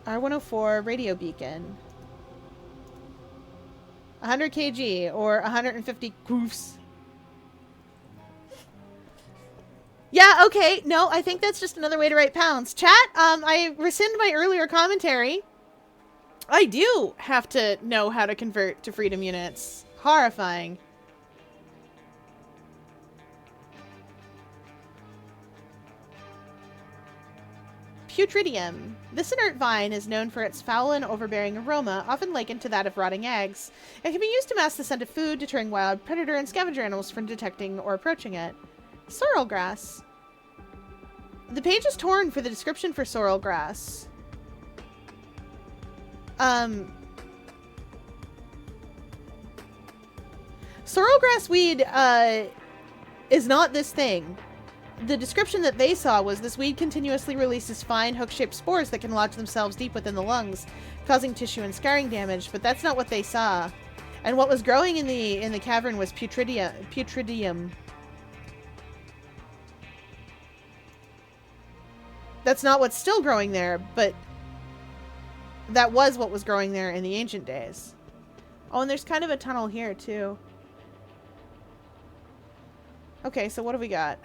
R104 radio beacon. 100 kg or 150 goofs. Yeah, okay. No, I think that's just another way to write pounds. Chat, I rescind my earlier commentary. I do have to know how to convert to freedom units. Horrifying. Putridium. This inert vine is known for its foul and overbearing aroma, often likened to that of rotting eggs. It can be used to mask the scent of food, deterring wild predator and scavenger animals from detecting or approaching it. Sorrel grass. The page is torn for the description for sorrel grass. Sorrel grass weed, is not this thing. The description that they saw was this weed continuously releases fine hook-shaped spores that can lodge themselves deep within the lungs, causing tissue and scarring damage, but that's not what they saw. And what was growing in the cavern was putridium. That's not what's still growing there, but that was what was growing there in the ancient days. Oh, and there's kind of a tunnel here, too. Okay, so what have we got?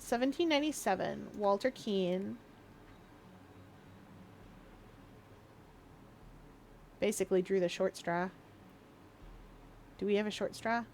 $17.97. Walter Keane. Basically drew the short straw. Do we have a short straw?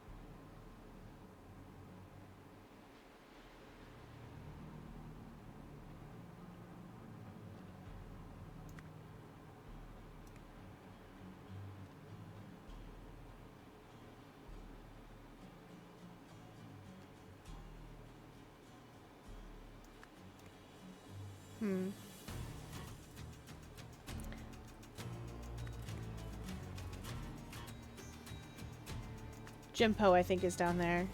Jimpo, I think, is down there.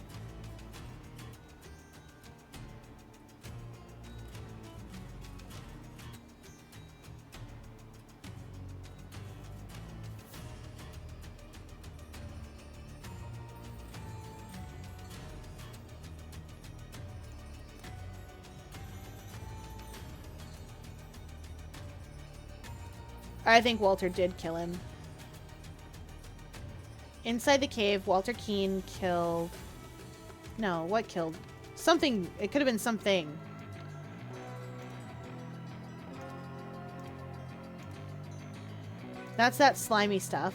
I think Walter did kill him. Inside the cave, Walter Keane killed... No, what killed? Something. It could have been something. That's that slimy stuff.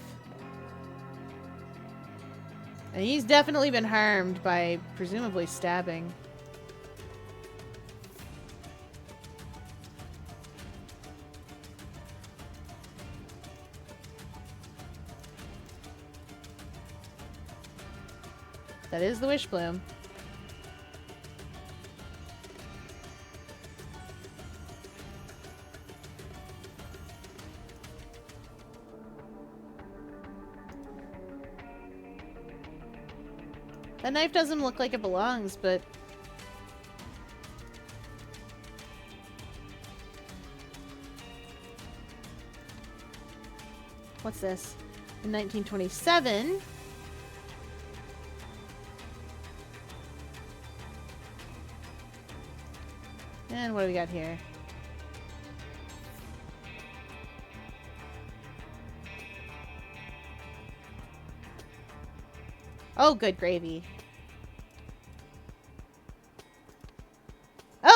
And he's definitely been harmed by, presumably, stabbing. That is the wish bloom. That knife doesn't look like it belongs, but... What's this? In 1927... And what do we got here? Oh, good gravy.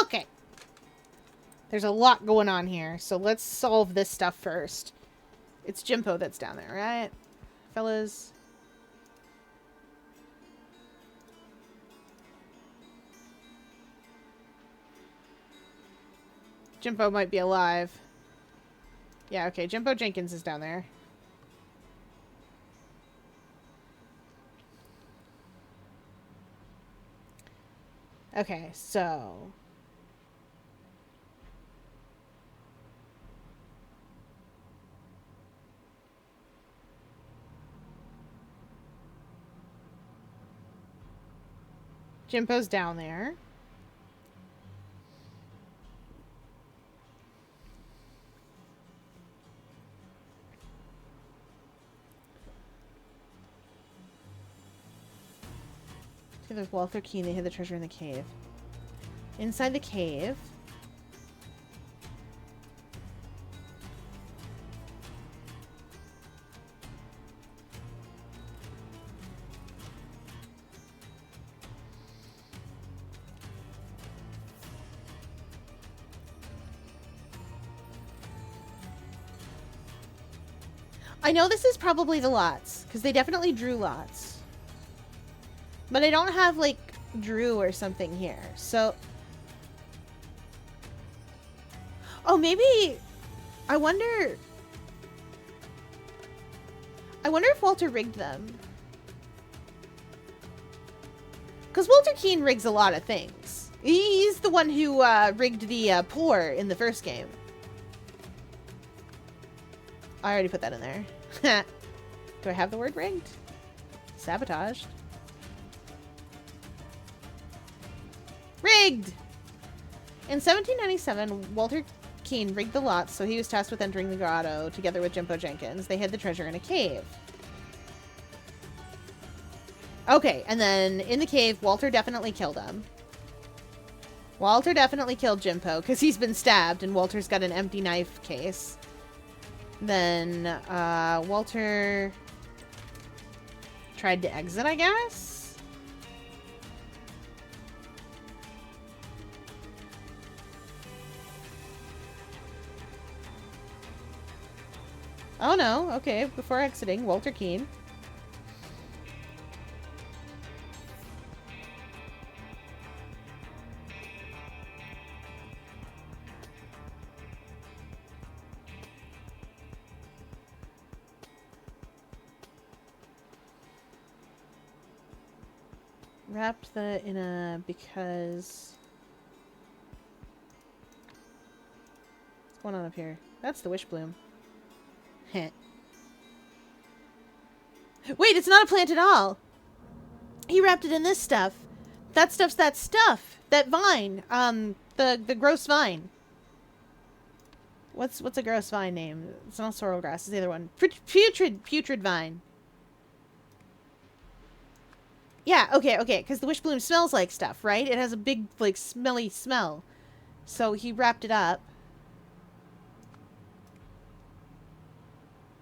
Okay. There's a lot going on here, so let's solve this stuff first. It's Jimpo that's down there, right? Fellas? Jimpo might be alive. Yeah, okay. Jimpo Jenkins is down there. Okay, so... Jimpo's down there. with Walther Keene, they hid the treasure in the cave. Inside the cave. I know this is probably the lots, because they definitely drew lots. But I don't have, like, Drew or something here, so... Oh, maybe... I wonder if Walter rigged them. Because Walter Keene rigs a lot of things. He's the one who rigged the pour in the first game. I already put that in there. Do I have the word rigged? Sabotaged. Rigged! In 1797, Walter Keene rigged the lots, so he was tasked with entering the grotto together with Jimpo Jenkins. They hid the treasure in a cave. Okay, and then in the cave, Walter definitely killed him. Walter definitely killed Jimpo, because he's been stabbed, and Walter's got an empty knife case. Then, Walter tried to exit, I guess? Oh no, okay, before exiting, Walter Keene. Wrapped in a because... What's going on up here? That's the wish bloom. Heh. Wait, it's not a plant at all! He wrapped it in this stuff. That stuff's that stuff! That vine! The gross vine. What's a gross vine name? It's not sorrel grass, it's the other one. Putrid vine. Yeah, okay, because the wish bloom smells like stuff, right? It has a big, like, smelly smell. So he wrapped it up.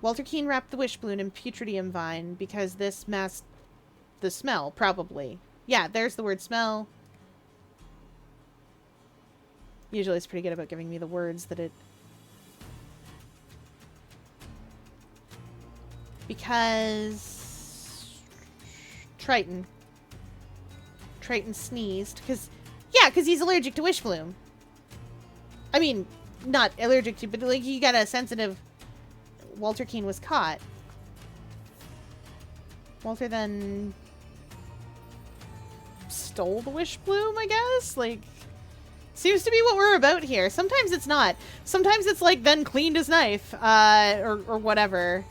Walter Keene wrapped the wish bloom in putridium vine because this masked the smell, probably. Yeah, there's the word smell. Usually it's pretty good about giving me the words that it... Because... Triton sneezed, because he's allergic to wish bloom. I mean, not allergic to, but like he got a sensitive... Walter Keene was caught. Walter then stole the wish bloom, I guess? Like, seems to be what we're about here. Sometimes it's not. Sometimes it's like then cleaned his knife, or whatever.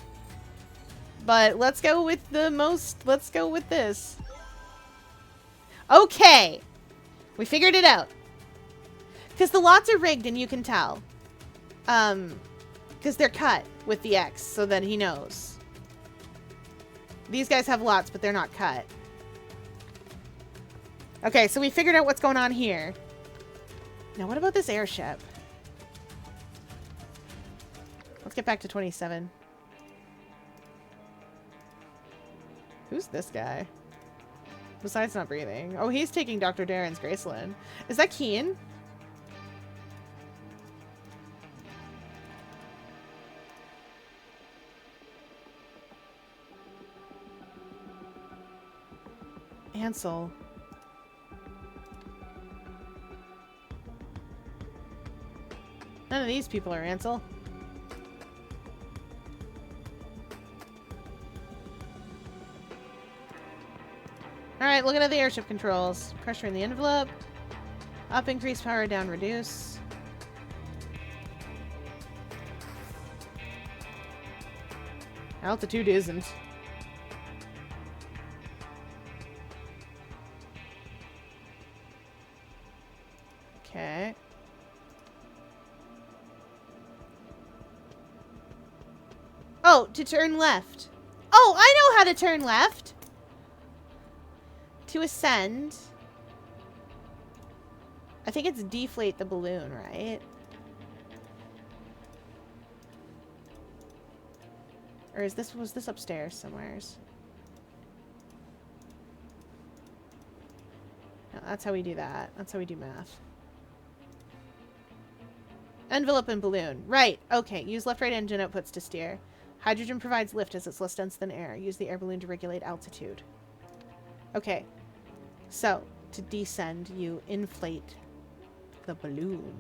But let's go with let's go with this. Okay. We figured it out. Because the lots are rigged and you can tell. Because they're cut with the X so that he knows. These guys have lots, but they're not cut. Okay, so we figured out what's going on here. Now what about this airship? Let's get back to 27. Who's this guy? Besides not breathing. Oh, he's taking Dr. Darren's Graceland. Is that Keene? Ansel. None of these people are Ansel. Alright, looking at the airship controls. Pressure in the envelope. Up, increase power, down, reduce. Altitude isn't. Okay. Oh, to turn left. Oh, I know how to turn left. To ascend, I think it's deflate the balloon, right? Or was this upstairs somewheres? No, that's how we do that. That's how we do math. Envelope and balloon. Right. Okay. Use left-right engine outputs to steer. Hydrogen provides lift as it's less dense than air. Use the air balloon to regulate altitude. Okay. So, to descend, you inflate the balloon.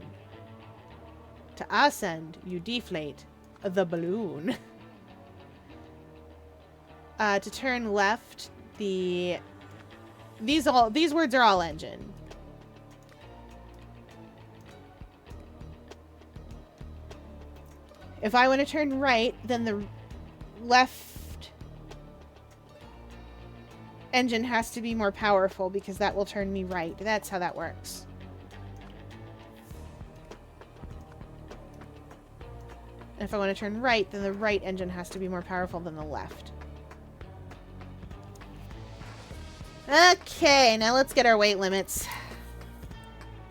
To ascend, you deflate the balloon. To turn left, these words are all engine. If I want to turn right, then the left engine has to be more powerful because that will turn me right. That's how that works. And if I want to turn right, then the right engine has to be more powerful than the left. Okay, now let's get our weight limits.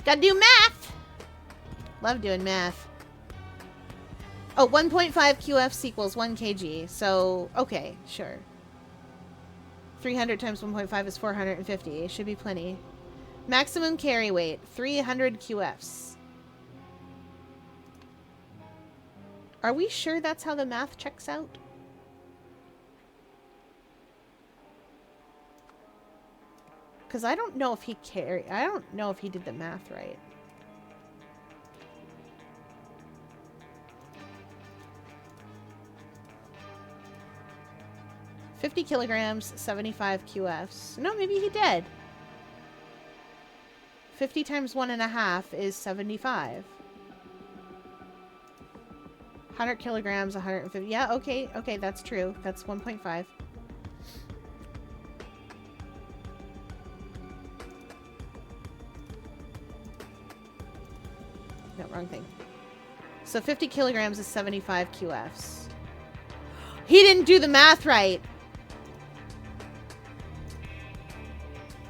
Gotta do math! Love doing math. Oh, 1.5 QFs equals 1 kg. So, okay, sure. 300 times 1.5 is 450. Should be plenty. Maximum carry weight, 300 QFs. Are we sure that's how the math checks out? Because I don't know if he I don't know if he did the math right. $50 kilograms, 75 QFs. No, maybe he did. 50 times 1.5 is 75. 100 kilograms, 150. Yeah, okay, okay, that's true. That's 1.5. No, wrong thing. So 50 kilograms is 75 QFs. He didn't do the math right.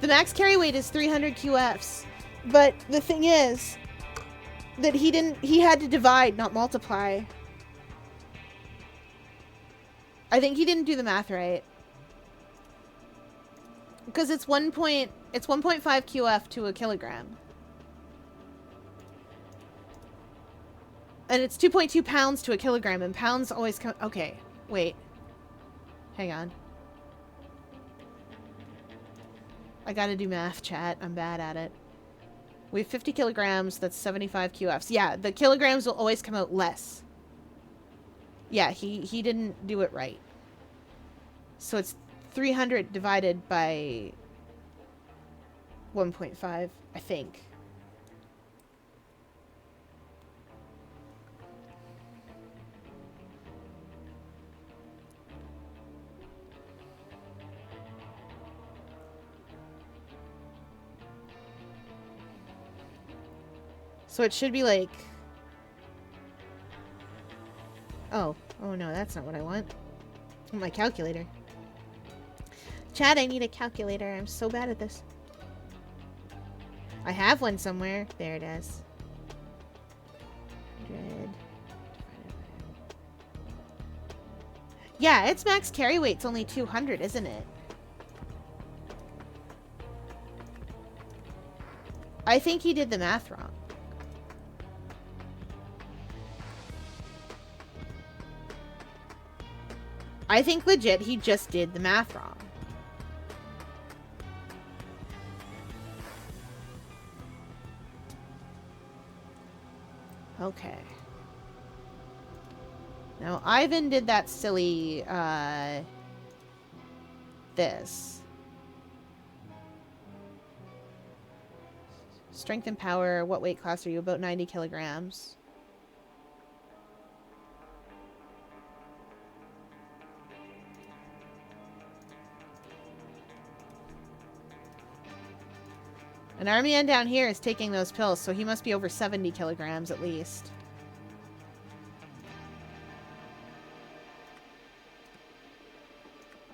The max carry weight is 300 QFs. But the thing is that he had to divide, not multiply. I think he didn't do the math right. Because it's 1.5 QF to a kilogram. And it's 2.2 pounds to a kilogram, and pounds always come... Okay, wait. Hang on. I gotta do math, chat. I'm bad at it. We have 50 kilograms, that's 75 QFs. Yeah, the kilograms will always come out less. Yeah, he didn't do it right. So it's 300 divided by 1.5, I think. So it should be like... Oh no, that's not what I want. I want my calculator. Chad, I need a calculator. I'm so bad at this. I have one somewhere. There it is. 100. Yeah, its max carry weight's only 200, isn't it? I think he did the math wrong. I think legit he just did the math wrong. Okay. Now, Ivan did that silly, this. Strength and power. What weight class are you? About 90 kilograms. And our man down here is taking those pills, so he must be over 70 kilograms at least.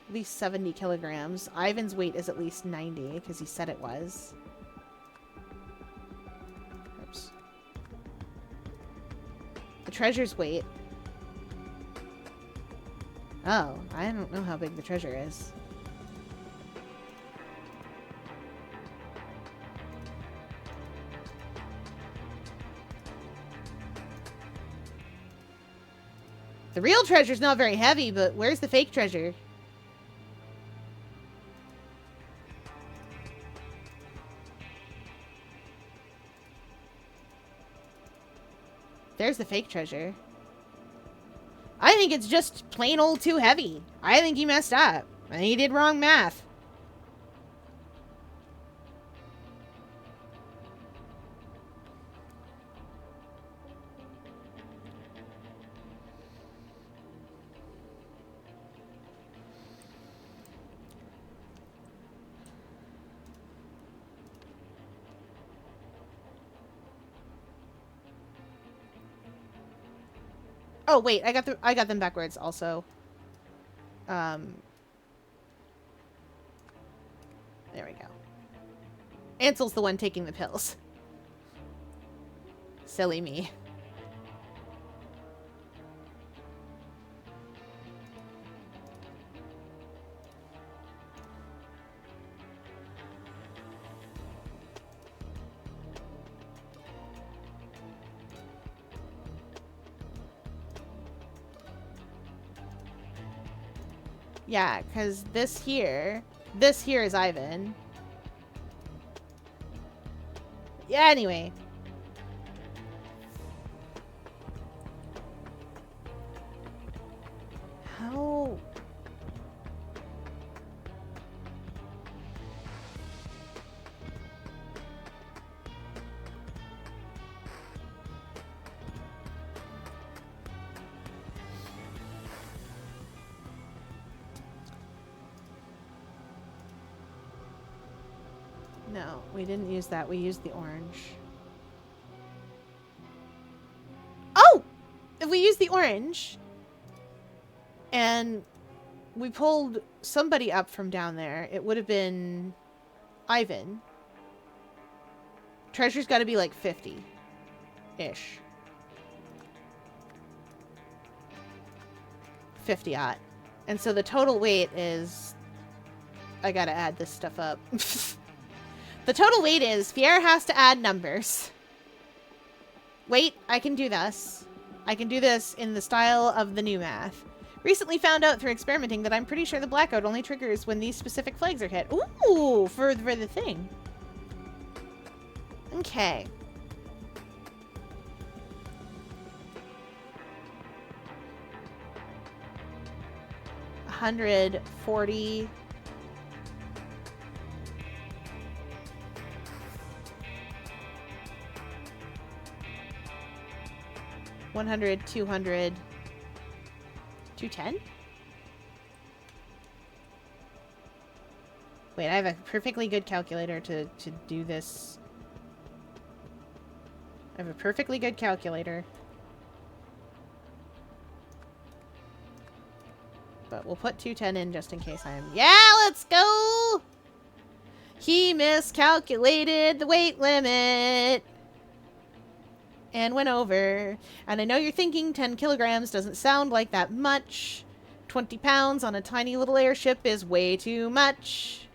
At least 70 kilograms. Ivan's weight is at least 90, because he said it was. Oops. The treasure's weight. Oh, I don't know how big the treasure is. The real treasure's not very heavy, but where's the fake treasure? There's the fake treasure. I think it's just plain old too heavy. I think he messed up. I think he did wrong math. Oh wait, I got them backwards also. There we go. Ansel's the one taking the pills. Silly me. Yeah, because this here is Ivan. Yeah, anyway. How? No, we didn't use that. We used the orange. Oh! If we used the orange and we pulled somebody up from down there, it would have been Ivan. Treasure's got to be like 50-ish. 50-odd. And so the total weight is... I gotta add this stuff up. The total weight is... Fiera has to add numbers. Wait, I can do this. I can do this in the style of the new math. Recently found out through experimenting that I'm pretty sure the blackout only triggers when these specific flags are hit. Ooh, for the thing. Okay. $140. 100, 200, 210? Wait, I have a perfectly good calculator to do this. I have a perfectly good calculator. But we'll put 210 in just in case I am... Yeah, let's go! He miscalculated the weight limit. And went over. And I know you're thinking 10 kilograms doesn't sound like that much. 20 pounds on a tiny little airship is way too much.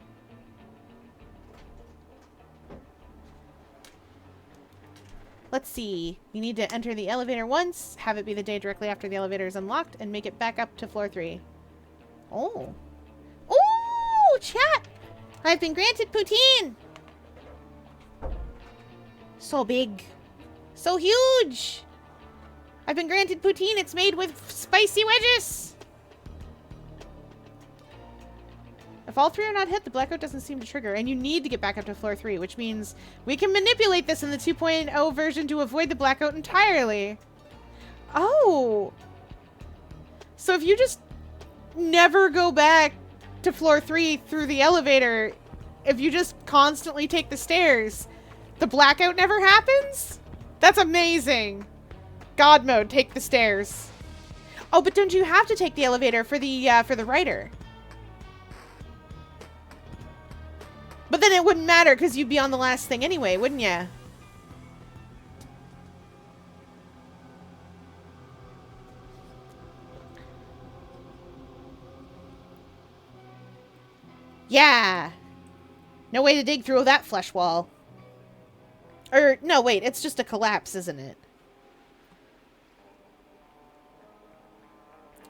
Let's see. You need to enter the elevator once, have it be the day directly after the elevator is unlocked, and make it back up to floor 3. Oh. Oh, chat! I've been granted poutine! So big. So huge! I've been granted poutine. It's made with spicy wedges! If all 3 are not hit, the blackout doesn't seem to trigger, and you need to get back up to floor 3, which means we can manipulate this in the 2.0 version to avoid the blackout entirely. Oh! So if you just never go back to floor 3 through the elevator, if you just constantly take the stairs, the blackout never happens? That's amazing. God mode, take the stairs. Oh, but don't you have to take the elevator for the writer? But then it wouldn't matter because you'd be on the last thing anyway, wouldn't ya? Yeah! No way to dig through that flesh wall. Or, no, wait, it's just a collapse, isn't it?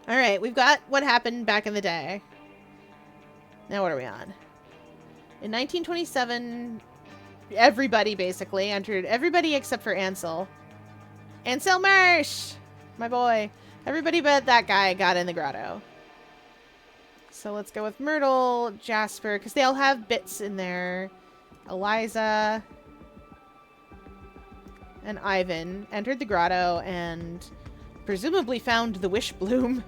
Alright, we've got what happened back in the day. Now what are we on? In 1927, everybody basically entered. Everybody except for Ansel. Ansel Marsh! My boy. Everybody but that guy got in the grotto. So let's go with Myrtle, Jasper, because they all have bits in there. Eliza and Ivan entered the grotto and presumably found the wish bloom.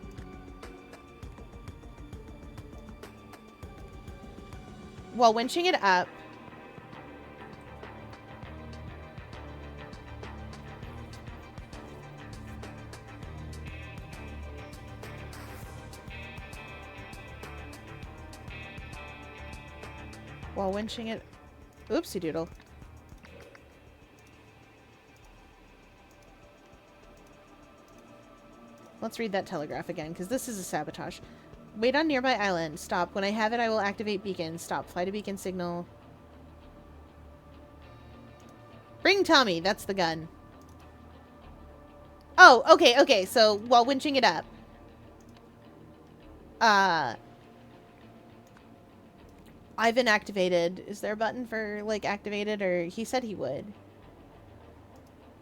While winching it up, oopsie doodle. Let's read that telegraph again, because this is a sabotage. Wait on nearby island. Stop. When I have it, I will activate beacon. Stop. Fly to beacon signal. Bring Tommy. That's the gun. Oh, okay, okay. So, while winching it up. Ivan activated. Is there a button for, like, activated? Or he said he would.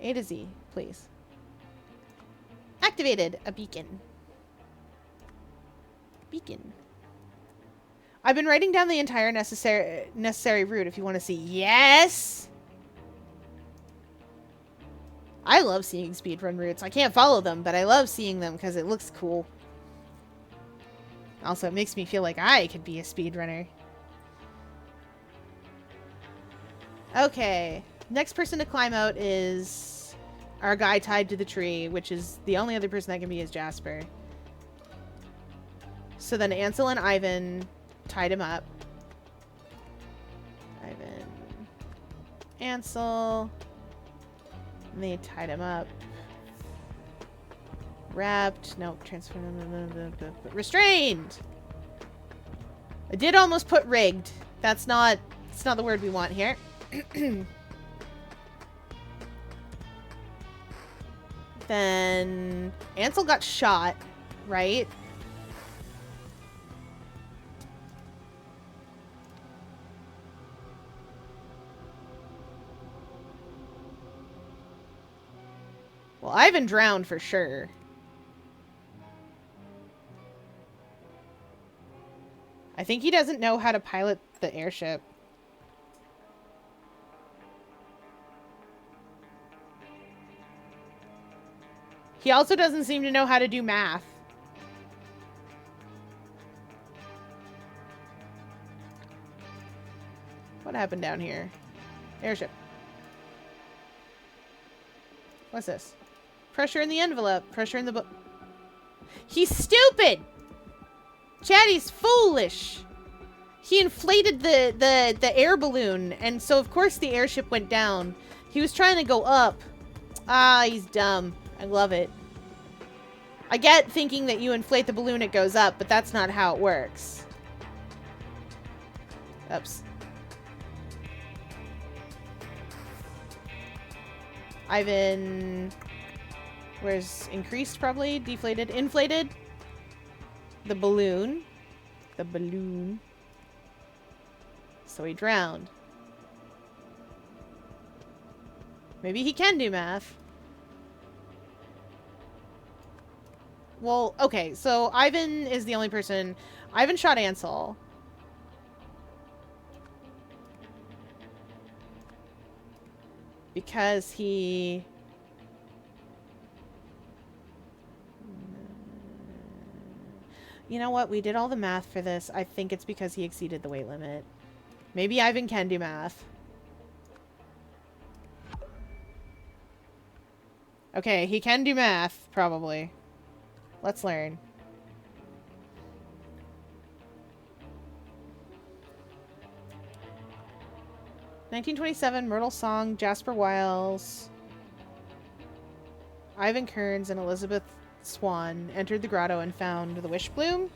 A to Z, please. Activated a beacon. Beacon. I've been writing down the entire necessary route if you want to see. Yes! I love seeing speedrun routes. I can't follow them, but I love seeing them because it looks cool. Also, it makes me feel like I could be a speedrunner. Okay. Next person to climb out is our guy tied to the tree, which is the only other person that can be is Jasper. So then Ansel and Ivan tied him up. Ivan. Ansel. And they tied him up. Wrapped. Nope. Transfer. Restrained! I did almost put rigged. That's not the word we want here. Then Ansel got shot, right? Well, Ivan drowned for sure. I think he doesn't know how to pilot the airship. He also doesn't seem to know how to do math. What happened down here? Airship. What's this? Pressure in the envelope. Pressure in the book. He's stupid! Chatty's foolish! He inflated the air balloon, and so of course the airship went down. He was trying to go up. Ah, he's dumb. I love it. I get thinking that you inflate the balloon, it goes up, but that's not how it works. Oops. Ivan... Where's increased, probably? Deflated? Inflated? The balloon. The balloon. So he drowned. Maybe he can do math. Well, okay, so Ivan is the only person... Ivan shot Ansel. Because he... You know what? We did all the math for this. I think it's because he exceeded the weight limit. Maybe Ivan can do math. Okay, he can do math, probably. Let's learn. 1927, Myrtle Song, Jasper Wiles, Ivan Kearns, and Elizabeth Swan entered the grotto and found the Wish Bloom.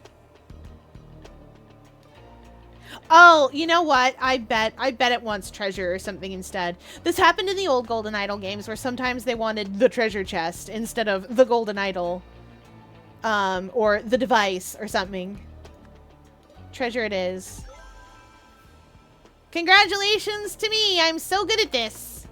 Oh, you know what? I bet it wants treasure or something instead. This happened in the old Golden Idol games where sometimes they wanted the treasure chest instead of the Golden Idol. Or the device or something. Treasure it is. Congratulations to me! I'm so good at this!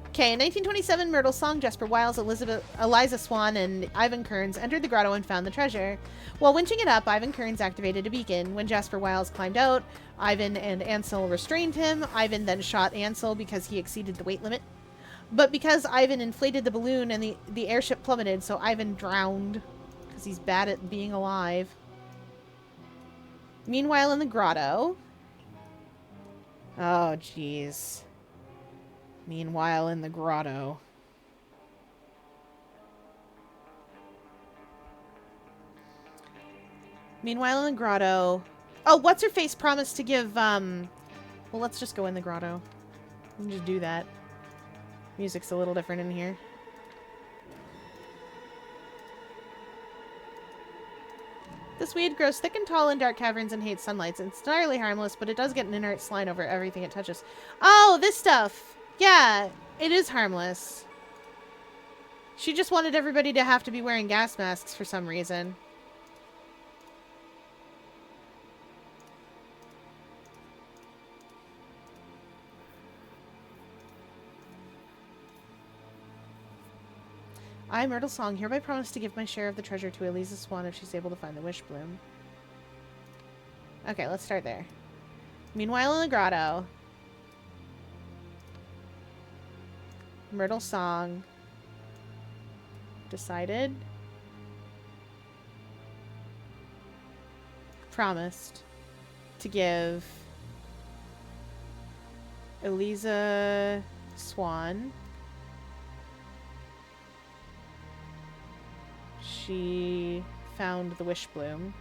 Okay, in 1927, Myrtle Song, Jasper Wiles, Eliza Swan, and Ivan Kearns entered the grotto and found the treasure. While winching it up, Ivan Kearns activated a beacon. When Jasper Wiles climbed out, Ivan and Ansel restrained him. Ivan then shot Ansel because he exceeded the weight limit. But because Ivan inflated the balloon and the airship plummeted, so Ivan drowned. Because he's bad at being alive. Meanwhile, in the grotto... Oh, jeez. Meanwhile, in the grotto... Meanwhile, in the grotto... Oh, What's-Her-Face promised to give, Well, let's just go in the grotto. We can just do that. Music's a little different in here. This weed grows thick and tall in dark caverns and hates sunlight. It's entirely harmless, but it does get an inert slime over everything it touches. Oh, this stuff! Yeah, it is harmless. She just wanted everybody to have to be wearing gas masks for some reason. I, Myrtle Song, hereby promise to give my share of the treasure to Eliza Swan if she's able to find the Wish Bloom. Okay, let's start there. Meanwhile, in the grotto, Myrtle Song promised to give Eliza Swan she found the Wish Bloom.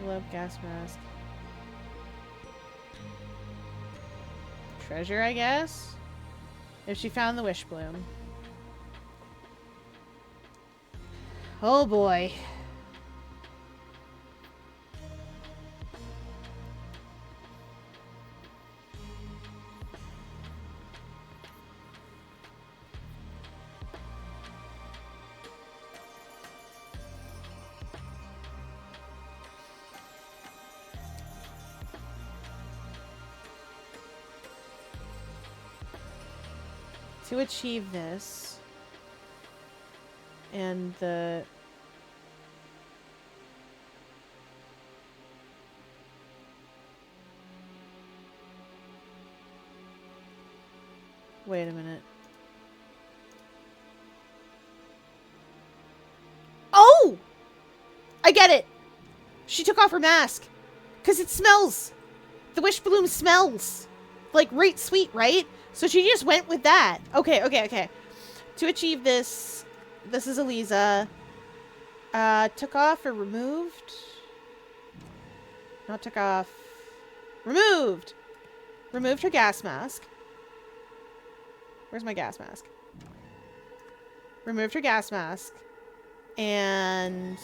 Love gas mask. Treasure, I guess? If she found the Wish Bloom. Oh boy. To achieve this, and the... Wait a minute. Oh! I get it! She took off her mask. Because it smells. The Wish Bloom smells. Like, right sweet, right? So she just went with that. Okay, okay, okay. To achieve this, this is Eliza. Took off or removed? Not took off. Removed! Removed her gas mask. Where's my gas mask? Removed her gas mask. And...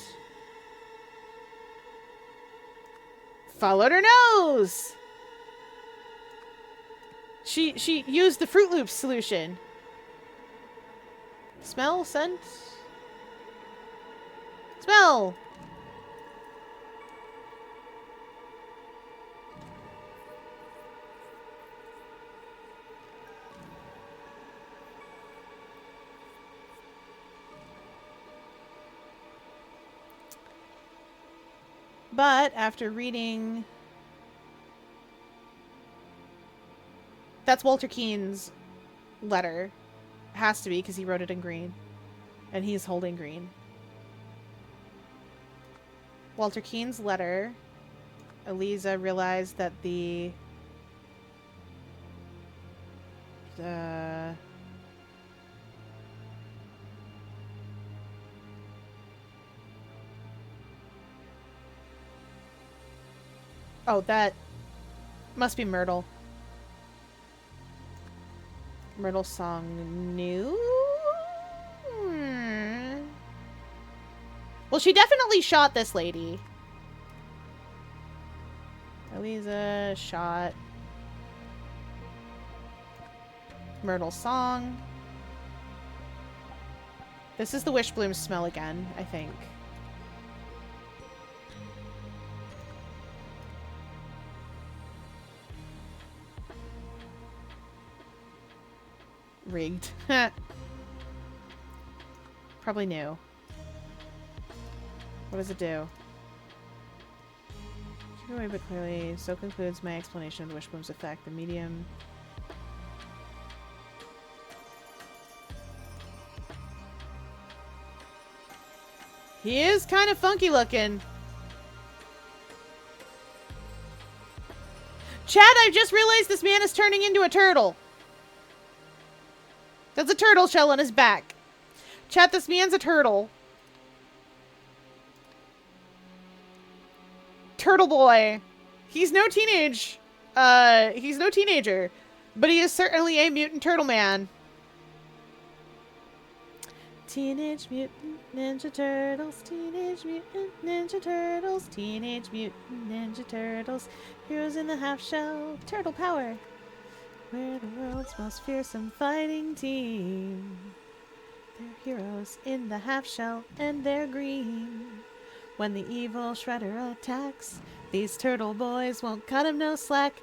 followed her nose! She used the Fruit Loops solution. Smell, scent. Smell. But after reading... That's Walter Keane's letter. Has to be, because he wrote it in green. And he's holding green. Walter Keane's letter. Eliza realized that the... Oh, that must be Myrtle. Myrtle song new? Well, she definitely shot this lady. Eliza shot Myrtle song. This is the Wishbloom smell again, I think. Rigged. Probably new. What does it do? Keep away, but clearly. So concludes my explanation of the Wishbloom's effect. The medium. He is kind of funky looking. Chad, I just realized this man is turning into a turtle. There's a turtle shell on his back. Chat, this man's a turtle. Turtle boy. He's no teenager, but he is certainly a mutant turtle man. Teenage Mutant Ninja Turtles, Teenage Mutant Ninja Turtles, Teenage Mutant Ninja Turtles, heroes in the half shell, turtle power. We're the world's most fearsome fighting team. They're heroes in the half shell and they're green. When the evil Shredder attacks, these turtle boys won't cut him no slack.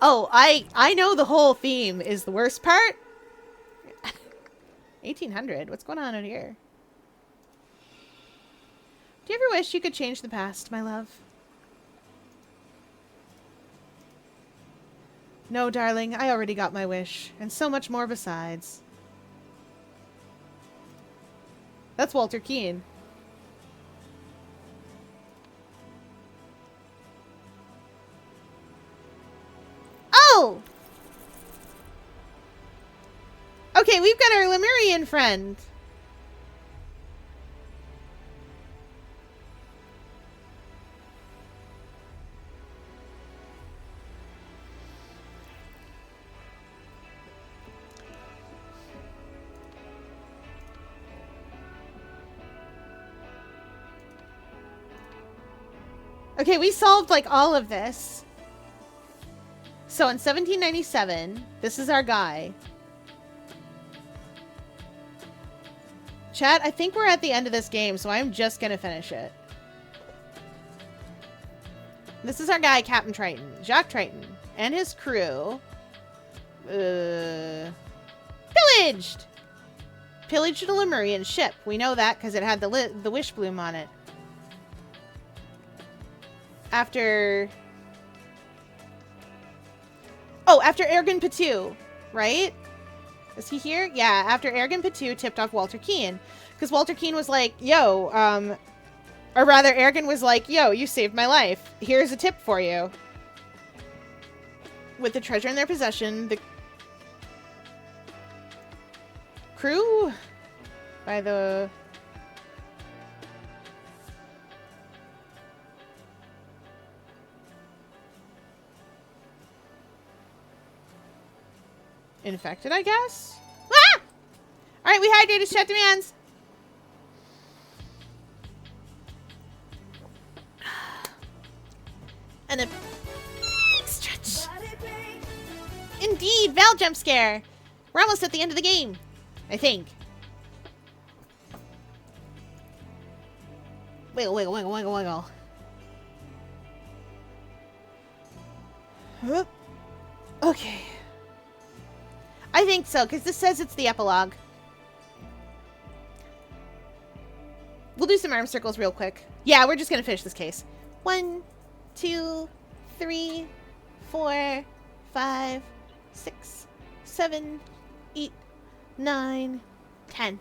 Oh, I know the whole theme is the worst part. 1800, what's going on out here? Do you ever wish you could change the past, my love? No, darling, I already got my wish, and so much more besides. That's Walter Keane. Oh! Okay, we've got our Lemurian friend. Okay, we solved, like, all of this. So, in 1797, this is our guy. Chat, I think we're at the end of this game, so I'm just gonna finish it. This is our guy, Captain Triton. Jacques Triton. And his crew. Pillaged! Pillaged a Lemurian ship. We know that because it had the Wishbloom on it. After Ergen Patu, right? Is he here? Yeah, after Ergen Patu tipped off Walter Keane. Because Walter Keane was like, yo, or rather, Ergen was like, yo, you saved my life. Here's a tip for you. With the treasure in their possession, the crew by the... infected, I guess? Ah! Alright, we hydrated, chat demands. And a big stretch. Indeed, Val jump scare. We're almost at the end of the game, I think. Wiggle, wiggle, wiggle, wiggle, wiggle. Whoop. Okay. I think so, because this says it's the epilogue. We'll do some arm circles real quick. Yeah, we're just going to finish this case. 1, 2, 3, 4, 5, 6, 7, 8, 9, 10.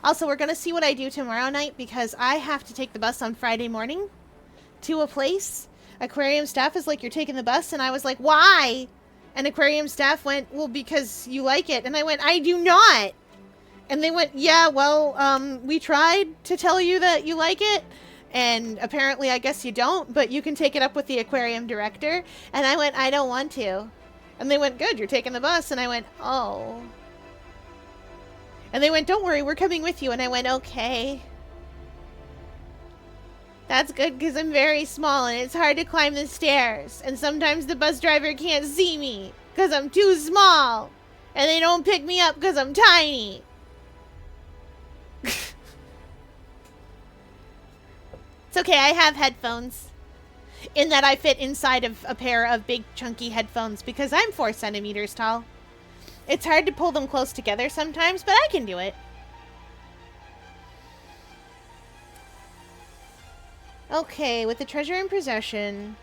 Also, we're going to see what I do tomorrow night because I have to take the bus on Friday morning to a place. Aquarium staff is like, you're taking the bus? And I was like, why? And aquarium staff went, well, because you like it. And I went, I do not. And they went, yeah, well, we tried to tell you that you like it. And apparently, I guess you don't, but you can take it up with the aquarium director. And I went, I don't want to. And they went, good, you're taking the bus. And I went, oh. And they went, don't worry, we're coming with you. And I went, okay. That's good, because I'm very small, and it's hard to climb the stairs. And sometimes the bus driver can't see me, because I'm too small. And they don't pick me up, because I'm tiny. It's okay, I have headphones. In that I fit inside of a pair of big, chunky headphones, because I'm 4 centimeters tall. It's hard to pull them close together sometimes, but I can do it. Okay, with the treasure in possession,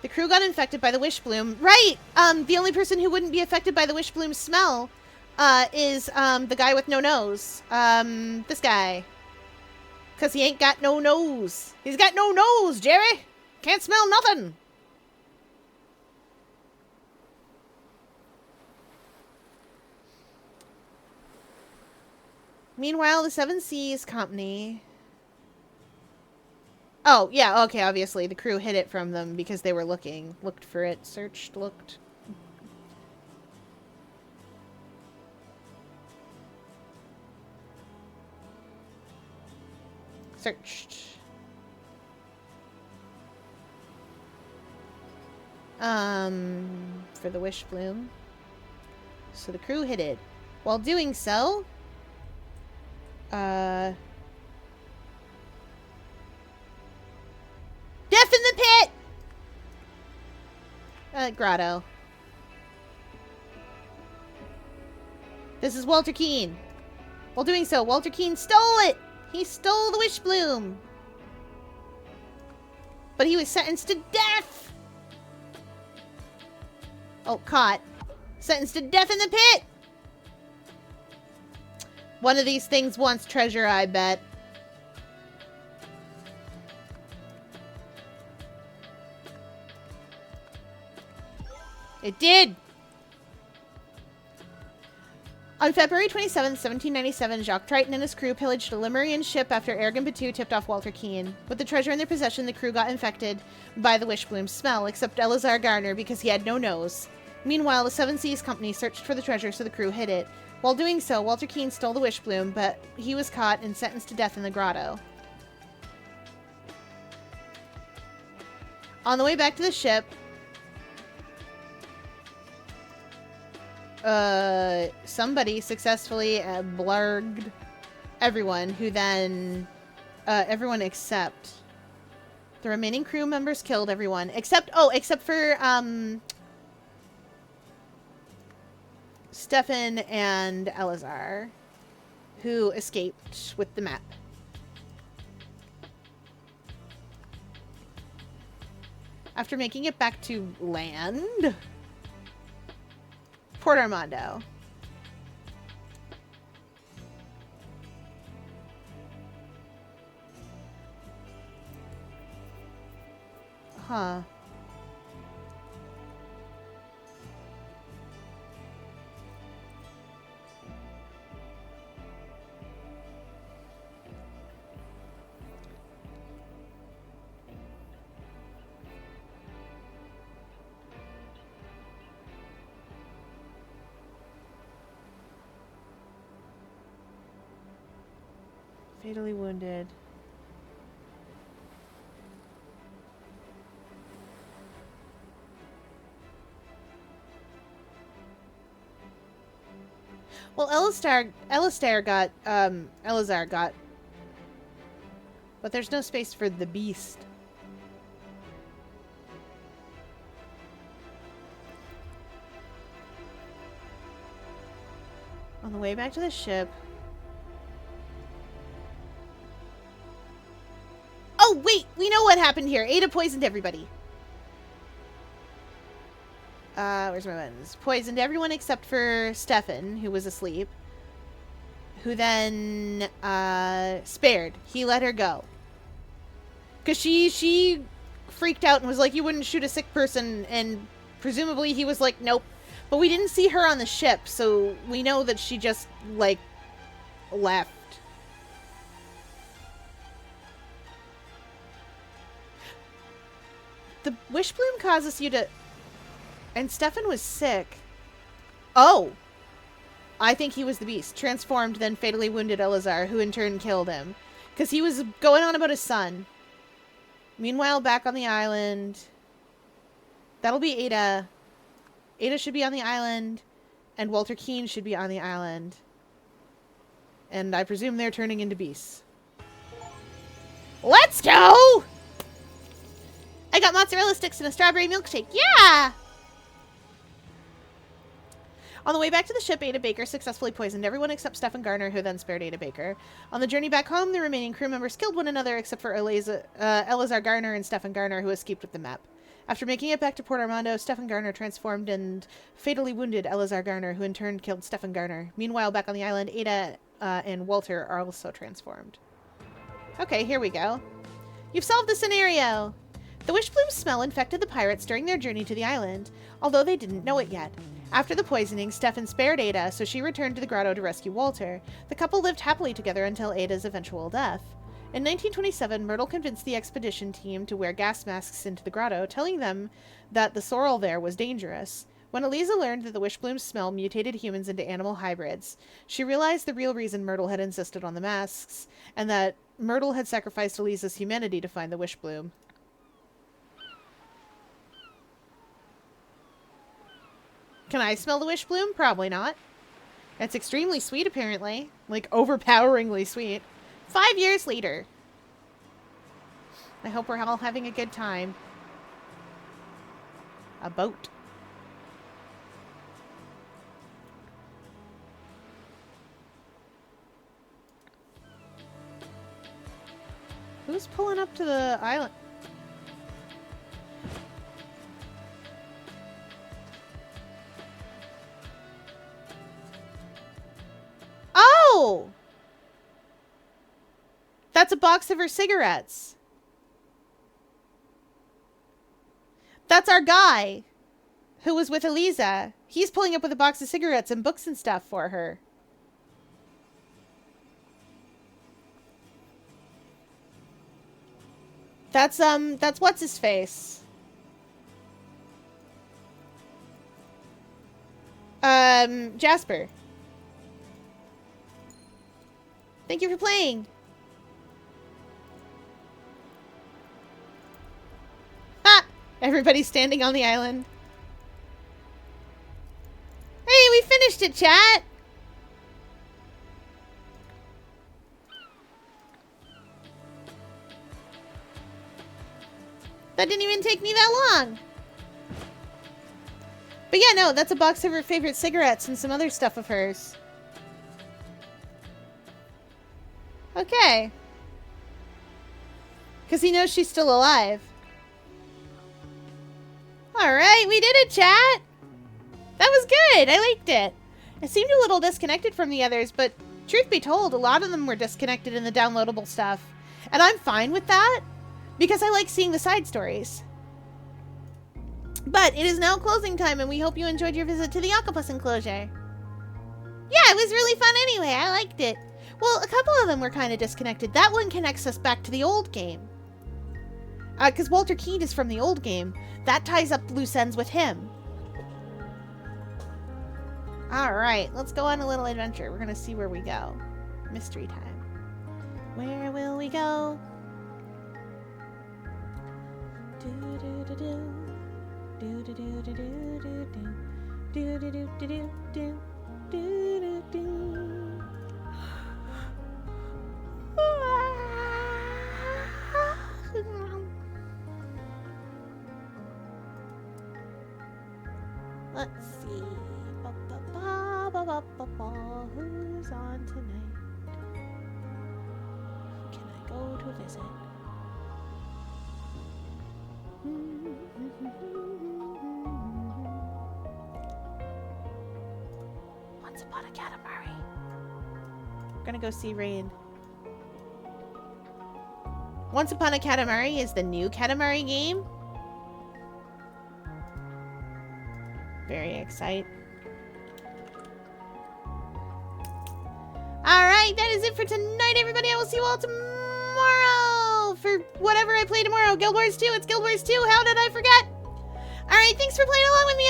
the crew got infected by the wish bloom. Right! The only person who wouldn't be affected by the wish bloom smell, is, the guy with no nose. This guy. 'Cause he ain't got no nose. He's got no nose, Jerry! Can't smell nothing! Meanwhile, the Seven Seas Company... Oh, yeah, okay, obviously. The crew hid it from them because they were looking. Looked for it. Searched, looked. Searched. For the wish bloom. So the crew hid it. While doing so, Death in the pit! Grotto. This is Walter Keene. While doing so, Walter Keene stole it! He stole the wish bloom! But he was sentenced to death! Oh, caught. Sentenced to death in the pit! One of these things wants treasure, I bet. It did! On February 27, 1797, Jacques Triton and his crew pillaged a Lemurian ship after Aragon Batu tipped off Walter Keene. With the treasure in their possession, the crew got infected by the wishbloom smell, except Eleazar Garner because he had no nose. Meanwhile, the Seven Seas Company searched for the treasure, so the crew hid it. While doing so, Walter Keene stole the wishbloom, but he was caught and sentenced to death in the grotto. On the way back to the ship, somebody successfully blurged everyone, who then, everyone except the remaining crew members killed everyone, except for, Stefan and Eleazar, who escaped with the map. After making it back to land, Port Armando. Huh. Fatally wounded. Well, Eleazar got, but there's no space for the beast. On the way back to the ship. Oh, wait! We know what happened here. Ada poisoned everybody. Where's my buttons? Poisoned everyone except for Stefan, who was asleep. Who then, spared. He let her go. Because she freaked out and was like, you wouldn't shoot a sick person, and presumably he was like, nope. But we didn't see her on the ship, so we know that she just, like, left. The wish bloom causes you to... And Stefan was sick. Oh! I think he was the beast. Transformed, then fatally wounded Elazar, who in turn killed him. Because he was going on about his son. Meanwhile, back on the island... That'll be Ada. Ada should be on the island. And Walter Keene should be on the island. And I presume they're turning into beasts. Let's go! I got mozzarella sticks and a strawberry milkshake. Yeah! On the way back to the ship, Ada Baker successfully poisoned everyone except Stefan Garner, who then spared Ada Baker. On the journey back home, the remaining crew members killed one another except for Elazar Garner and Stefan Garner, who escaped with the map. After making it back to Port Armando, Stefan Garner transformed and fatally wounded Elazar Garner, who in turn killed Stefan Garner. Meanwhile, back on the island, Ada and Walter are also transformed. Okay, here we go. You've solved the scenario! The wish bloom smell infected the pirates during their journey to the island, although they didn't know it yet. After the poisoning, Stefan spared Ada, so she returned to the grotto to rescue Walter. The couple lived happily together until Ada's eventual death. In 1927, Myrtle convinced the expedition team to wear gas masks into the grotto, telling them that the sorrel there was dangerous. When Eliza learned that the wish bloom's smell mutated humans into animal hybrids, she realized the real reason Myrtle had insisted on the masks, and that Myrtle had sacrificed Eliza's humanity to find the wish bloom. Can I smell the wish bloom? Probably not. It's extremely sweet, apparently. Like, overpoweringly sweet. 5 years later. I hope we're all having a good time. A boat. Who's pulling up to the island? Oh! That's a box of her cigarettes. That's our guy who was with Eliza. He's pulling up with a box of cigarettes and books and stuff for her. That's what's his face? Jasper. Thank you for playing. Ah! Everybody's standing on the island. Hey, we finished it, chat! That didn't even take me that long. But yeah, no, that's a box of her favorite cigarettes and some other stuff of hers. Okay. Because he knows she's still alive. Alright, we did it, chat! That was good! I liked it. It seemed a little disconnected from the others, but truth be told, a lot of them were disconnected in the downloadable stuff. And I'm fine with that, because I like seeing the side stories. But it is now closing time, and we hope you enjoyed your visit to the Octopus Enclosure. Yeah, it was really fun anyway. I liked it. Well, a couple of them were kind of disconnected. That one connects us back to the old game. Because Walter Keene is from the old game. That ties up loose ends with him. Alright, let's go on a little adventure. We're going to see where we go. Mystery time. Where will we go? Do-do-do-do. Do-do-do-do-do-do-do. Do-do-do-do-do-do. Do-do-do. Let's see. Who's on tonight? Who can I go to visit? Once Upon a Katamari. We're gonna go see Rain. Once Upon a Katamari is the new Katamari game. very excited. Alright, that is it for tonight, everybody. I will see you all tomorrow for whatever I play tomorrow. Guild Wars 2. It's Guild Wars 2. How did I forget? Alright, thanks for playing along with me,